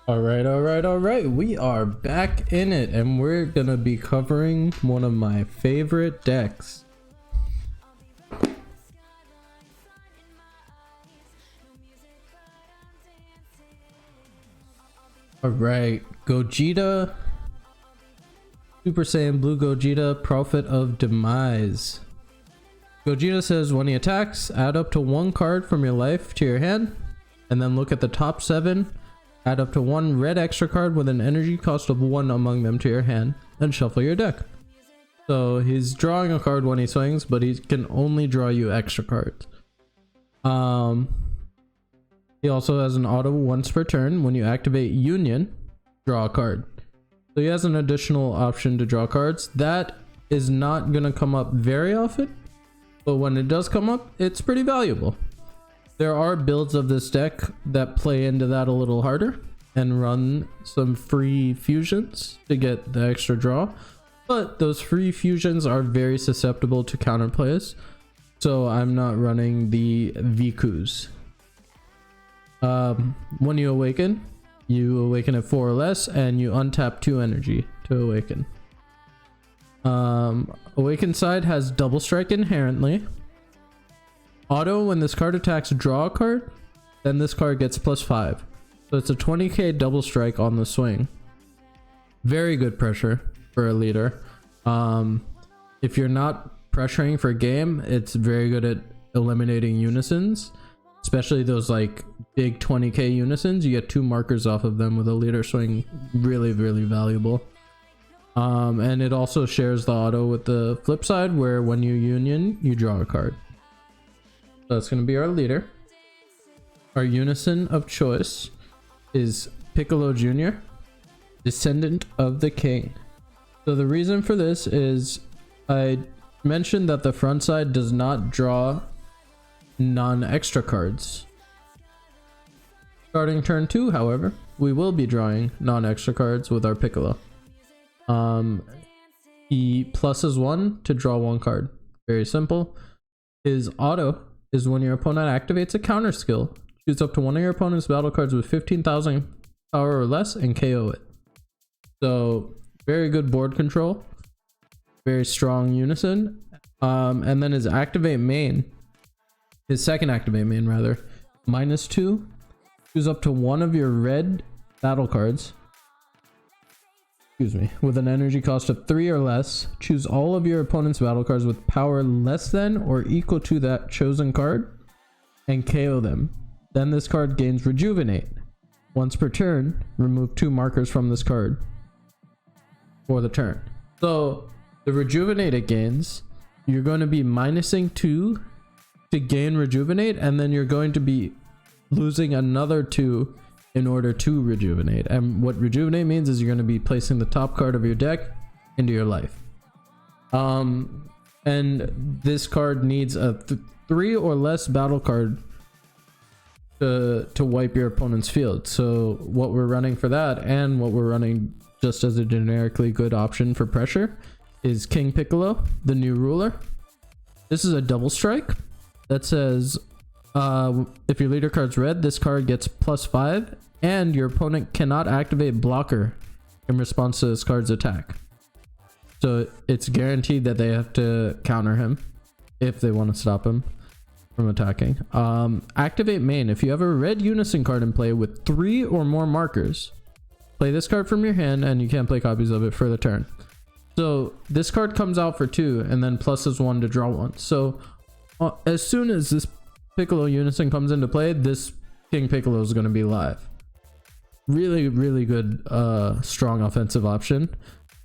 All right. We are back in it, and we're gonna be covering one of my favorite decks. All right, Gogeta, Super Saiyan Blue Gogeta, Prophet of Demise. Gogeta says when he attacks, add up to 1 card from your life to your hand, and then look at the top 7, add up to 1 red extra card with an energy cost of 1 among them to your hand, and shuffle your deck. So he's drawing a card when he swings, but he can only draw you extra cards. He also has an auto once per turn. When you activate Union, draw a card. So he has an additional option to draw cards. That is not going to come up very often, but when it does come up, it's pretty valuable. There are builds of this deck that play into that a little harder and run some free fusions to get the extra draw, but those free fusions are very susceptible to counterplays, so I'm not running the Vikus. When you awaken at 4 or less, and you untap 2 energy to awaken. Awaken side has double strike inherently. Auto, when this card attacks, draw a card, then this card gets +5. So it's a 20k double strike on the swing. Very good pressure for a leader. If you're not pressuring for game, it's very good at eliminating unisons, especially those like big 20k unisons. You get 2 markers off of them with a leader swing. Really valuable. And it also shares the auto with the flip side, where when you union, you draw a card. So that's going to be our leader. Our unison of choice is Piccolo Jr., descendant of the king. So the reason for this is I mentioned that the front side does not draw non-extra cards. Starting turn 2, however, we will be drawing non-extra cards with our Piccolo. He pluses 1 to draw 1 card. Very simple. His auto is when your opponent activates a counter skill, choose up to 1 of your opponent's battle cards with 15,000 power or less and KO it. So very good board control, very strong unison. And then his activate main, his second activate main rather, -2, choose up to 1 of your red battle cards, with an energy cost of 3 or less. Choose all of your opponent's battle cards with power less than or equal to that chosen card and KO them. Then this card gains Rejuvenate. Once per turn, remove 2 markers from this card for the turn. So the Rejuvenate it gains, you're going to be minusing 2 to gain Rejuvenate, and then you're going to be losing another 2 in order to rejuvenate. And what rejuvenate means is you're going to be placing the top card of your deck into your life. And this card needs a 3 or less battle card to wipe your opponent's field. So what we're running for that, and what we're running just as a generically good option for pressure, is King Piccolo, the new ruler. This is a double strike that says if your leader card's red, this card gets +5, and your opponent cannot activate blocker in response to this card's attack. So it's guaranteed that they have to counter him if they want to stop him from attacking. Activate main. If you have a red unison card in play with 3 or more markers, play this card from your hand, and you can't play copies of it for the turn. So this card comes out for 2 and then pluses 1 to draw 1. So as soon as this Piccolo unison comes into play, this King Piccolo is going to be live. Really good strong offensive option.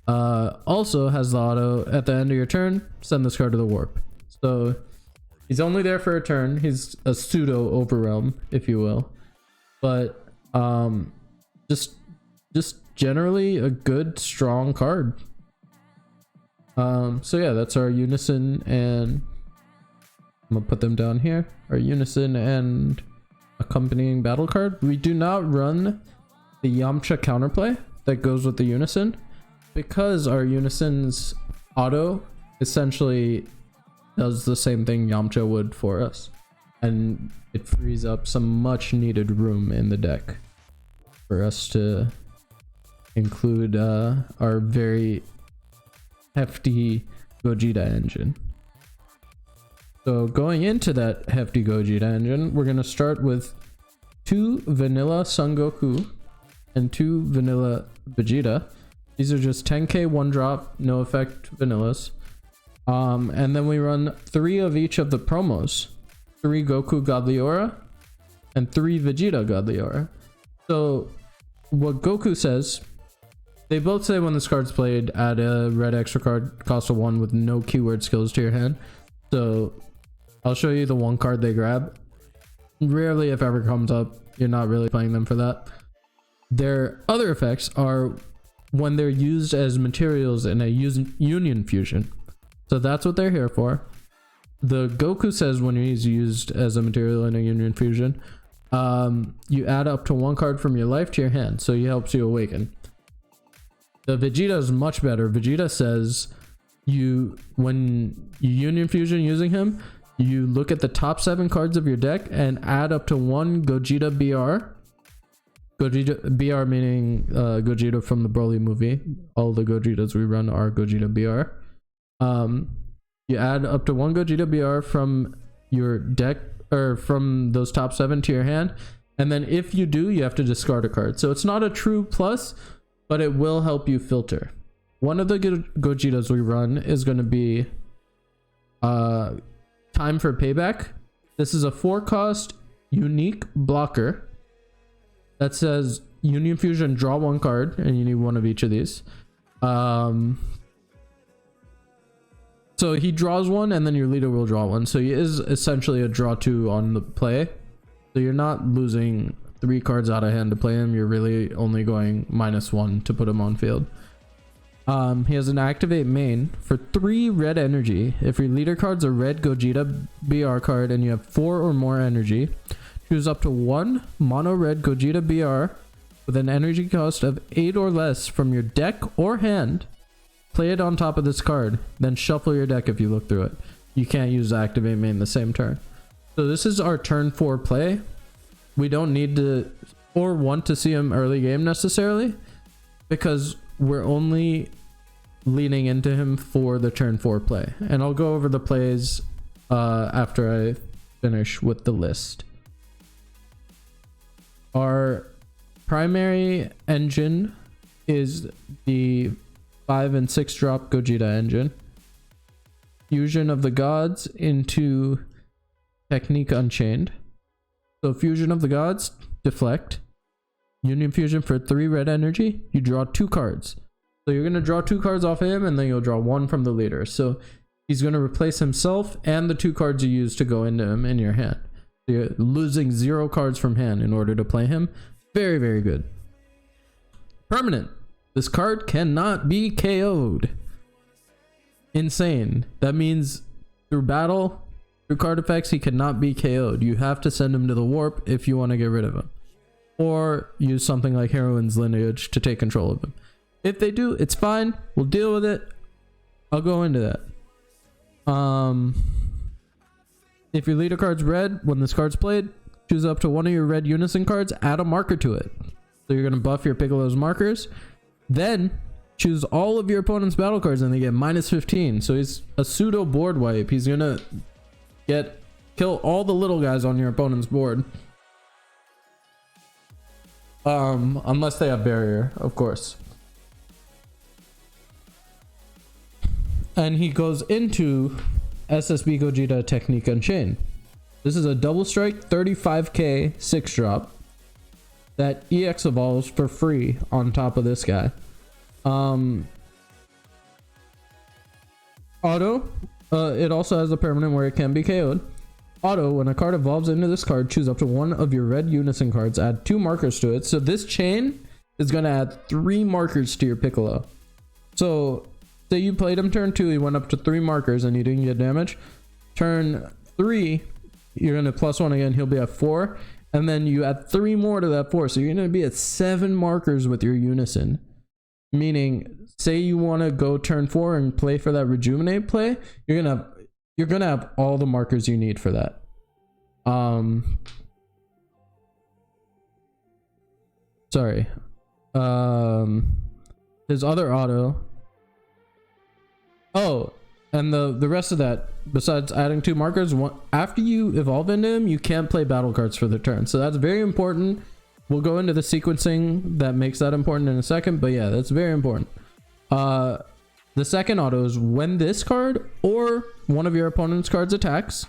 Also has the auto at the end of your turn, send this card to the warp. So he's only there for a turn. He's a pseudo overwhelm, if you will, but just generally a good strong card. So yeah, that's our unison, and I'm gonna put them down here. Our unison and accompanying battle card. We do not run the Yamcha counterplay that goes with the unison, because our unison's auto essentially does the same thing Yamcha would for us, and it frees up some much needed room in the deck for us to include our very hefty Gogeta engine. So going into that hefty Gogeta engine, we're going to start with 2 vanilla Son Goku and 2 vanilla Vegeta. These are just 10k one drop, no effect vanillas. And then we run 3 of each of the promos. 3 Goku Godly Aura and 3 Vegeta Godly Aura. So what Goku says, they both say when this card's played, add a red extra card, cost of 1 with no keyword skills to your hand. So I'll show you the one card they grab. Rarely, if ever, comes up. You're not really playing them for that. Their other effects are when they're used as materials in a union fusion. So that's what they're here for. The Goku says when he's used as a material in a union fusion, you add up to 1 card from your life to your hand, so he helps you awaken. The Vegeta is much better. Vegeta says when you union fusion using him, you look at the top 7 cards of your deck and add up to 1 Gogeta BR. Gogeta BR meaning Gogeta from the Broly movie. All the Gogetas we run are Gogeta BR. You add up to 1 Gogeta BR from your deck, or from those top 7 to your hand, and then if you do, you have to discard a card. So it's not a true plus, but it will help you filter. One of the Gogetas we run is going to be Time for Payback. This is a 4-cost unique blocker that says Union Fusion, draw 1 card, and you need 1 of each of these. So he draws 1 and then your leader will draw 1. So he is essentially a draw 2 on the play. So you're not losing 3 cards out of hand to play him. You're really only going -1 to put him on field. He has an activate main for 3 red energy. If your leader card's a red Gogeta BR card and you have 4 or more energy, choose up to 1 mono red Gogeta BR with an energy cost of 8 or less from your deck or hand. Play it on top of this card, then shuffle your deck if you look through it. You can't use activate main the same turn. So this is our turn 4 play. We don't need to or want to see him early game necessarily, because we're only leaning into him for the turn 4 play. And I'll go over the plays after I finish with the list. Our primary engine is the 5 and 6 drop Gogeta engine. Fusion of the Gods into Technique Unchained. So Fusion of the Gods, deflect. Union Fusion for 3 red energy, you draw 2 cards. So you're going to draw 2 cards off of him, and then you'll draw 1 from the leader. So he's going to replace himself and the 2 cards you use to go into him in your hand. So you're losing 0 cards from hand in order to play him. Very, very good. Permanent. This card cannot be KO'd. Insane. That means through battle, through card effects, he cannot be KO'd. You have to send him to the warp if you want to get rid of him. Or use something like Heroine's Lineage to take control of him. If they do, it's fine. We'll deal with it. I'll go into that. If your leader card's red, when this card's played, choose up to 1 of your red unison cards, add a marker to it. So you're going to buff your Piccolo's markers. Then choose all of your opponent's battle cards and they get -15. So he's a pseudo board wipe. He's going to kill all the little guys on your opponent's board. Unless they have barrier, of course. And he goes into SSB Gogeta Technique Unchained. This is a double strike 35k 6 drop that EX evolves for free on top of this guy. Auto, it also has a permanent where it can be KO'd. Auto, when a card evolves into this card, choose up to 1 of your red unison cards, add 2 markers to it. So this chain is going to add 3 markers to your Piccolo. So say you played him turn 2, he went up to 3 markers and you didn't get damage. Turn 3, you're going to +1 again, he'll be at 4. And then you add 3 more to that 4. So you're going to be at 7 markers with your unison. Meaning, say you want to go turn 4 and play for that rejuvenate play, you're gonna have all the markers you need for that. Sorry. His other auto. Oh, and the rest of that, besides adding 2 markers, after you evolve into him, you can't play battle cards for the turn. So that's very important. we'll go into the sequencing that makes that important in a second, but yeah, that's very important. The second auto is when this card or one of your opponent's cards attacks,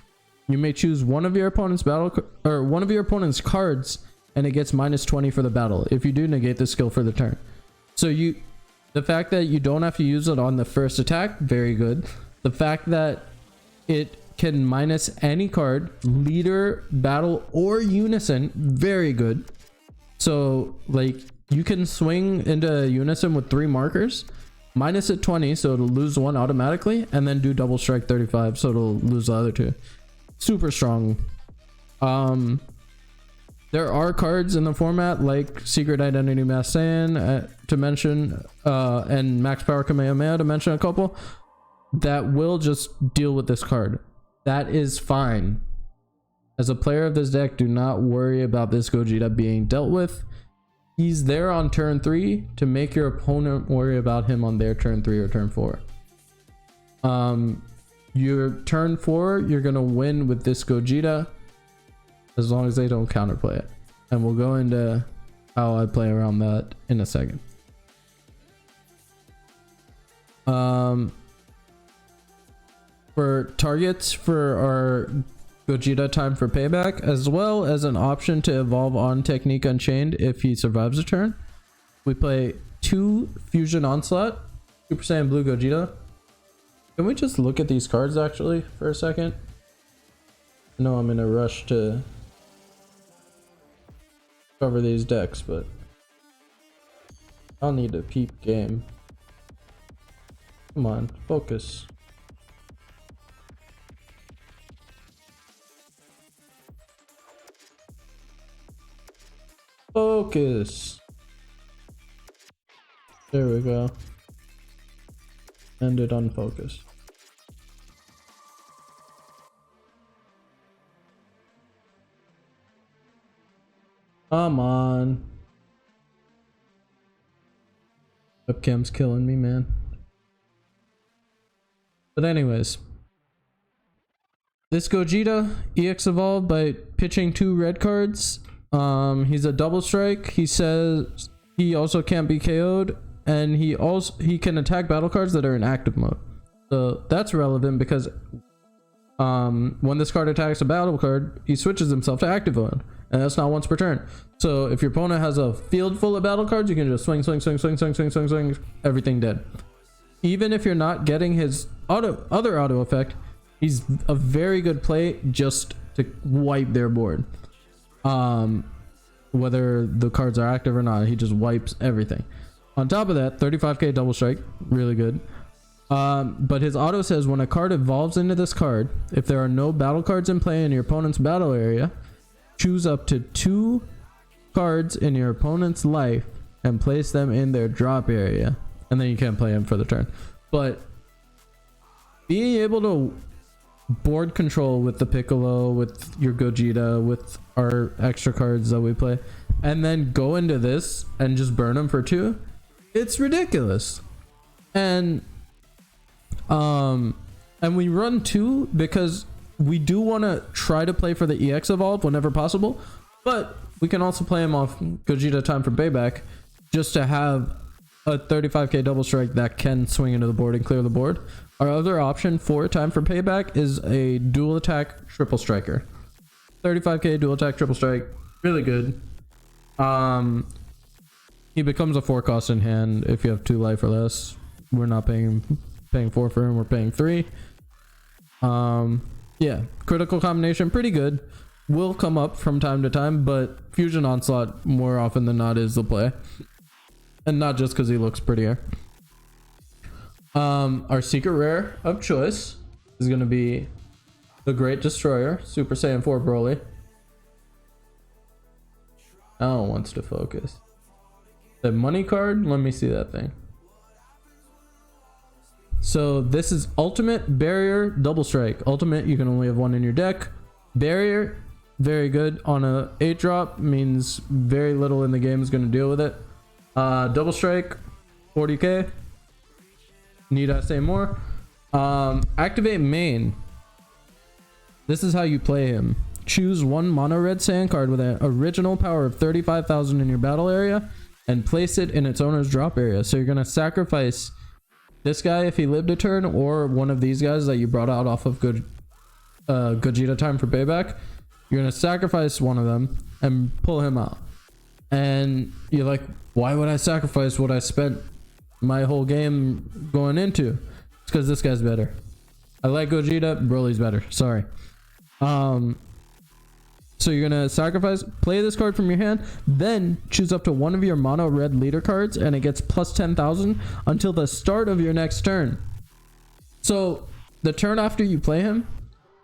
you may choose one of your opponent's one of your opponent's cards, and it gets -20 for the battle. If you do, negate the skill for the turn. So the fact that you don't have to use it on the first attack, very good. The fact that it can minus any card, leader, battle, or unison, very good. So like you can swing into unison with 3 markers, minus it 20, so it'll lose 1 automatically, and then do double strike 35, so it'll lose the other 2. Super strong. There are cards in the format like Secret Identity Mass Saiyan to mention, and Max Power Kamehameha to mention a couple, that will just deal with this card. That is fine. As a player of this deck, do not worry about this Gogeta being dealt with. He's there on turn 3 to make your opponent worry about him on their turn 3 or turn 4. Your turn 4, you're gonna win with this Gogeta as long as they don't counterplay it. And we'll go into how I play around that in a second. For targets for our Gogeta time for payback, as well as an option to evolve on Technique Unchained if he survives a turn, we play 2 Fusion Onslaught, Super Saiyan Blue Gogeta. Can we just look at these cards actually for a second? No, I'm in a rush to cover these decks, but I'll need a peep game. Come on, focus. Focus. There we go. Ended on focus. Come on. Webcam's killing me, man. But anyways, this Gogeta EX evolved by pitching 2 red cards. He's a double strike. He says he also can't be KO'd, and he can attack battle cards that are in active mode. So that's relevant because when this card attacks a battle card, he switches himself to active mode, and that's not once per turn. So if your opponent has a field full of battle cards, you can just swing, everything dead. Even if you're not getting his other auto effect, he's a very good play just to wipe their board. Whether the cards are active or not, he just wipes everything. On top of that, 35k double strike, really good. But his auto says when a card evolves into this card, if there are no battle cards in play in your opponent's battle area, choose up to 2 cards in your opponent's life and place them in their drop area, and then you can't play them for the turn. But being able to board control with the Piccolo, with your Gogeta, with our extra cards that we play, and then go into this and just burn them for 2, it's ridiculous. And we run 2 because we do want to try to play for the EX evolve whenever possible, but we can also play him off Gogeta time for payback just to have a 35k double strike that can swing into the board and clear the board. Our other option for time for payback is a dual attack triple striker. 35k dual attack triple strike, really good. He becomes a 4 cost in hand if you have 2 life or less. We're not paying 4 for him, we're paying 3. Yeah, critical combination, pretty good. Will come up from time to time, but Fusion Onslaught more often than not is the play. And not just because he looks prettier. Our secret rare of choice is going to be the Great Destroyer, Super Saiyan 4 Broly. Now it wants to focus. The money card, let me see that thing. So this is Ultimate, Barrier, Double Strike. Ultimate, you can only have 1 in your deck. Barrier, very good. On a 8 drop, means very little in the game is going to deal with it. Double Strike, 40k. Need I say more? Activate main. This is how you play him. choose one mono red Saiyan card with an original power of 35,000 in your battle area and place it in its owner's drop area. So you're gonna sacrifice this guy if he lived a turn, or one of these guys that you brought out off of Gogeta time for payback. You're gonna sacrifice one of them and pull him out. And you're like, why would I sacrifice what I spent my whole game going into? It's because this guy's better. I like Gogeta, Broly's better. Sorry. So you're gonna sacrifice, play this card from your hand, then choose up to one of your mono red leader cards, and it gets plus 10,000 until the start of your next turn. So the turn after you play him,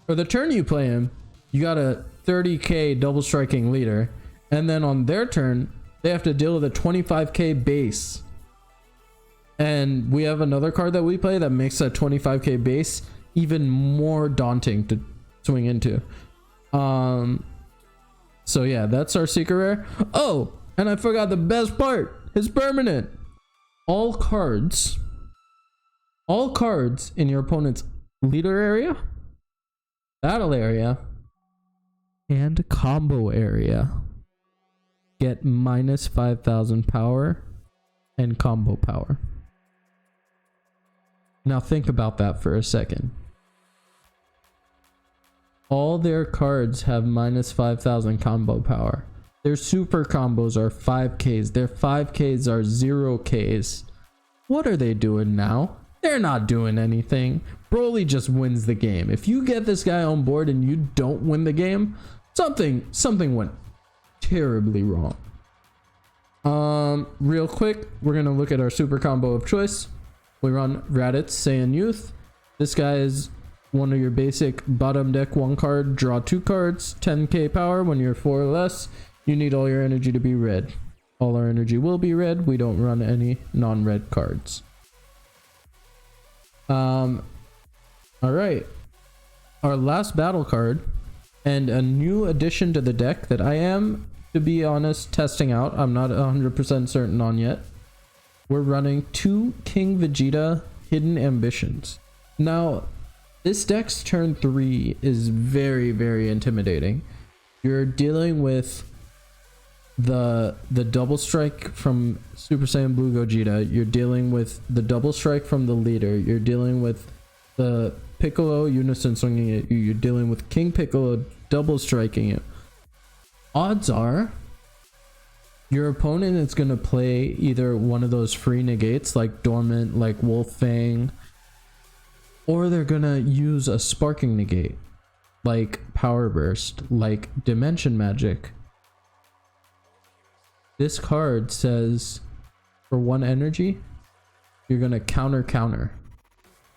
or the turn you play him, you got a 30k double striking leader, and then on their turn they have to deal with a 25k base. And we have another card that we play that makes that 25k base even more daunting to swing into. So yeah, that's our secret rare. Oh, and I forgot the best part. His permanent. All cards in your opponent's leader area, battle area, and combo area get minus 5,000 power and combo power. Now think about that for a second. All their cards have minus 5,000 combo power. Their super combos are 5Ks. Their 5Ks are 0Ks. What are they doing now? They're not doing anything. Broly just wins the game. If you get this guy on board and you don't win the game, something went terribly wrong. Real quick, we're gonna look at our super combo of choice. We run Raditz, Saiyan Youth. This guy is one of your basic bottom deck 1 card, draw 2 cards, 10k power. When you're 4 or less, you need all your energy to be red. All our energy will be red. We don't run any non-red cards. All right, our last battle card, and a new addition to the deck that I am, to be honest, testing out. I'm not 100% certain on yet. We're running 2 King Vegeta Hidden Ambitions. Now, this deck's turn 3 is very, very intimidating. You're dealing with the double strike from Super Saiyan Blue Gogeta. You're dealing with the double strike from the leader. You're dealing with the Piccolo unison swinging at you. You're dealing with King Piccolo double striking you. Odds are your opponent is going to play either one of those free negates like Dormant, like Wolf Fang, or they're gonna use a sparking negate like Power Burst, like Dimension Magic. This card says for 1 energy you're gonna counter.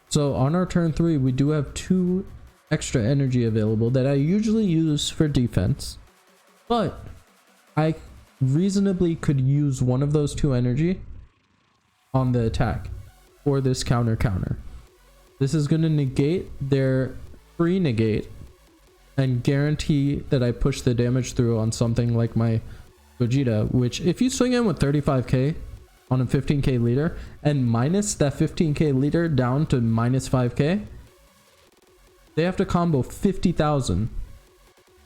So on our turn 3 we do have 2 extra energy available that I usually use for defense, but I reasonably could use one of those 2 energy on the attack for this counter. This is going to negate their free negate and guarantee that I push the damage through on something like my Gogeta, which if you swing in with 35k on a 15k leader and minus that 15k leader down to minus 5k, they have to combo 50,000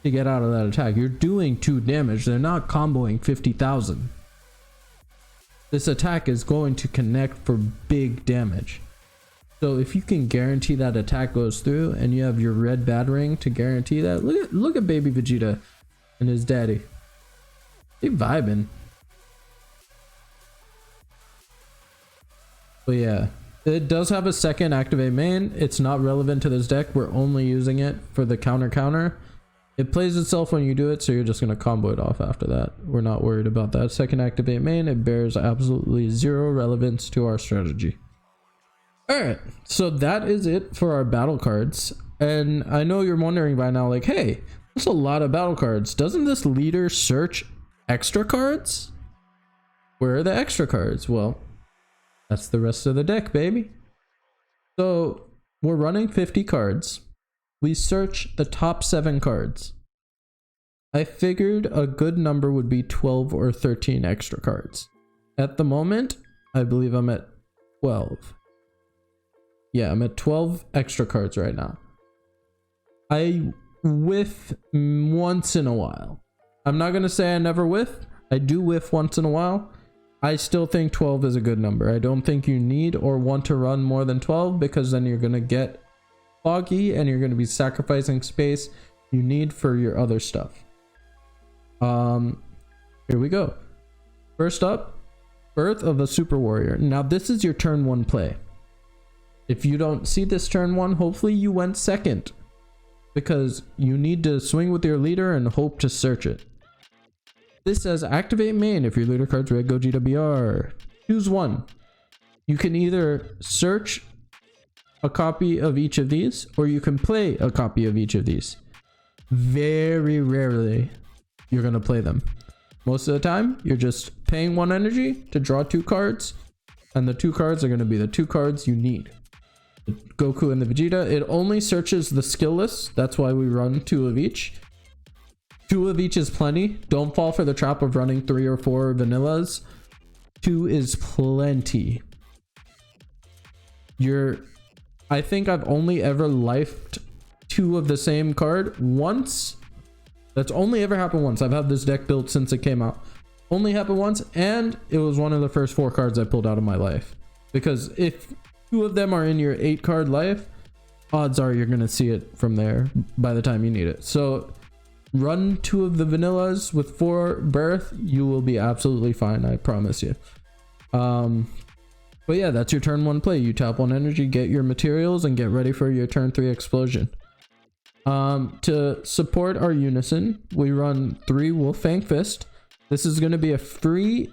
to get out of that attack. You're doing 2 damage. They're not comboing 50,000. This attack is going to connect for big damage. So if you can guarantee that attack goes through and you have your red battering to guarantee that, look at baby Vegeta and his daddy. They vibing. But yeah, it does have a second activate main. It's not relevant to this deck. We're only using it for the counter. It plays itself when you do it, so you're just going to combo it off after that. We're not worried about that second activate main. It bears absolutely 0 relevance to our strategy. Alright, so that is it for our battle cards. And I know you're wondering by now, like, hey, that's a lot of battle cards. Doesn't this leader search extra cards? Where are the extra cards? Well, that's the rest of the deck, baby. So we're running 50 cards. We search the top 7 cards. I figured a good number would be 12 or 13 extra cards. At the moment, I believe I'm at 12. Yeah, I'm at 12 extra cards right now. I whiff once in a while. I'm not gonna say I never whiff. I do whiff once in a while. I still think 12 is a good number. I don't think you need or want to run more than 12 because then you're gonna get foggy and you're gonna be sacrificing space you need for your other stuff. Here we go. First up, Birth of a Super Warrior. Now this is your turn 1 play. If you don't see this turn 1, hopefully you went second, because you need to swing with your leader and hope to search it. This says activate main if your leader card's red Gogeta BR. Choose one. You can either search a copy of each of these, or you can play a copy of each of these. Very rarely you're gonna play them. Most of the time you're just paying 1 energy to draw 2 cards, and the 2 cards are gonna be the 2 cards you need. The Goku and the Vegeta. It only searches the skill list. That's why we run 2 of each. 2 of each is plenty. Don't fall for the trap of running 3 or 4 vanillas. 2 is plenty. I think I've only ever lifed 2 of the same card once. That's only ever happened once. I've had this deck built since it came out. Only happened once, and it was one of the first 4 cards I pulled out of my life. Because if 2 of them are in your 8 card life, odds are you're gonna see it from there by the time you need it. So run 2 of the vanillas with 4 birth, you will be absolutely fine, I promise you. But yeah, that's your turn 1 play. You tap 1 energy, get your materials, and get ready for your turn 3 explosion. To support our unison, we run 3 Wolfang Fist. This is going to be a free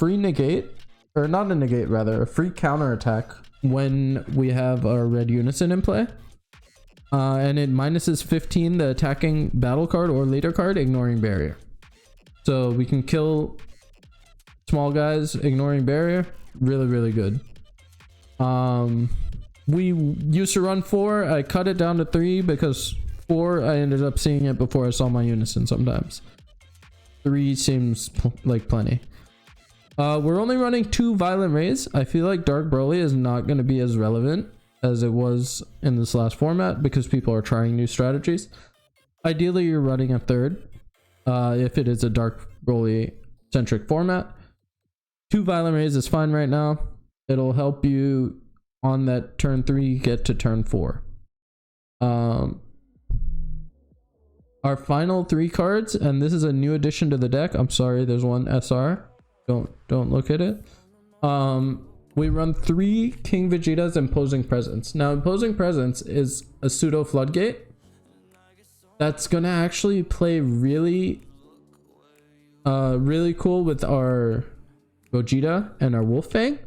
negate, or not a negate, rather a free counter attack when we have our red unison in play. And it minuses 15 the attacking battle card or leader card, ignoring barrier. So we can kill small guys ignoring barrier. Really good. We used to run 4. I cut it down to 3 because 4 I ended up seeing it before I saw my unison sometimes. 3 seems like plenty. We're only running 2 Violent Rays. I feel like Dark Broly is not going to be as relevant as it was in this last format because people are trying new strategies. Ideally you're running a 3rd if it is a Dark Broly centric format. 2 Violent Rays is fine right now. It'll help you on that turn 3 get to turn 4. Our final 3 cards, and this is a new addition to the deck. I'm sorry, there's one SR. Don't look at it. We run 3 King Vegetas Imposing Presence. Now, Imposing Presence is a pseudo floodgate that's gonna actually play really cool with our Gogeta and our Wolfang.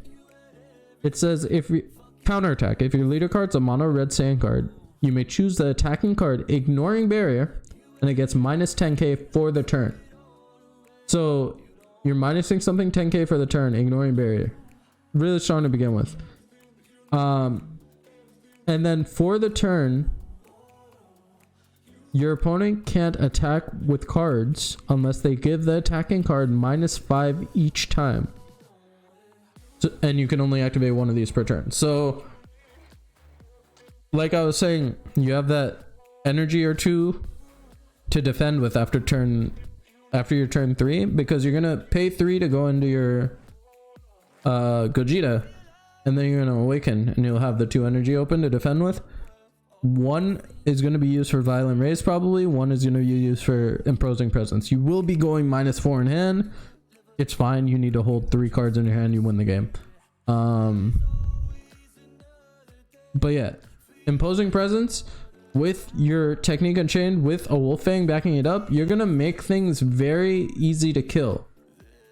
It says if we counterattack, if your leader card's a mono red Saiyan card, you may choose the attacking card ignoring barrier, and it gets minus 10k for the turn. So you're minusing something 10k for the turn, ignoring barrier. Really strong to begin with. And then for the turn, your opponent can't attack with cards unless they give the attacking card -5 each time. So, and you can only activate 1 of these per turn. So, like I was saying, you have that energy or 2 to defend with after your turn 3, because you're gonna pay 3 to go into your Gogeta, and then you're gonna awaken, and you'll have the 2 energy open to defend with. 1 is going to be used for Violent Rays probably. 1 is going to be used for Imposing Presence. You will be going -4 in hand. It's fine. You need to hold 3 cards in your hand. You win the game. But yeah, Imposing Presence with your Technique Unchained with a Wolfang backing it up, you're going to make things very easy to kill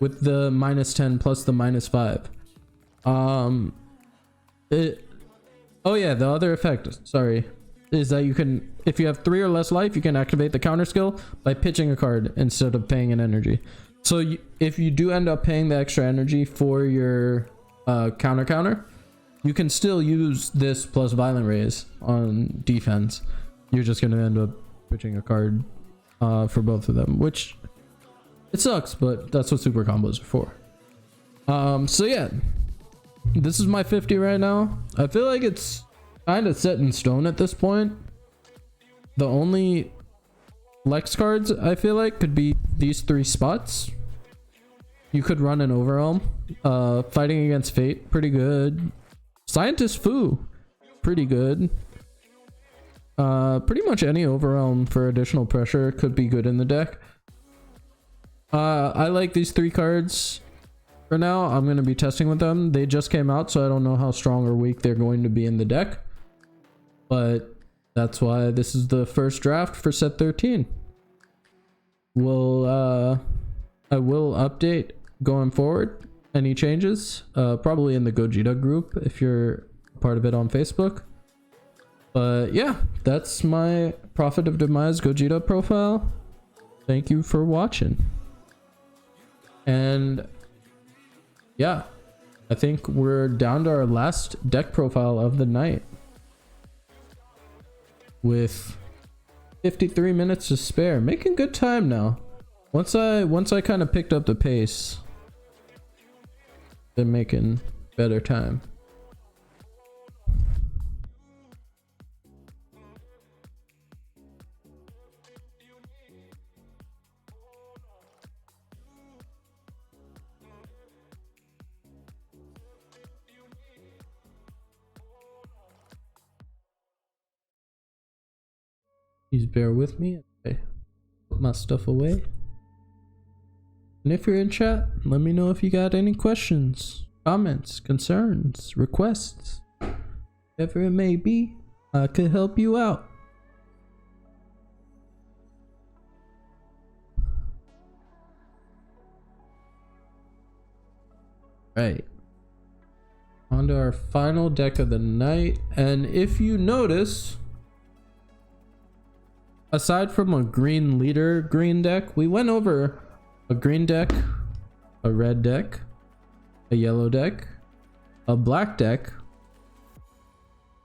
with the -10 plus the -5. Oh yeah, the other effect, sorry, is that you can, if you have 3 or less life, you can activate the counter skill by pitching a card instead of paying an energy. So if you do end up paying the extra energy for your counter, you can still use this plus Violent Rays on defense. You're just going to end up pitching a card for both of them, which it sucks, but that's what super combos are for. So yeah, this is my 50 right now. I feel like it's kind of set in stone at this point. The only flex cards I feel like could be these 3 spots. You could run an overwhelm. Fighting against fate, pretty good. Scientist Fu, pretty good. Pretty much any overwhelm for additional pressure could be good in the deck. I like these 3 cards for now. I'm going to be testing with them. They just came out, so I don't know how strong or weak they're going to be in the deck. But that's why this is the first draft for set 13. I will update going forward any changes, probably in the Gogeta group if you're part of it on Facebook. But yeah, that's my Prophet of Demise Gogeta profile. Thank you for watching. And yeah, I think we're down to our last deck profile of the night with 53 minutes to spare. Making good time now. Once I kind of picked up the pace, been making better time. Please bear with me. Okay, put my stuff away. And if you're in chat, let me know if you got any questions, comments, concerns, requests, whatever it may be. I could help you out. Right. On to our final deck of the night. And if you notice, aside from a green leader green deck, we went over a green deck, a red deck, a yellow deck, a black deck.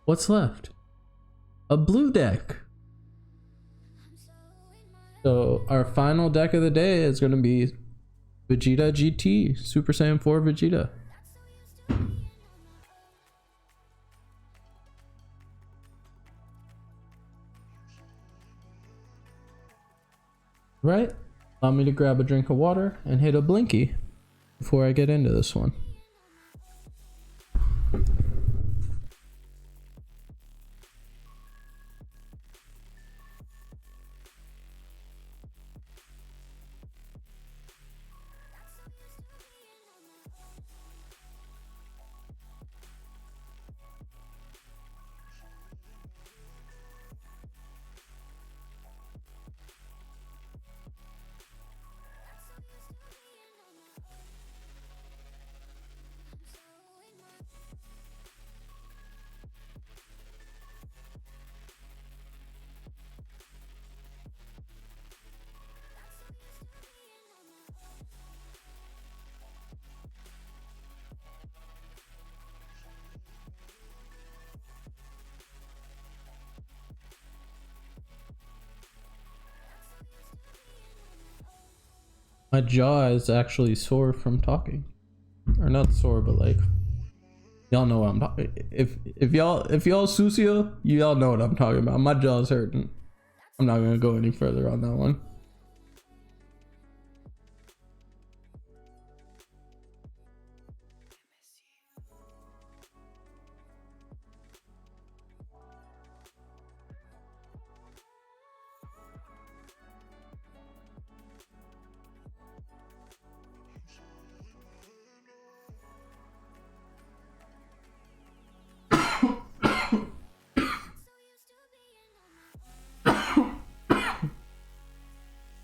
What's left? A blue deck. So our final deck of the day is going to be Vegeta GT, Super Saiyan 4 Vegeta. Right? Allow me to grab a drink of water and hit a blinky before I get into this one. My jaw is actually sore from talking, or not sore, but like, y'all know what I'm talking. If y'all Susio, y'all know what I'm talking about. My jaw is hurting. I'm not gonna go any further on that one.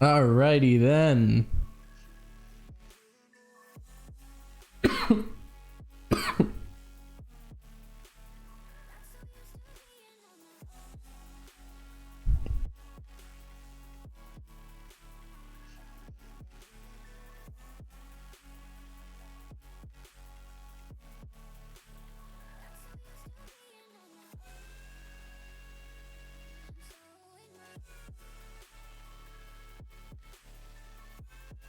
Alrighty then.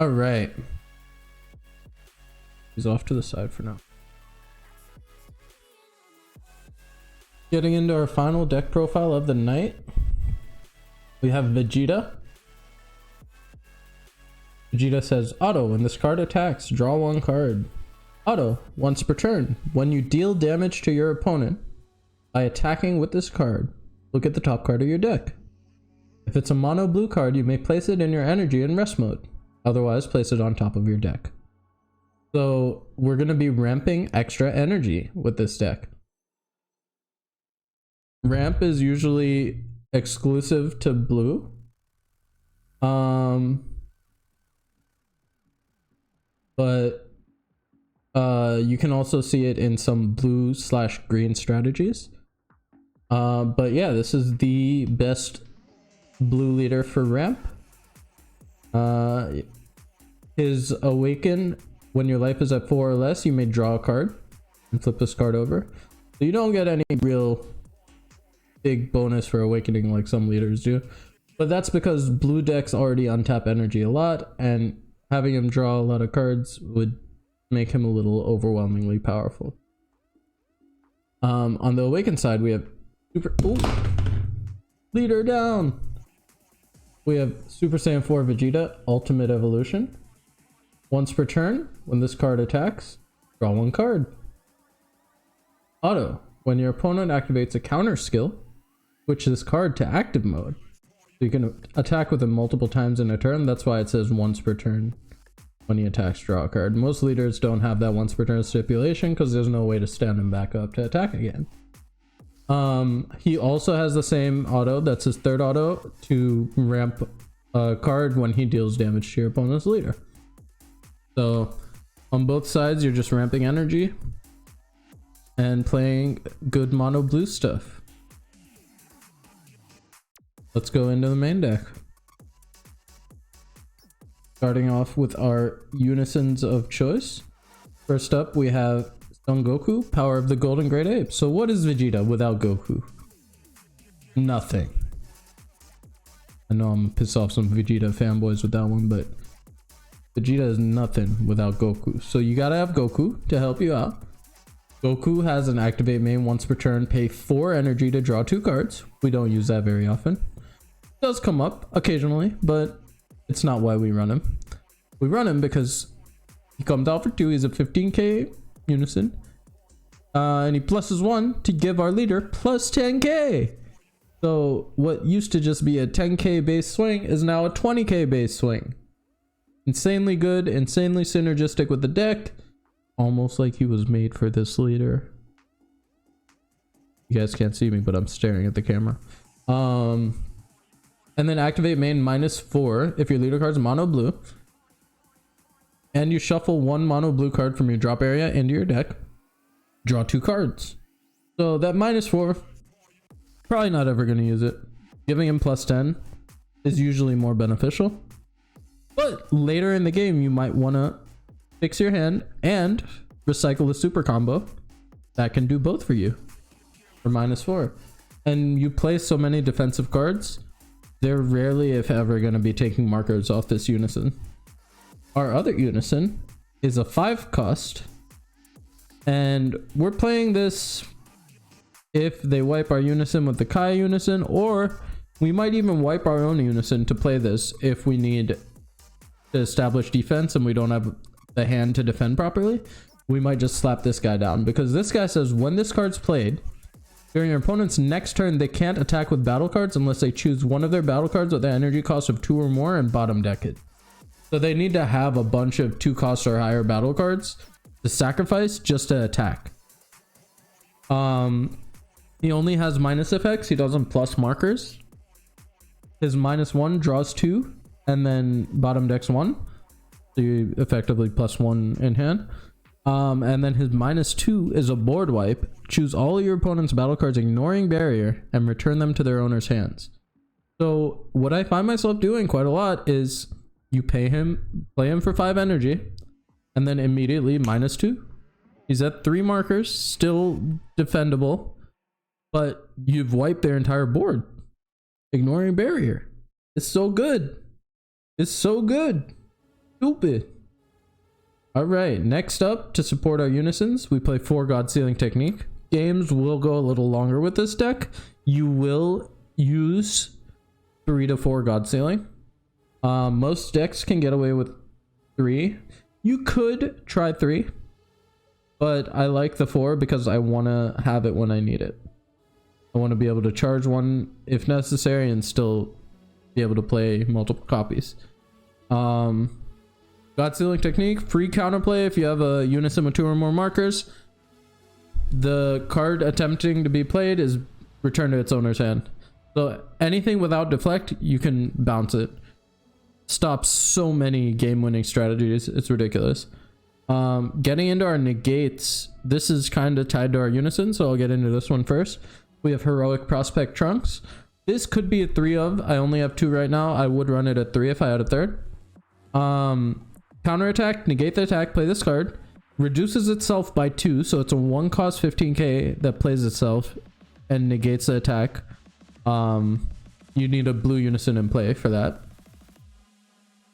All right. He's off to the side for now. Getting into our final deck profile of the night, we have Vegeta. Vegeta says, auto, when this card attacks, draw one card. Auto, once per turn, when you deal damage to your opponent by attacking with this card, look at the top card of your deck. If it's a mono blue card, you may place it in your energy in rest mode. Otherwise, place it on top of your deck. So we're going to be ramping extra energy with this deck. Ramp is usually exclusive to blue. But you can also see it in some blue/green strategies. But yeah, this is the best blue leader for ramp. His awaken, when your life is at 4 or less, you may draw a card and flip this card over. So you don't get any real big bonus for awakening like some leaders do, but that's because blue decks already untap energy a lot, and having him draw a lot of cards would make him a little overwhelmingly powerful. On the awaken side, we have leader down. We have Super Saiyan 4 Vegeta Ultimate Evolution. Once per turn, when this card attacks, draw one card. Auto, when your opponent activates a counter skill, switch this card to active mode. So you can attack with him multiple times in a turn. That's why it says once per turn. When he attacks, draw a card. Most leaders don't have that once per turn stipulation because there's no way to stand him back up to attack again. He also has the same auto, that's his third auto, to ramp a card when he deals damage to your opponent's leader. So on both sides, you're just ramping energy and playing good mono blue stuff. Let's go into the main deck. Starting off with our unisons of choice. First up, we have Son Goku, Power of the Golden Great Ape. So what is Vegeta without Goku? Nothing. I know I'm gonna piss off some Vegeta fanboys with that one, but Vegeta is nothing without Goku. So you gotta have Goku to help you out. Goku has an activate main once per turn, pay 4 energy to draw 2 cards. We don't use that very often. It does come up occasionally, but it's not why we run him. We run him because he comes out for 2. He's a 15k unison. And he pluses 1 to give our leader plus 10k. So what used to just be a 10k base swing is now a 20k base swing. Insanely good, insanely synergistic with the deck. Almost like he was made for this leader. You guys can't see me, but I'm staring at the camera. And then activate main -4 if your leader card's mono blue. And you shuffle 1 mono blue card from your drop area into your deck. Draw 2 cards. So that -4, probably not ever going to use it. Giving him plus 10 is usually more beneficial. But later in the game, you might want to fix your hand and recycle a super combo that can do both for you for -4. And you play so many defensive cards, they're rarely, if ever, going to be taking markers off this unison. Our other unison is a 5 cost, and we're playing this if they wipe our unison with the Kai unison, or we might even wipe our own unison to play this if we need to establish defense and we don't have the hand to defend properly. We might just slap this guy down, because this guy says when this card's played during your opponent's next turn, they can't attack with battle cards unless they choose one of their battle cards with an energy cost of 2 or more and bottom deck it. So they need to have a bunch of 2 cost or higher battle cards to sacrifice just to attack. He only has minus effects. He doesn't plus markers. His -1 draws 2 and then bottom decks 1. So you effectively +1 in hand. And then his -2 is a board wipe. Choose all of your opponent's battle cards ignoring barrier and return them to their owner's hands. So what I find myself doing quite a lot is you play him for 5 energy, and then immediately -2. He's at 3 markers, still defendable, but you've wiped their entire board, ignoring barrier. It's so good. It's so good. Stupid. All right, next up, to support our unisons, we play 4 God Sealing Technique. games will go a little longer with this deck. You will use 3 to 4 God Ceiling. Most decks can get away with 3. You could try 3, but I like the 4 because I want to have it when I need it. I want to be able to charge one if necessary and still be able to play multiple copies. God Ceiling technique, free counterplay if you have a unison with 2 or more markers. The card attempting to be played is returned to its owner's hand. So anything without deflect, you can bounce it. Stops so many game-winning strategies. It's ridiculous. Getting into our negates, this is kind of tied to our unison, so I'll get into this one first. We have Heroic Prospect Trunks. This could be a 3 of. I only have 2 right now. I would run it at 3 if I had a 3rd. Counterattack, negate the attack, play this card. Reduces itself by 2, so it's a 1 cost 15k that plays itself and negates the attack. You need a blue unison in play for that.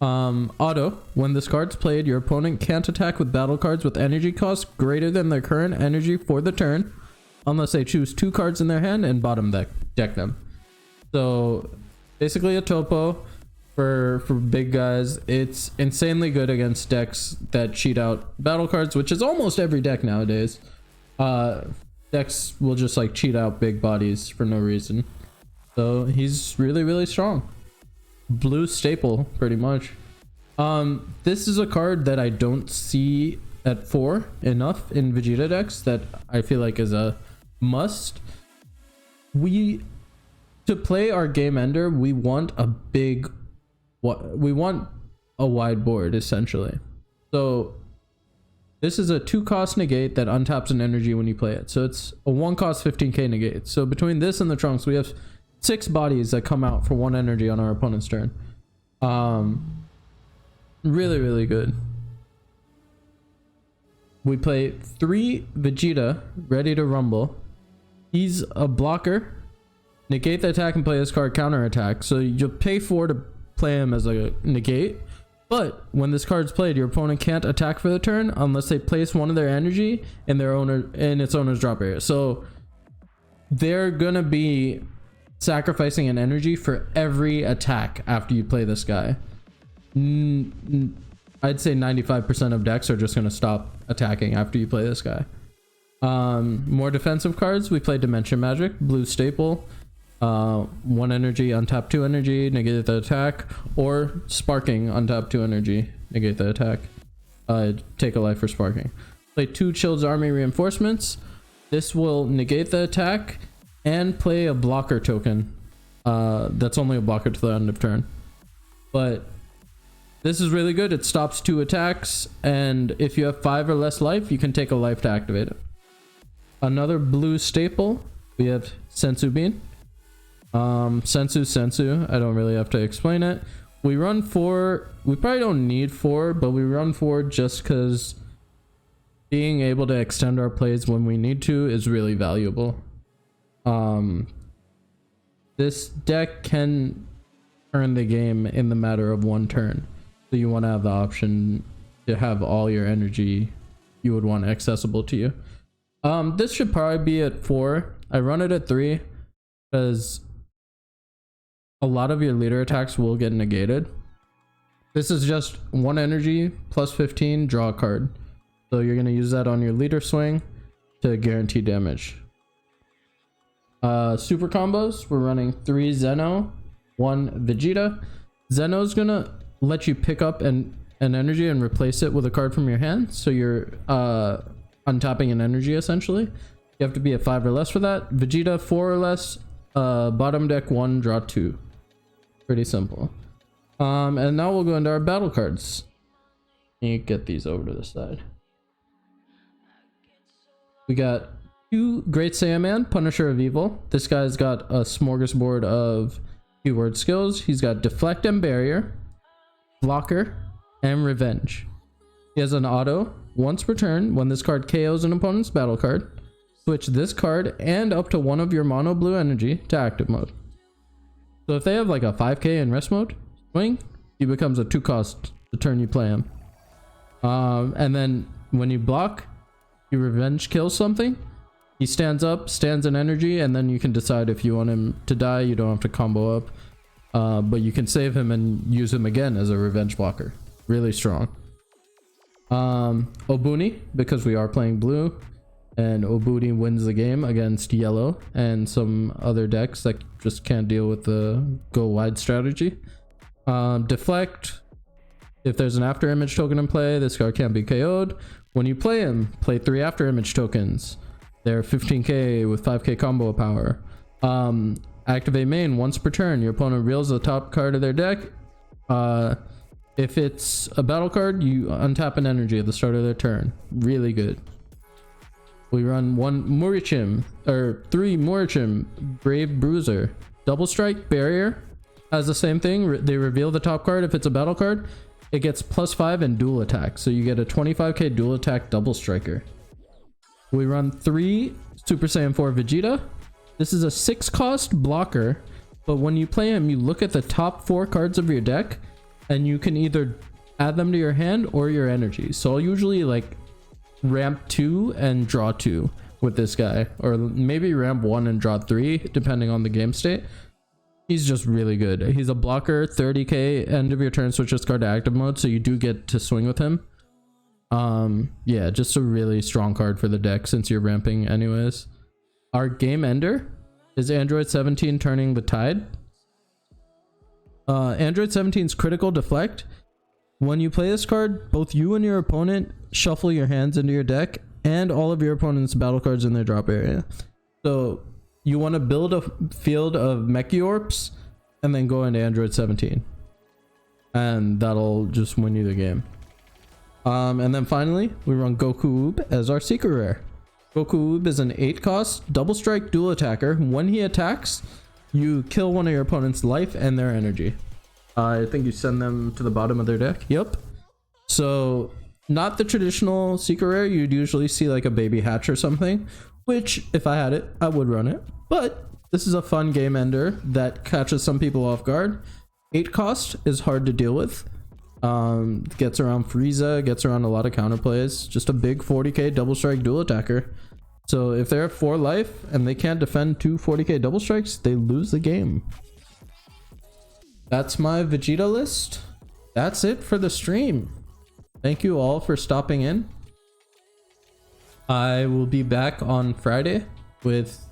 Auto, when this card's played, your opponent can't attack with battle cards with energy cost greater than their current energy for the turn, unless they choose 2 cards in their hand and bottom deck them. So basically a topo for big guys. It's insanely good against decks that cheat out battle cards, which is almost every deck nowadays. Decks will just like cheat out big bodies for no reason. So he's really, really strong. Blue staple, pretty much. This is a card that I don't see at 4 enough in Vegeta decks that I feel like is a must. To play our game ender, we want a wide board essentially. So this is a 2 cost negate that untaps an energy when you play it. So it's a 1 cost 15k negate. So between this and the trunks, we have 6 bodies that come out for 1 energy on our opponent's turn. Really, really good. We play 3 Vegeta, ready to rumble. He's a blocker. Negate the attack and play this card counterattack. So you'll pay 4 to play him as a negate. But when this card's played, your opponent can't attack for the turn unless they place 1 of their energy in its owner's drop area. So they're gonna be sacrificing an energy for every attack after you play this guy. I'd say 95% of decks are just going to stop attacking after you play this guy. More defensive cards, we play Dimension Magic, blue staple, 1 energy, untap 2 energy, negate the attack, or Sparking, untap 2 energy, negate the attack, take a life for Sparking. Play 2 Child's Army Reinforcements. This will negate the attack and play a blocker token. That's only a blocker to the end of turn. But this is really good. It stops 2 attacks, and if you have 5 or less life, you can take a life to activate it. Another blue staple, we have Sensu Bean. Sensu. I don't really have to explain it. We run 4. We probably don't need 4, but we run 4 just because being able to extend our plays when we need to is really valuable. This deck can turn the game in the matter of 1 turn, so you want to have the option to have all your energy you would want accessible to you. This should probably be at 4. I run it at 3 because a lot of your leader attacks will get negated. This is just 1 energy plus 15, draw a card, so you're going to use that on your leader swing to guarantee damage. Super combos, we're running 3 Zeno, 1 Vegeta. Zeno's gonna let you pick up an energy and replace it with a card from your hand, so you're untapping an energy essentially. You have to be at 5 or less for that. Vegeta 4 or less, bottom deck 1, draw 2. Pretty simple. And now we'll go into our battle cards. Let me get these over to the side. We got 2 Great Saiyaman, Punisher of Evil. This guy's got a smorgasbord of keyword skills. He's got Deflect and Barrier, Blocker, and Revenge. He has an auto. Once per turn, when this card KOs an opponent's battle card, switch this card and up to 1 of your mono blue energy to active mode. So if they have like a 5k in rest mode swing, he becomes a 2 cost the turn you play him. And then when you block, you revenge kill something. He stands up, stands in energy, and then you can decide if you want him to die. You don't have to combo up, but you can save him and use him again as a revenge blocker. Really strong. Obuni, because we are playing blue, and Obuni wins the game against yellow and some other decks that just can't deal with the go wide strategy. Deflect. If there's an after image token in play, this card can't be KO'd. When you play him, play 3 after image tokens. They're 15k with 5k combo power. Activate main once per turn. Your opponent reveals the top card of their deck. If it's a battle card, you untap an energy at the start of their turn. Really good. We run 1 Murichim, or 3 Murichim, Brave Bruiser. Double Strike, Barrier has the same thing. They reveal the top card. If it's a battle card, it gets +5 and dual attack. So you get a 25k dual attack double striker. We run 3 Super Saiyan 4 Vegeta. This is a 6 cost blocker, but when you play him, you look at the top 4 cards of your deck, and you can either add them to your hand or your energy. So I'll usually like ramp 2 and draw 2 with this guy, or maybe ramp 1 and draw 3 depending on the game state. He's just really good. He's a blocker, 30k, end of your turn switch this card to active mode, so you do get to swing with him. Yeah, just a really strong card for the deck since you're ramping anyways. Our game ender is Android 17 turning the tide. Android 17's critical deflect. When you play this card, both you and your opponent shuffle your hands into your deck and all of your opponent's battle cards in their drop area. So you want to build a field of Mechiorps and then go into Android 17. And that'll just win you the game. And then finally, we run Goku Oob as our secret rare. Goku Oob is an 8 cost double strike dual attacker. When he attacks, you kill one of your opponent's life and their energy. I think you send them to the bottom of their deck. Yep. So not the traditional secret rare. You'd usually see like a baby hatch or something, which if I had it, I would run it. But this is a fun game ender that catches some people off guard. 8 cost is hard to deal with. Gets around Frieza, gets around a lot of counterplays. Just a big 40k double strike dual attacker. So if they're at 4 life and they can't defend 2 40k double strikes, they lose the game. That's my Vegeta list. That's it for the stream. Thank you all for stopping in. I will be back on Friday with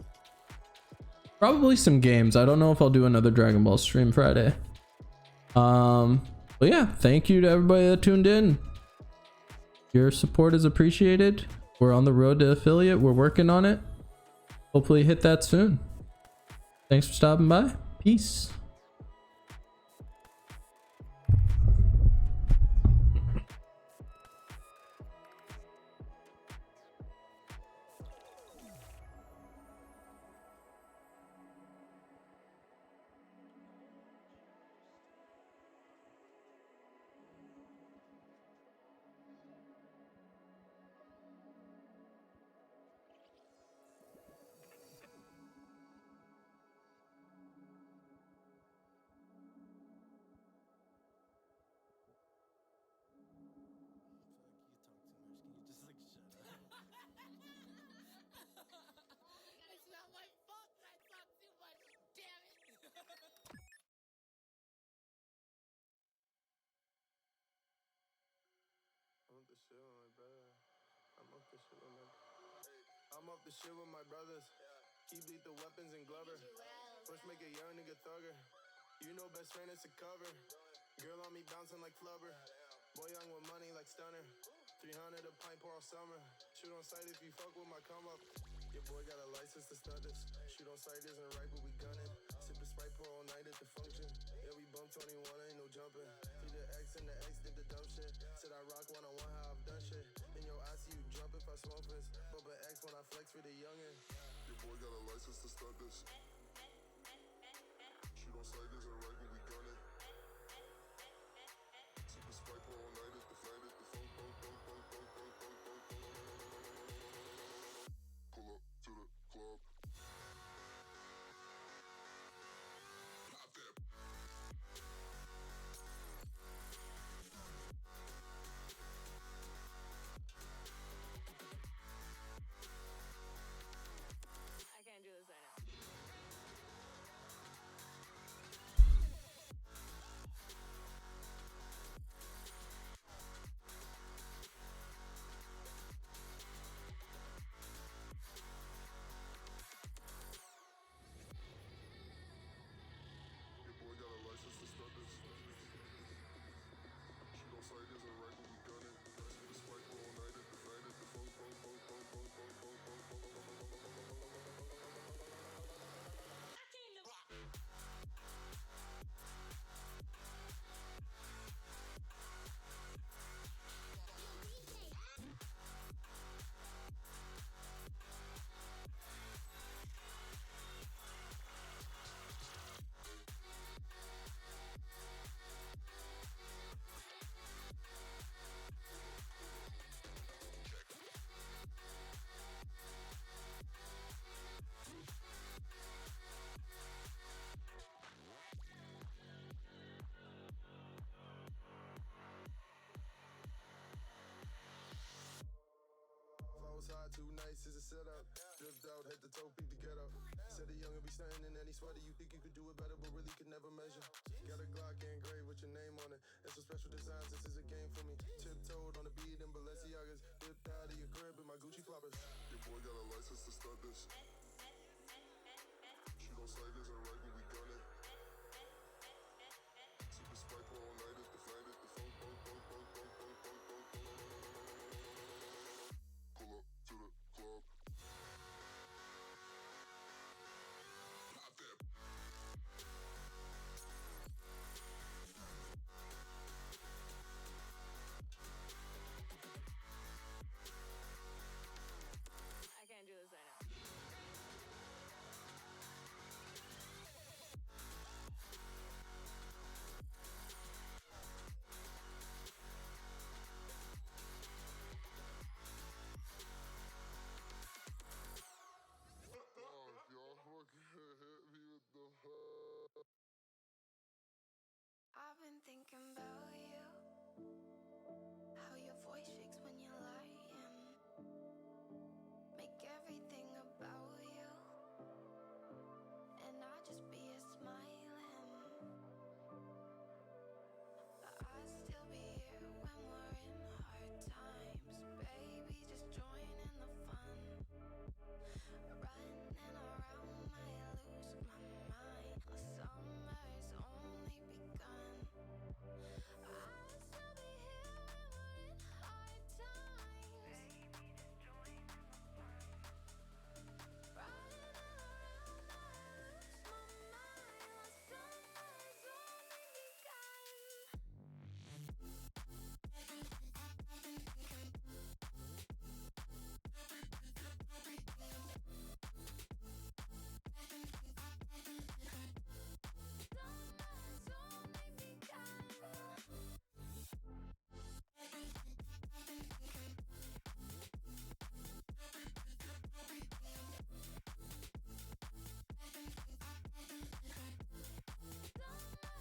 probably some games. I don't know if I'll do another Dragon Ball stream Friday. But yeah, thank you to everybody that tuned in. Your support is appreciated. We're on the road to affiliate. We're working on it. Hopefully hit that soon. Thanks for stopping by. Peace.
I'm off the shit with my brothers. Keep lethal weapons and Glover. First make a young nigga thugger. You know best friend is a cover. Girl on me bouncing like flubber. Boy young with money like stunner. 300 a pint pour all summer. Shoot on sight if you fuck with my come up. Your boy got a license to stun this. Shoot on sight isn't right, but we gunning. Sippin' Sprite pour all night at the function. Yeah, we bump 21, ain't no jumping. Feed the X and the X did the dumb shit. Said I rock one-on-one how I've done shit. In your eyes, see you jump if I smoke this. Bump an X when I flex for the youngin'. Your boy got a license to stun this. Shoot on sight isn't right, but we gunning. Sippin' Sprite pour all night at the flight at the funk, funk, funk, funk, funk, funk, funk, funk, funk. Pull up to the club. Pop that. This is a setup. Dripped out, head to toe, peep the get up. Said the young and be stunting in any sweater. You think you could do it better, but really could never measure. Got a Glock engraved with your name on it. It's a special design, this is a game for me. Tiptoed on the beat in Balenciagas. Dipped out of your crib in my Gucci floppers. Your boy got a license to start this. She gon' say this and